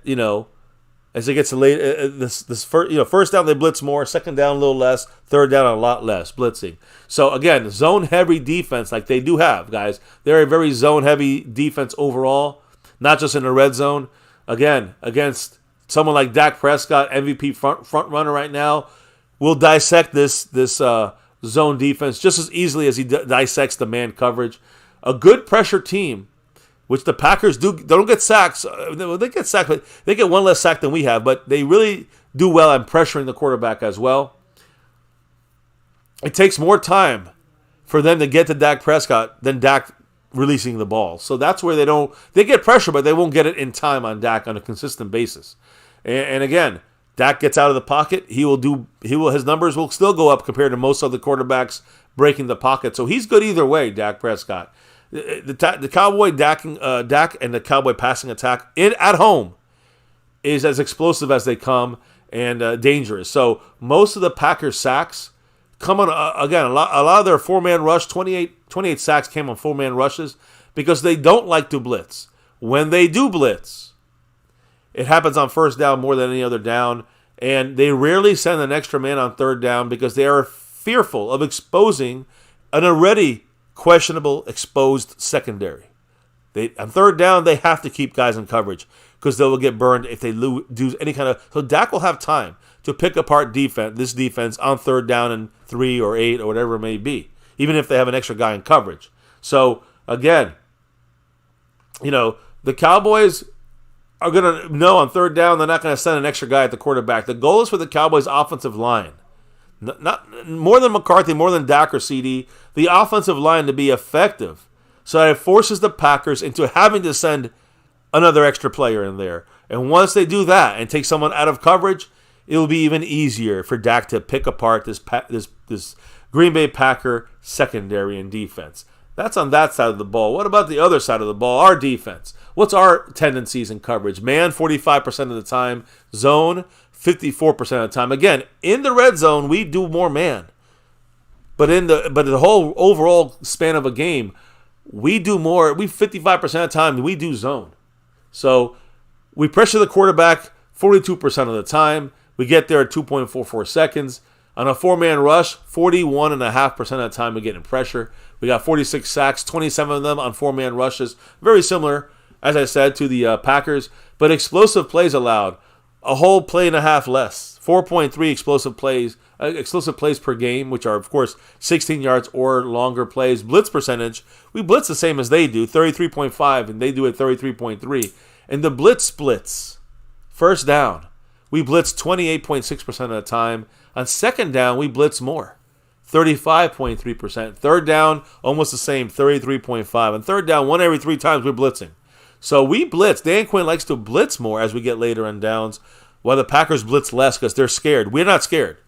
as it gets late, this first down they blitz more, second down a little less, third down a lot less blitzing. So again, zone heavy defense like they do have, guys. They're a very zone heavy defense overall, not just in the red zone. Again, against someone like Dak Prescott, MVP front runner right now, will dissect this zone defense just as easily as he dissects the man coverage. A good pressure team, which the Packers do. They don't get sacks. They get sacked, but they get one less sack than we have. But they really do well at pressuring the quarterback as well. It takes more time for them to get to Dak Prescott than Dak releasing the ball. So that's where they get pressure, but they won't get it in time on Dak on a consistent basis. And again, Dak gets out of the pocket. His numbers will still go up compared to most other quarterbacks breaking the pocket. So he's good either way, Dak Prescott. The Cowboy Dak and the Cowboy passing attack at home is as explosive as they come and dangerous. So most of the Packers sacks come on, again, a lot of their four-man rush, 28 sacks came on four-man rushes because they don't like to blitz. When they do blitz, it happens on first down more than any other down, and they rarely send an extra man on third down because they are fearful and an already questionable exposed secondary. On third down, they have to keep guys in coverage because they will get burned if they do any kind of. So Dak will have time to pick apart this defense on third down and 3 or 8 or whatever it may be, even if they have an extra guy in coverage. So again, the Cowboys are going to know on third down they're not going to send an extra guy at the quarterback. The goal is for the Cowboys' offensive line, not more than McCarthy, more than Dak or CD, the offensive line to be effective so that it forces the Packers into having to send another extra player in there. And once they do that and take someone out of coverage, it will be even easier for Dak to pick apart this Green Bay Packer secondary and defense. That's on that side of the ball. What about the other side of the ball, our defense? What's our tendencies in coverage? Man, 45% of the time. Zone, 54% of the time. Again, in the red zone, we do more man. But in the whole overall span of a game, we do more. 55% of the time, we do zone. So we pressure the quarterback 42% of the time. We get there at 2.44 seconds. On a four-man rush, 41.5% of the time we get in pressure. We got 46 sacks, 27 of them on four-man rushes. Very similar, as I said, to the Packers. But explosive plays allowed, a whole play and a half less. 4.3 explosive plays per game, which are, of course, 16 yards or longer plays. Blitz percentage, we blitz the same as they do, 33.5, and they do it 33.3. And the blitz splits, first down, we blitz 28.6% of the time. On second down, we blitz more, 35.3%. Third down, almost the same, 33.5%. And third down, 1 every 3 times we're blitzing. So we blitz. Dan Quinn likes to blitz more as we get later in downs, while the Packers blitz less because they're scared. We're not scared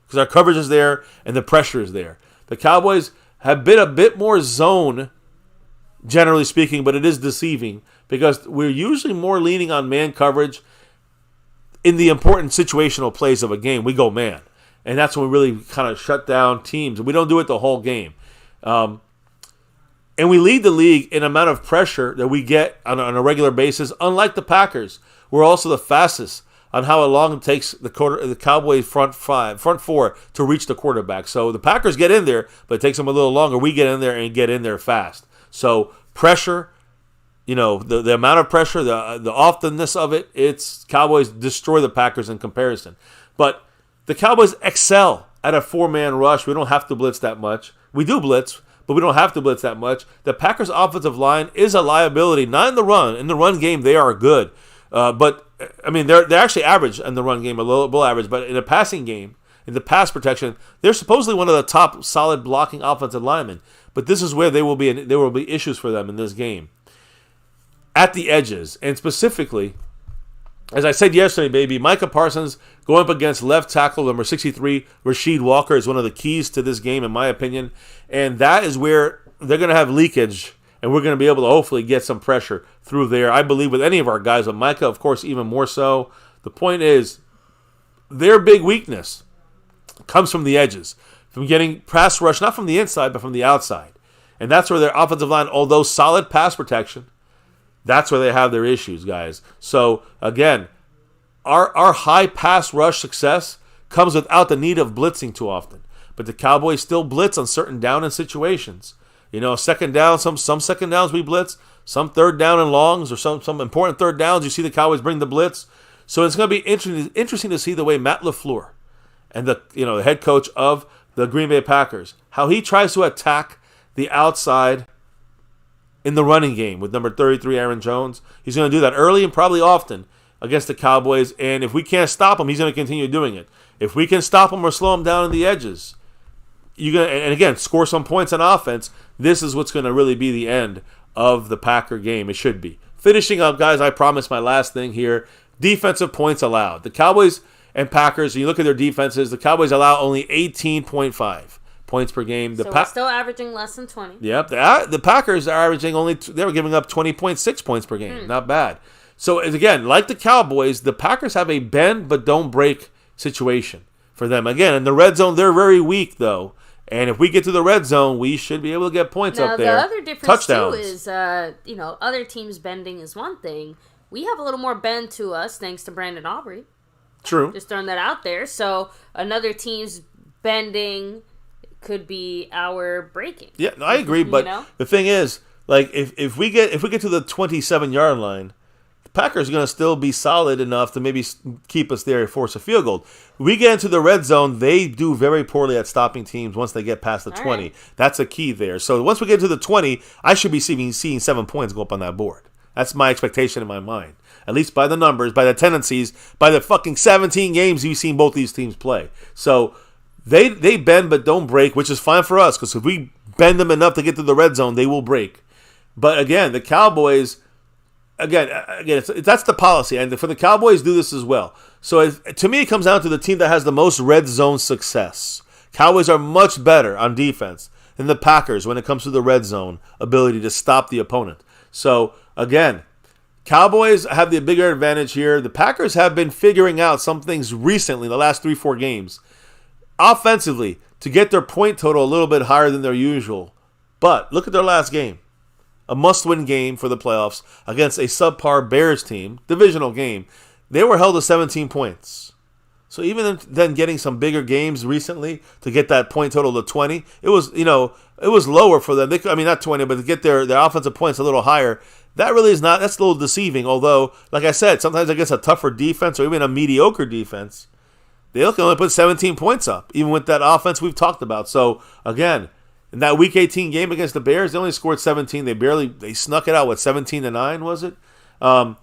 because our coverage is there and the pressure is there. The Cowboys have been a bit more zone, generally speaking, but it is deceiving because we're usually more leaning on man coverage in the important situational plays of a game. We go man. And that's when we really kind of shut down teams. We don't do it the whole game. And we lead the league in amount of pressure that we get on a regular basis. Unlike the Packers, we're also the fastest on how long it takes the Cowboys front four to reach the quarterback. So the Packers get in there, but it takes them a little longer. We get in there and get in there fast. So pressure, the amount of pressure, the oftenness of it, it's Cowboys destroy the Packers in comparison. But the Cowboys excel at a four-man rush. We don't have to blitz that much. We do blitz, but we don't have to blitz that much. The Packers' offensive line is a liability, not in the run. In the run game, they are good. But, I mean, they're actually average in the run game, a little below average. But in the passing game, in the pass protection, they're supposedly one of the top solid blocking offensive linemen. But this is where there will be issues for them in this game. At the edges, and specifically, as I said yesterday, baby, Micah Parsons going up against left tackle number 63, Rasheed Walker, is one of the keys to this game, in my opinion. And that is where they're going to have leakage, and we're going to be able to hopefully get some pressure through there. I believe with any of our guys, but Micah, of course, even more so. The point is, their big weakness comes from the edges, from getting pass rush, not from the inside, but from the outside. And that's where their offensive line, although solid pass protection, That's where they have their issues, guys. So, again, our high pass rush success comes without the need of blitzing too often. But the Cowboys still blitz on certain down and situations. Second down, some second downs we blitz, some third down and longs, or some important third downs. You see the Cowboys bring the blitz. So it's going to be interesting to see the way Matt LaFleur and the head coach of the Green Bay Packers, how he tries to attack the outside in the running game with number 33, Aaron Jones. He's going to do that early and probably often against the Cowboys. And if we can't stop him, he's going to continue doing it. If we can stop him or slow him down in the edges, and again, score some points on offense, this is what's going to really be the end of the Packer game. It should be. Finishing up, guys, I promise my last thing here. Defensive points allowed. The Cowboys and Packers, you look at their defenses, the Cowboys allow only 18.5 points per game. So we're still averaging less than 20. Yep. The Packers are averaging they were giving up 20.6 points per game. Not bad. So, again, like the Cowboys, the Packers have a bend but don't break situation for them. Again, in the red zone, they're very weak, though. And if we get to the red zone, we should be able to get points up there. Now, the other difference, too, is, other teams bending is one thing. We have a little more bend to us thanks to Brandon Aubrey. True. Just throwing that out there. So, another team's bending could be our breaking. Yeah, I agree. But the thing is, like, if we get to the 27-yard line, the Packers are going to still be solid enough to maybe keep us there and force a field goal. We get into the red zone, they do very poorly at stopping teams once they get past the 20. Right. That's a key there. So once we get to the 20, I should be seeing 7 points go up on that board. That's my expectation in my mind. At least by the numbers, by the tendencies, by the fucking 17 games you've seen both these teams play. So they bend but don't break, which is fine for us because if we bend them enough to get to the red zone, they will break. But again, the Cowboys, that's the policy. And for the Cowboys, do this as well. So to me, it comes down to the team that has the most red zone success. Cowboys are much better on defense than the Packers when it comes to the red zone ability to stop the opponent. So again, Cowboys have the bigger advantage here. The Packers have been figuring out some things recently, the last 3-4 games, offensively, to get their point total a little bit higher than their usual. But look at their last game. A must-win game for the playoffs against a subpar Bears team, divisional game. They were held to 17 points. So even then getting some bigger games recently to get that point total to 20, it was lower for them. Not 20, but to get their offensive points a little higher, that really is not, that's a little deceiving. Although, like I said, sometimes against a tougher defense or even a mediocre defense, they can only put 17 points up, even with that offense we've talked about. So, again, in that Week 18 game against the Bears, they only scored 17. They snuck it out, 17-9, was it? And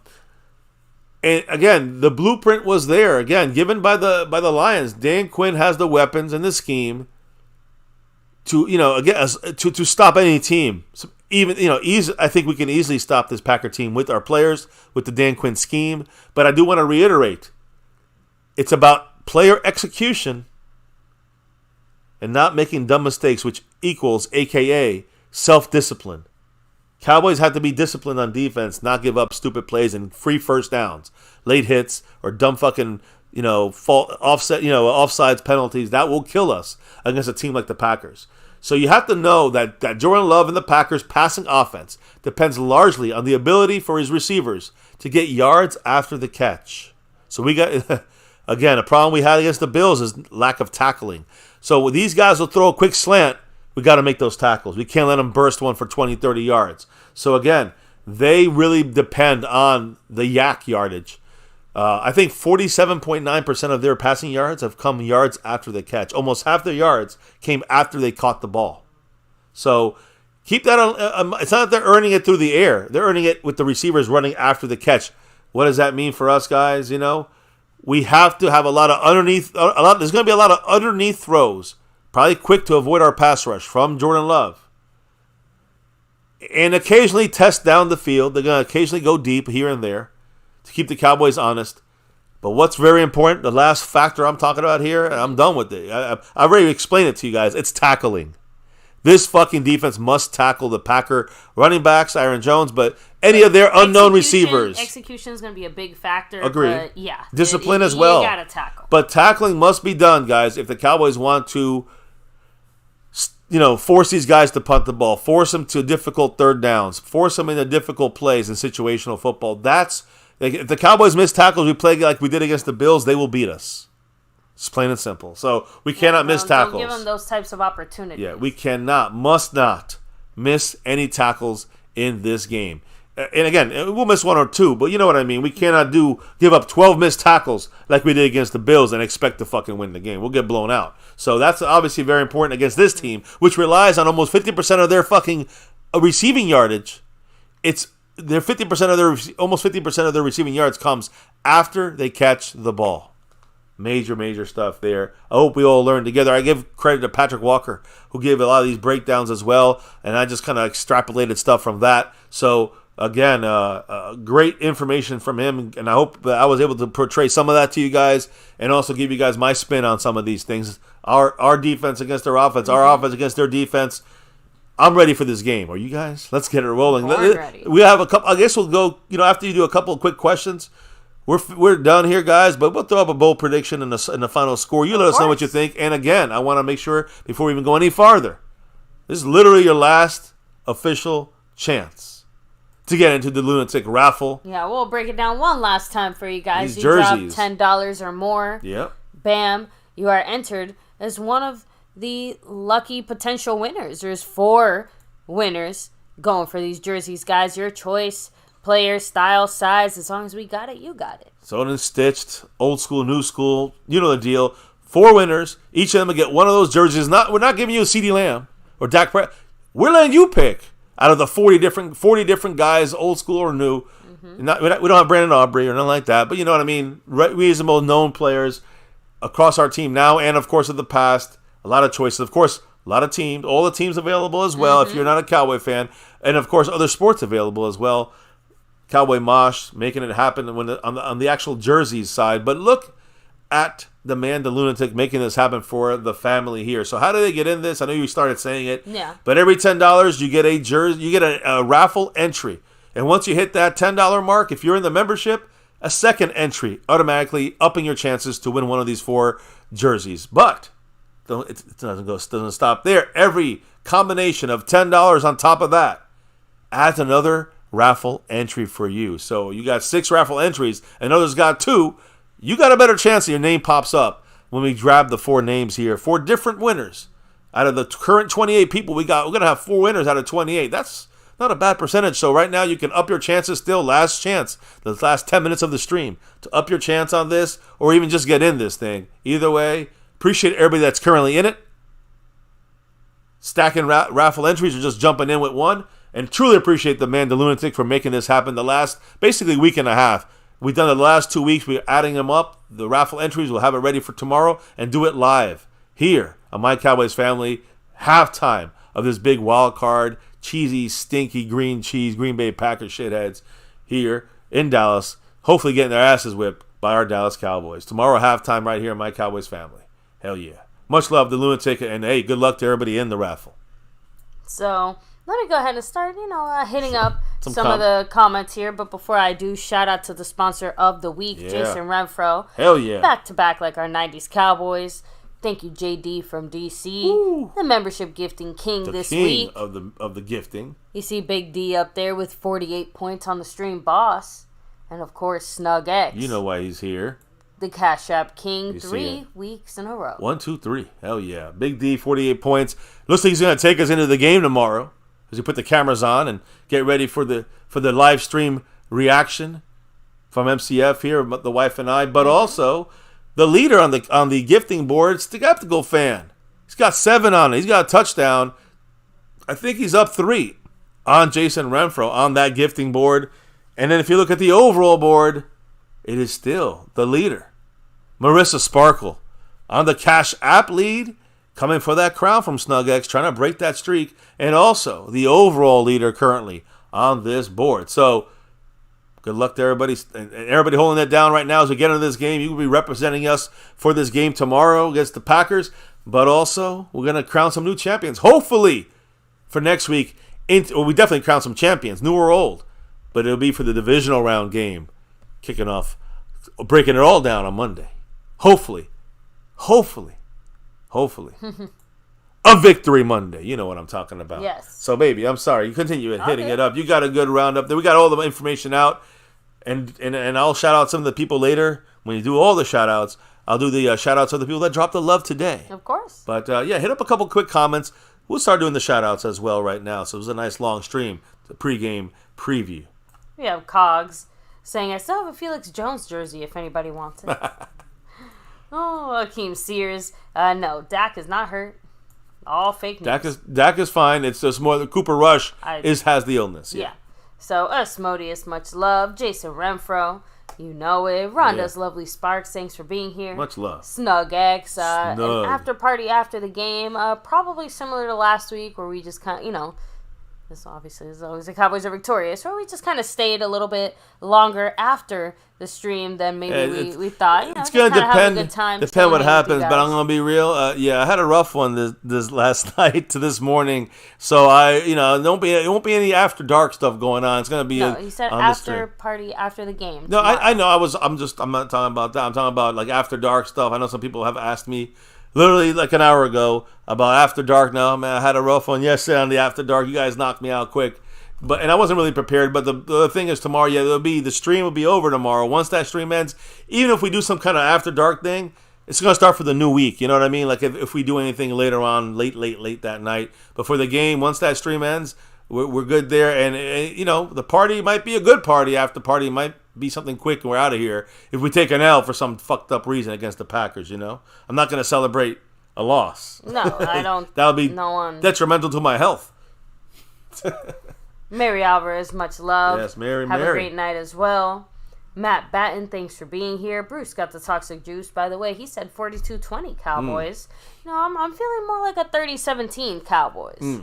again, the blueprint was there. Again, given by the Lions. Dan Quinn has the weapons and the scheme to to stop any team. So I think we can easily stop this Packer team with our players, with the Dan Quinn scheme. But I do want to reiterate, it's about player execution and not making dumb mistakes, which equals, AKA, self-discipline. Cowboys have to be disciplined on defense, not give up stupid plays and free first downs, late hits, or dumb fucking, offsides penalties. That will kill us against a team like the Packers. So you have to know that Jordan Love and the Packers' passing offense depends largely on the ability for his receivers to get yards after the catch. So we got, again, a problem we had against the Bills is lack of tackling. So when these guys will throw a quick slant, we got to make those tackles. We can't let them burst one for 20, 30 yards. So again, they really depend on the yak yardage. I think 47.9% of their passing yards have come yards after the catch. Almost half their yards came after they caught the ball. So keep that on. It's not that they're earning it through the air. They're earning it with the receivers running after the catch. What does that mean for us, guys? We have to have a lot of underneath. There's going to be a lot of underneath throws, probably quick to avoid our pass rush from Jordan Love. And occasionally test down the field. They're going to occasionally go deep here and there to keep the Cowboys honest. But what's very important, the last factor I'm talking about here, and I'm done with it. I've already explained it to you guys. It's tackling. This fucking defense must tackle the Packer running backs, Aaron Jones, but any of their unknown receivers. Execution is going to be a big factor. Agreed. But yeah. Discipline as well. You got to tackle. But tackling must be done, guys, if the Cowboys want to, force these guys to punt the ball, force them to difficult third downs, force them into difficult plays in situational football. If the Cowboys miss tackles, we play like we did against the Bills, they will beat us. It's plain and simple. So we cannot miss tackles. Don't give them those types of opportunities. Yeah, we must not miss any tackles in this game. And again, we'll miss one or two, but you know what I mean. We cannot give up 12 missed tackles like we did against the Bills and expect to fucking win the game. We'll get blown out. So that's obviously very important against this team, which relies on almost 50% of their fucking receiving yardage. Almost 50% of their receiving yards comes after they catch the ball. Major stuff there. I hope we all learn together. I give credit to Patrick Walker, who gave a lot of these breakdowns as well, and I just kind of extrapolated stuff from that. So again, great information from him, and I hope that I was able to portray some of that to you guys and also give you guys my spin on some of these things. Our defense against their offense, our offense against their defense. I'm ready for this game. Are you guys? Let's get it rolling. Ready. We have a couple. I guess we'll go, after you do a couple of quick questions, we're done here, guys, but we'll throw up a bold prediction in the final score. You let us know what you think. And again, I want to make sure, before we even go any farther, this is literally your last official chance to get into the Lunatic Raffle. Yeah, we'll break it down one last time for you guys. These you jerseys. drop $10 or more. Yep. Bam. You are entered as one of the lucky potential winners. There's 4 winners going for these jerseys, guys. Your choice. Player, style, size. As long as we got it, you got it. Sewn and stitched, old school, new school. You know the deal. 4 winners. Each of them will get one of those jerseys. We're not giving you a CeeDee Lamb or Dak Prescott. We're letting you pick out of the 40 different guys, old school or new. Mm-hmm. We don't have Brandon Aubrey or nothing like that, but you know what I mean. Reasonable, known players across our team now and, of course, in the past. A lot of choices. Of course, a lot of teams. All the teams available as well if you're not a Cowboy fan. And, of course, other sports available as well. Cowboy Mosh making it happen on the actual jerseys side. But look at the man, the Lunatic, making this happen for the family here. So how do they get in this? I know you started saying it. Yeah. But every $10 you get a jersey, you get a raffle entry. And once you hit that $10 mark, if you're in the membership, a second entry, automatically upping your chances to win one of these 4 jerseys. But it doesn't stop there. Every combination of $10 on top of that adds another raffle entry for you. So you got 6 raffle entries, and others got 2. You got a better chance that your name pops up when we grab the 4 names here. 4 different winners. Out of the current 28 people we got, we're going to have 4 winners out of 28. That's not a bad percentage. So right now you can up your chances still. Last chance, the last 10 minutes of the stream, to up your chance on this or even just get in this thing. Either way, appreciate everybody that's currently in it. Stacking raffle entries or just jumping in with one. And truly appreciate the man, the Lunatic, for making this happen the last, basically, week and a half. We've done it the last 2 weeks. We're adding them up. The raffle entries, we'll have it ready for tomorrow and do it live here on My Cowboys Family. Halftime of this big wild card, cheesy, stinky green cheese, Green Bay Packers shitheads here in Dallas. Hopefully getting their asses whipped by our Dallas Cowboys. Tomorrow, halftime right here on My Cowboys Family. Hell yeah. Much love, the Lunatic, and hey, good luck to everybody in the raffle. So let me go ahead and start, hitting up some of the comments here. But before I do, shout out to the sponsor of the week, Jason Renfro. Hell yeah. Back to back like our 90s Cowboys. Thank you, JD from DC. Woo. The membership gifting king this king week. of the gifting. You see Big D up there with 48 points on the stream boss. And of course, Snug X. You know why he's here. The Cash App King, 3 weeks in a row. 1, 2, 3. Hell yeah. Big D, 48 points. Looks like he's going to take us into the game tomorrow as we put the cameras on and get ready for the live stream reaction from MCF here, the wife and I, but also the leader on the gifting board, Skeptical Fan. He's got 7 on it. He's got a touchdown. I think he's up 3 on Jason Renfro on that gifting board. And then if you look at the overall board, it is still the leader, Marissa Sparkle, on the Cash App lead, coming for that crown from SnugX, trying to break that streak, and also the overall leader currently on this board. So, good luck to everybody, and everybody holding that down right now as we get into this game. You will be representing us for this game tomorrow against the Packers, but also we're going to crown some new champions, hopefully, for next week. We definitely crown some champions, new or old, but it'll be for the divisional round game. Kicking off, breaking it all down on Monday. Hopefully. a Victory Monday. You know what I'm talking about. Yes. So, baby, I'm sorry. You continue hitting it up. You got a good roundup there. We got all the information out. And I'll shout out some of the people later. When you do all the shout outs, I'll do the shout outs of the people that dropped the love today. Of course. But, hit up a couple quick comments. We'll start doing the shout outs as well right now. So it was a nice long stream. The pregame preview. We have Cogs saying, I still have a Felix Jones jersey if anybody wants it. Oh, Akeem Sears. No, Dak is not hurt. All fake news. Dak is fine. It's just more that Cooper Rush has the illness. Yeah. So, Asmodeus, much love. Jason Renfro, you know it. Rhonda's Lovely Sparks, thanks for being here. Much love. Snug X, an after party after the game. Probably similar to last week where we just kind of, this obviously is always the Cowboys are victorious, where we just kind of stayed a little bit longer after the stream than maybe we thought. It's going to depend what happens, but I'm going to be real. I had a rough one this last night to this morning, so it won't be any after dark stuff going on. It's going to be he said after party after the game. No, I know. I'm not talking about that. I'm talking about like after dark stuff. I know some people have asked me literally like an hour ago about after dark. No, man, I had a rough one yesterday on the after dark. You guys knocked me out quick. And I wasn't really prepared, but the thing is tomorrow, the stream will be over tomorrow. Once that stream ends, even if we do some kind of after dark thing, it's going to start for the new week. You know what I mean? Like if we do anything later on, late that night. But for the game, once that stream ends, we're good there. And, the party might be a good party. After party might be something quick and we're out of here. If we take an L for some fucked up reason against the Packers, I'm not going to celebrate a loss. No, I don't. That'll be detrimental to my health. Mary Alvarez, much love. Yes, Mary. Have a great night as well. Matt Batten, thanks for being here. Bruce got the toxic juice, by the way. He said 42-20 Cowboys. I'm feeling more like a 30-17 Cowboys.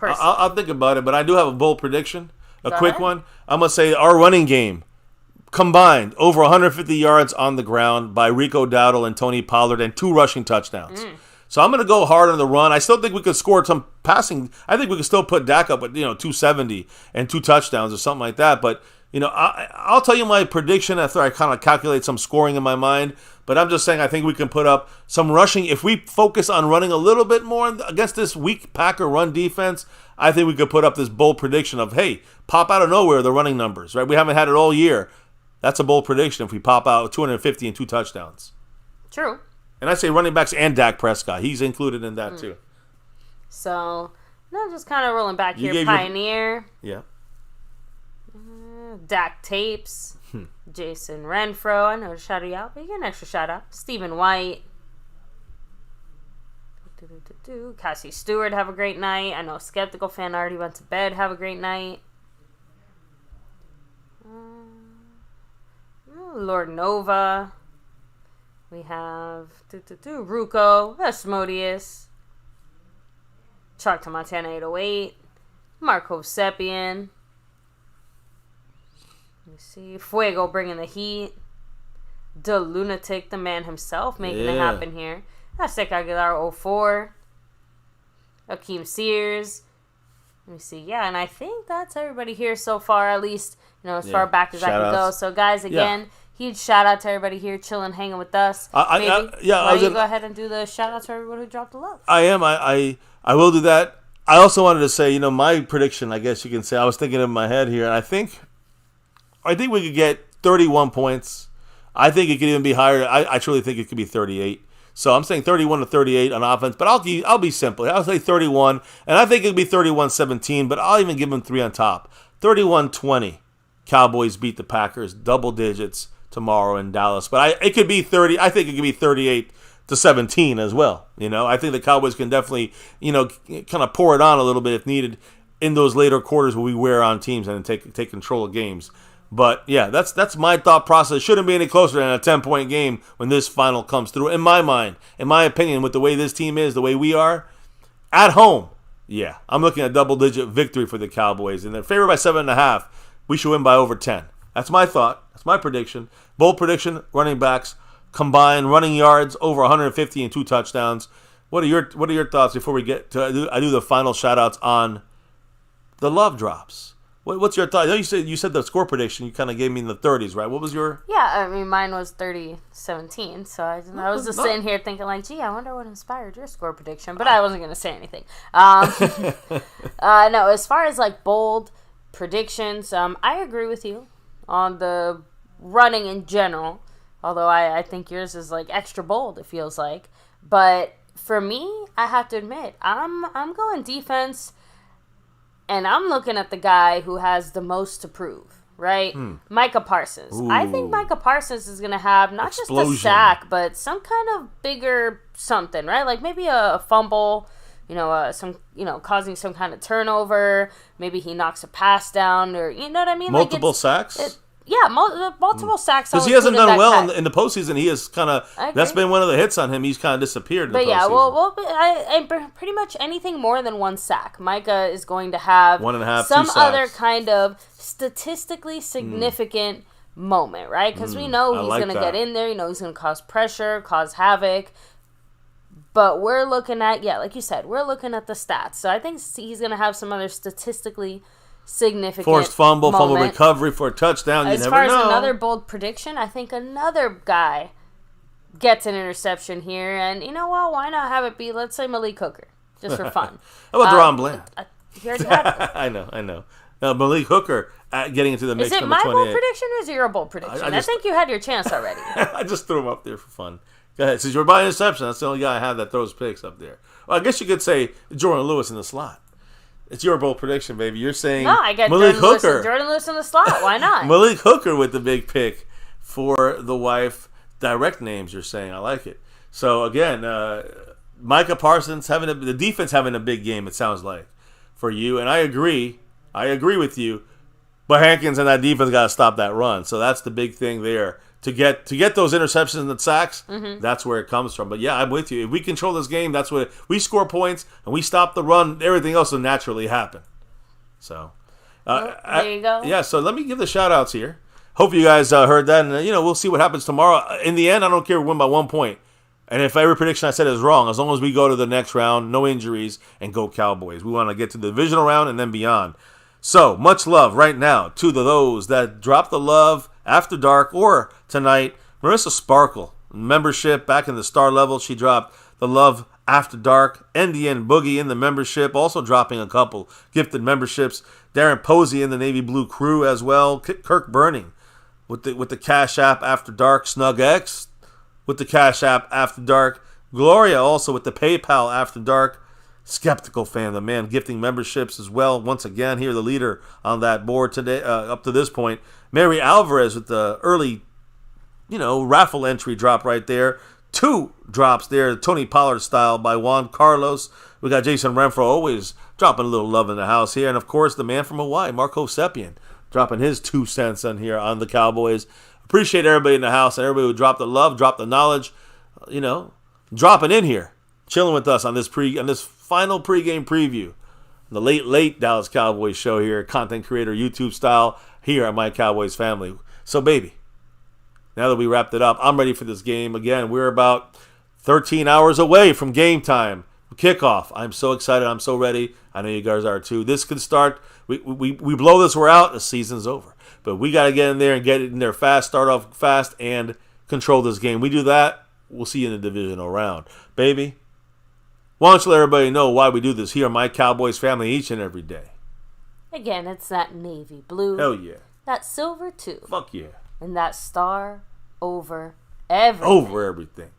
I'll think about it, but I do have a bold prediction, quick one. I'm going to say our running game combined over 150 yards on the ground by Rico Dowdle and Tony Pollard and 2 rushing touchdowns. So I'm going to go hard on the run. I still think we could score some passing. I think we could still put Dak up with 270 and 2 touchdowns or something like that. But I'll tell you my prediction after I kind of calculate some scoring in my mind. But I'm just saying I think we can put up some rushing. If we focus on running a little bit more against this weak Packer run defense, I think we could put up this bold prediction of, hey, pop out of nowhere the running numbers. Right? We haven't had it all year. That's a bold prediction if we pop out 250 and 2 touchdowns. True. And I say running backs and Dak Prescott. He's included in that too. So, just kind of rolling back here. Pioneer. Yeah. Dak Tapes. Jason Renfro. I know to shout you out, but you get an extra shout out. Stephen White. Cassie Stewart, have a great night. I know Skeptical Fan already went to bed. Have a great night. Lord Nova. We have Ruko, Asmodeus, Chalk to Montana 808, Marco Seppian. Let me see. Fuego bringing the heat. The Lunatic, the man himself, making it happen here. Aztec Aguilar 04. Akeem Sears. Let me see. Yeah, and I think that's everybody here so far, at least, as far back as I can go. So, guys, again, huge shout out to everybody here chilling, hanging with us. Why don't you go ahead and do the shout out to everyone who dropped the love? I am. I will do that. I also wanted to say, my prediction, I guess you can say, I was thinking in my head here, and I think we could get 31 points. I think it could even be higher. I truly think it could be 38. So I'm saying 31-38 on offense, but I'll be simple. I'll say 31, and I think it'll be 31-17, but I'll even give them 3 on top. 31-20. Cowboys beat the Packers, double digits tomorrow in Dallas. But it could be 30. I think it could be 38-17 as well. I think the Cowboys can definitely, kind of pour it on a little bit if needed in those later quarters where we wear on teams and take control of games. But yeah, that's my thought process. It shouldn't be any closer than a 10-point game when this final comes through. In my mind, in my opinion, with the way this team is, the way we are at home, yeah, I'm looking at double-digit victory for the Cowboys, and they're favored by 7.5. We should win by over 10. That's my thought. That's my prediction. Bold prediction: running backs combined running yards over 150 and 2 touchdowns. What are your thoughts before we get to? I do the final shout outs on the love drops. What's your thought? You said the score prediction. You kind of gave me in the 30s, right? What was your? Yeah, I mean, mine was 30-17. So I was just sitting here thinking, like, gee, I wonder what inspired your score prediction. But I wasn't going to say anything. No, as far as, like, bold predictions, I agree with you on the running in general. Although I think yours is, like, extra bold, it feels like. But for me, I have to admit, I'm going defense. And I'm looking at the guy who has the most to prove, right? Micah Parsons. Ooh. I think Micah Parsons is going to have not just a sack, but some kind of bigger something, right? Like maybe a fumble, causing some kind of turnover. Maybe he knocks a pass down, or you know what I mean? Multiple sacks? Multiple sacks. Because he hasn't done well in the postseason. He has kind of, that's been one of the hits on him. He's kind of disappeared in the postseason. Pretty much anything more than one sack, Micah is going to have 1.5, some other kind of statistically significant moment, right? Because we know he's going to get in there. He's going to cause pressure, cause havoc. But we're looking at, like you said, we're looking at the stats. So I think he's going to have some other statistically significant forced fumble moment. Recovery for a touchdown. As far as another bold prediction, I think another guy gets an interception here, and you know what? Why not have it be, let's say, Malik Hooker, just for fun. How about Deron Bland? He already had it. I know. Malik Hooker getting into the mix. Is it my bold prediction or is it your bold prediction? I think you had your chance already. I just threw him up there for fun. Go ahead. Since you're buying interception, that's the only guy I have that throws picks up there. Well, I guess you could say Jordan Lewis in the slot. It's your bold prediction, baby. You're saying Malik Hooker. Jordan Lewis in the slot. Why not? Malik Hooker with the big pick for the wife. Direct names, you're saying. I like it. So, again, Micah Parsons the defense having a big game, it sounds like, for you. And I agree. I agree with you. But Hankins and that defense got to stop that run. So that's the big thing there. To get those interceptions and sacks, that's where it comes from. But yeah, I'm with you. If we control this game, that's what we score points and we stop the run. Everything else will naturally happen. So there you go. Yeah. So let me give the shout outs here. Hope you guys heard that, and we'll see what happens tomorrow. In the end, I don't care if we win by 1 point. And if every prediction I said is wrong, as long as we go to the next round, no injuries, and go Cowboys. We want to get to the divisional round and then beyond. So much love right now to those that drop the love after dark or tonight. Marissa Sparkle, membership back in the star level. She dropped the love after dark. NDN Boogie in the membership, also dropping a couple gifted memberships. Darren Posey in the Navy Blue crew as well. Kirk Burning with the Cash App after dark. Snug X with the Cash App after dark. Gloria also with the PayPal after dark. Skeptical fan, the man gifting memberships as well. Once again, here the leader on that board today, up to this point. Mary Alvarez with the early, raffle entry drop right there. 2 drops there, Tony Pollard style by Juan Carlos. We got Jason Renfro always dropping a little love in the house here. And, of course, the man from Hawaii, Marco Sepien, dropping his 2 cents on here on the Cowboys. Appreciate everybody in the house and everybody who dropped the love, dropped the knowledge, dropping in here, chilling with us on this final pregame preview. The late Dallas Cowboys show here, content creator YouTube style here at My Cowboys Family. So, baby, now that we wrapped it up, I'm ready for this game. Again, we're about 13 hours away from game time, kickoff. I'm so excited. I'm so ready. I know you guys are too. This could start. We blow this, we're out. The season's over. But we got to get in there and get it in there fast, start off fast, and control this game. We do that, we'll see you in the divisional round. Baby, why don't you let everybody know why we do this here on My Cowboys Family each and every day? Again, it's that navy blue. Hell yeah. That silver too. Fuck yeah. And that star over everything. Over everything.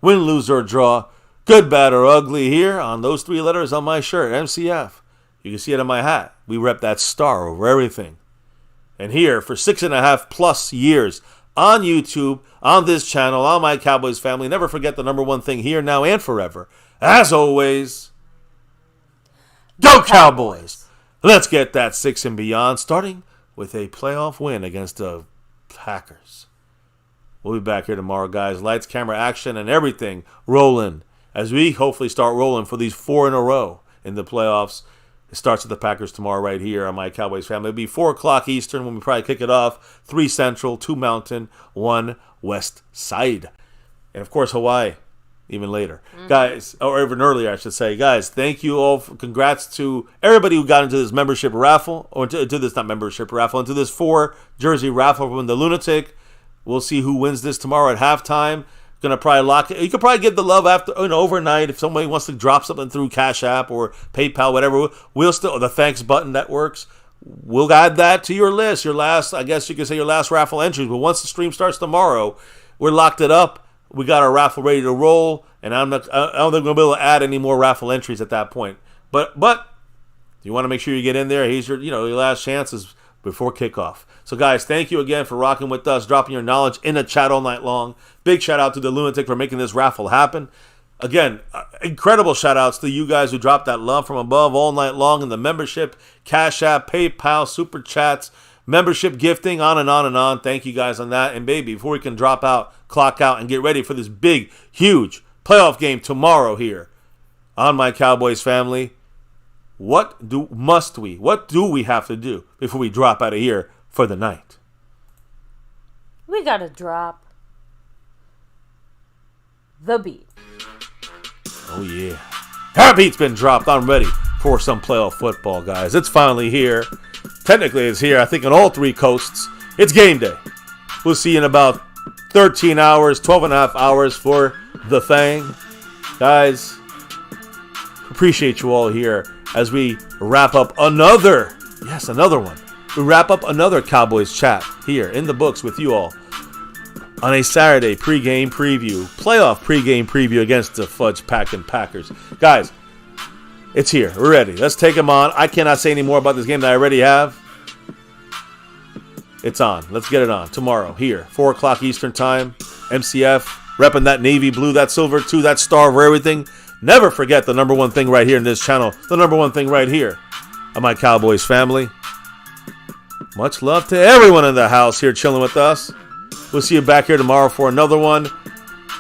Win, lose, or draw. Good, bad, or ugly here on those 3 letters on my shirt, MCF. You can see it on my hat. We rep that star over everything. And here, for 6.5+ years, on YouTube, on this channel, on My Cowboys Family, never forget the number one thing here, now, and forever. As always, go Cowboys! Let's get that 6 and beyond, starting with a playoff win against the Packers. We'll be back here tomorrow, guys. Lights, camera, action, and everything rolling as we hopefully start rolling for these 4 in a row in the playoffs. It starts with the Packers tomorrow right here on My Cowboys Family. It'll be 4 o'clock Eastern when we probably kick it off. 3 Central, 2 Mountain, 1 West Side. And, of course, Hawaii. even later. Guys, or even earlier, I should say. Guys, thank you all. Congrats to everybody who got into this membership raffle, or into this, not membership raffle, into this 4-jersey raffle from the Lunatic. We'll see who wins this tomorrow at halftime. Gonna probably lock it. You could probably give the love after, overnight if somebody wants to drop something through Cash App or PayPal, whatever. We'll still, the thanks button that works. We'll add that to your list. Your last, I guess you could say, your last raffle entries. But once the stream starts tomorrow, we're locked it up. We got our raffle ready to roll, and I don't think we're gonna be able to add any more raffle entries at that point. But you want to make sure you get in there. Here's your your last chances before kickoff. So guys, thank you again for rocking with us, dropping your knowledge in the chat all night long. Big shout out to the Lunatic for making this raffle happen. Again, incredible shout outs to you guys who dropped that love from above all night long in the membership, Cash App, PayPal, Super Chats, membership gifting, on and on and on. Thank you guys on that. And baby, before we can drop out, clock out, and get ready for this big, huge playoff game tomorrow here on My Cowboys Family, what do we have to do before we drop out of here for the night? We gotta drop the beat. Oh yeah, our beat's been dropped. I'm ready for some playoff football, guys. It's finally here. Technically, it's here. I think on all 3 coasts. It's game day. We'll see you in about 13 hours, 12 and a half hours for the thing, guys. Appreciate you all here as we wrap up another one. We wrap up another Cowboys chat here in the books with you all on a Saturday pregame preview, playoff pregame preview against the Fudge Packing Packers. Guys, it's here. We're ready. Let's take them on. I cannot say any more about this game than I already have. It's on. Let's get it on tomorrow here, 4 o'clock Eastern Time. MCF, repping that navy blue, that silver too, that star over everything. Never forget the number one thing right here in this channel, the number one thing right here on My Cowboys Family. Much love to everyone in the house here chilling with us. We'll see you back here tomorrow for another one.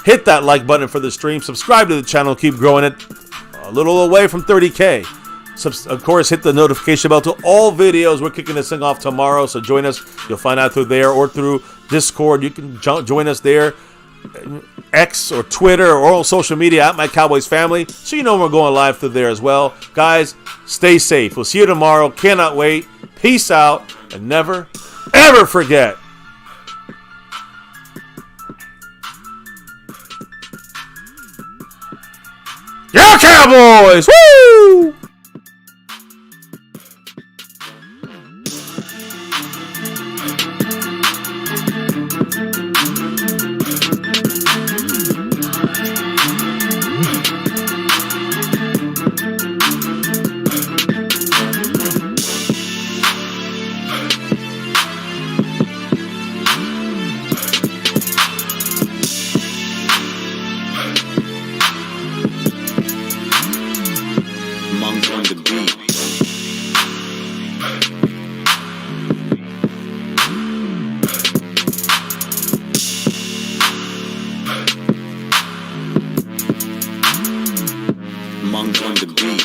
Hit that like button for the stream. Subscribe to the channel. Keep growing it. A little away from 30K. Of course, hit the notification bell to all videos. We're kicking this thing off tomorrow, so join us. You'll find out through there or through Discord. You can join us there. X or Twitter or all social media at My Cowboys Family, so you know we're going live through there as well. Guys, stay safe. We'll see you tomorrow. Cannot wait. Peace out, and never, ever forget. Go Cowboys! Woo! Monk on the beat.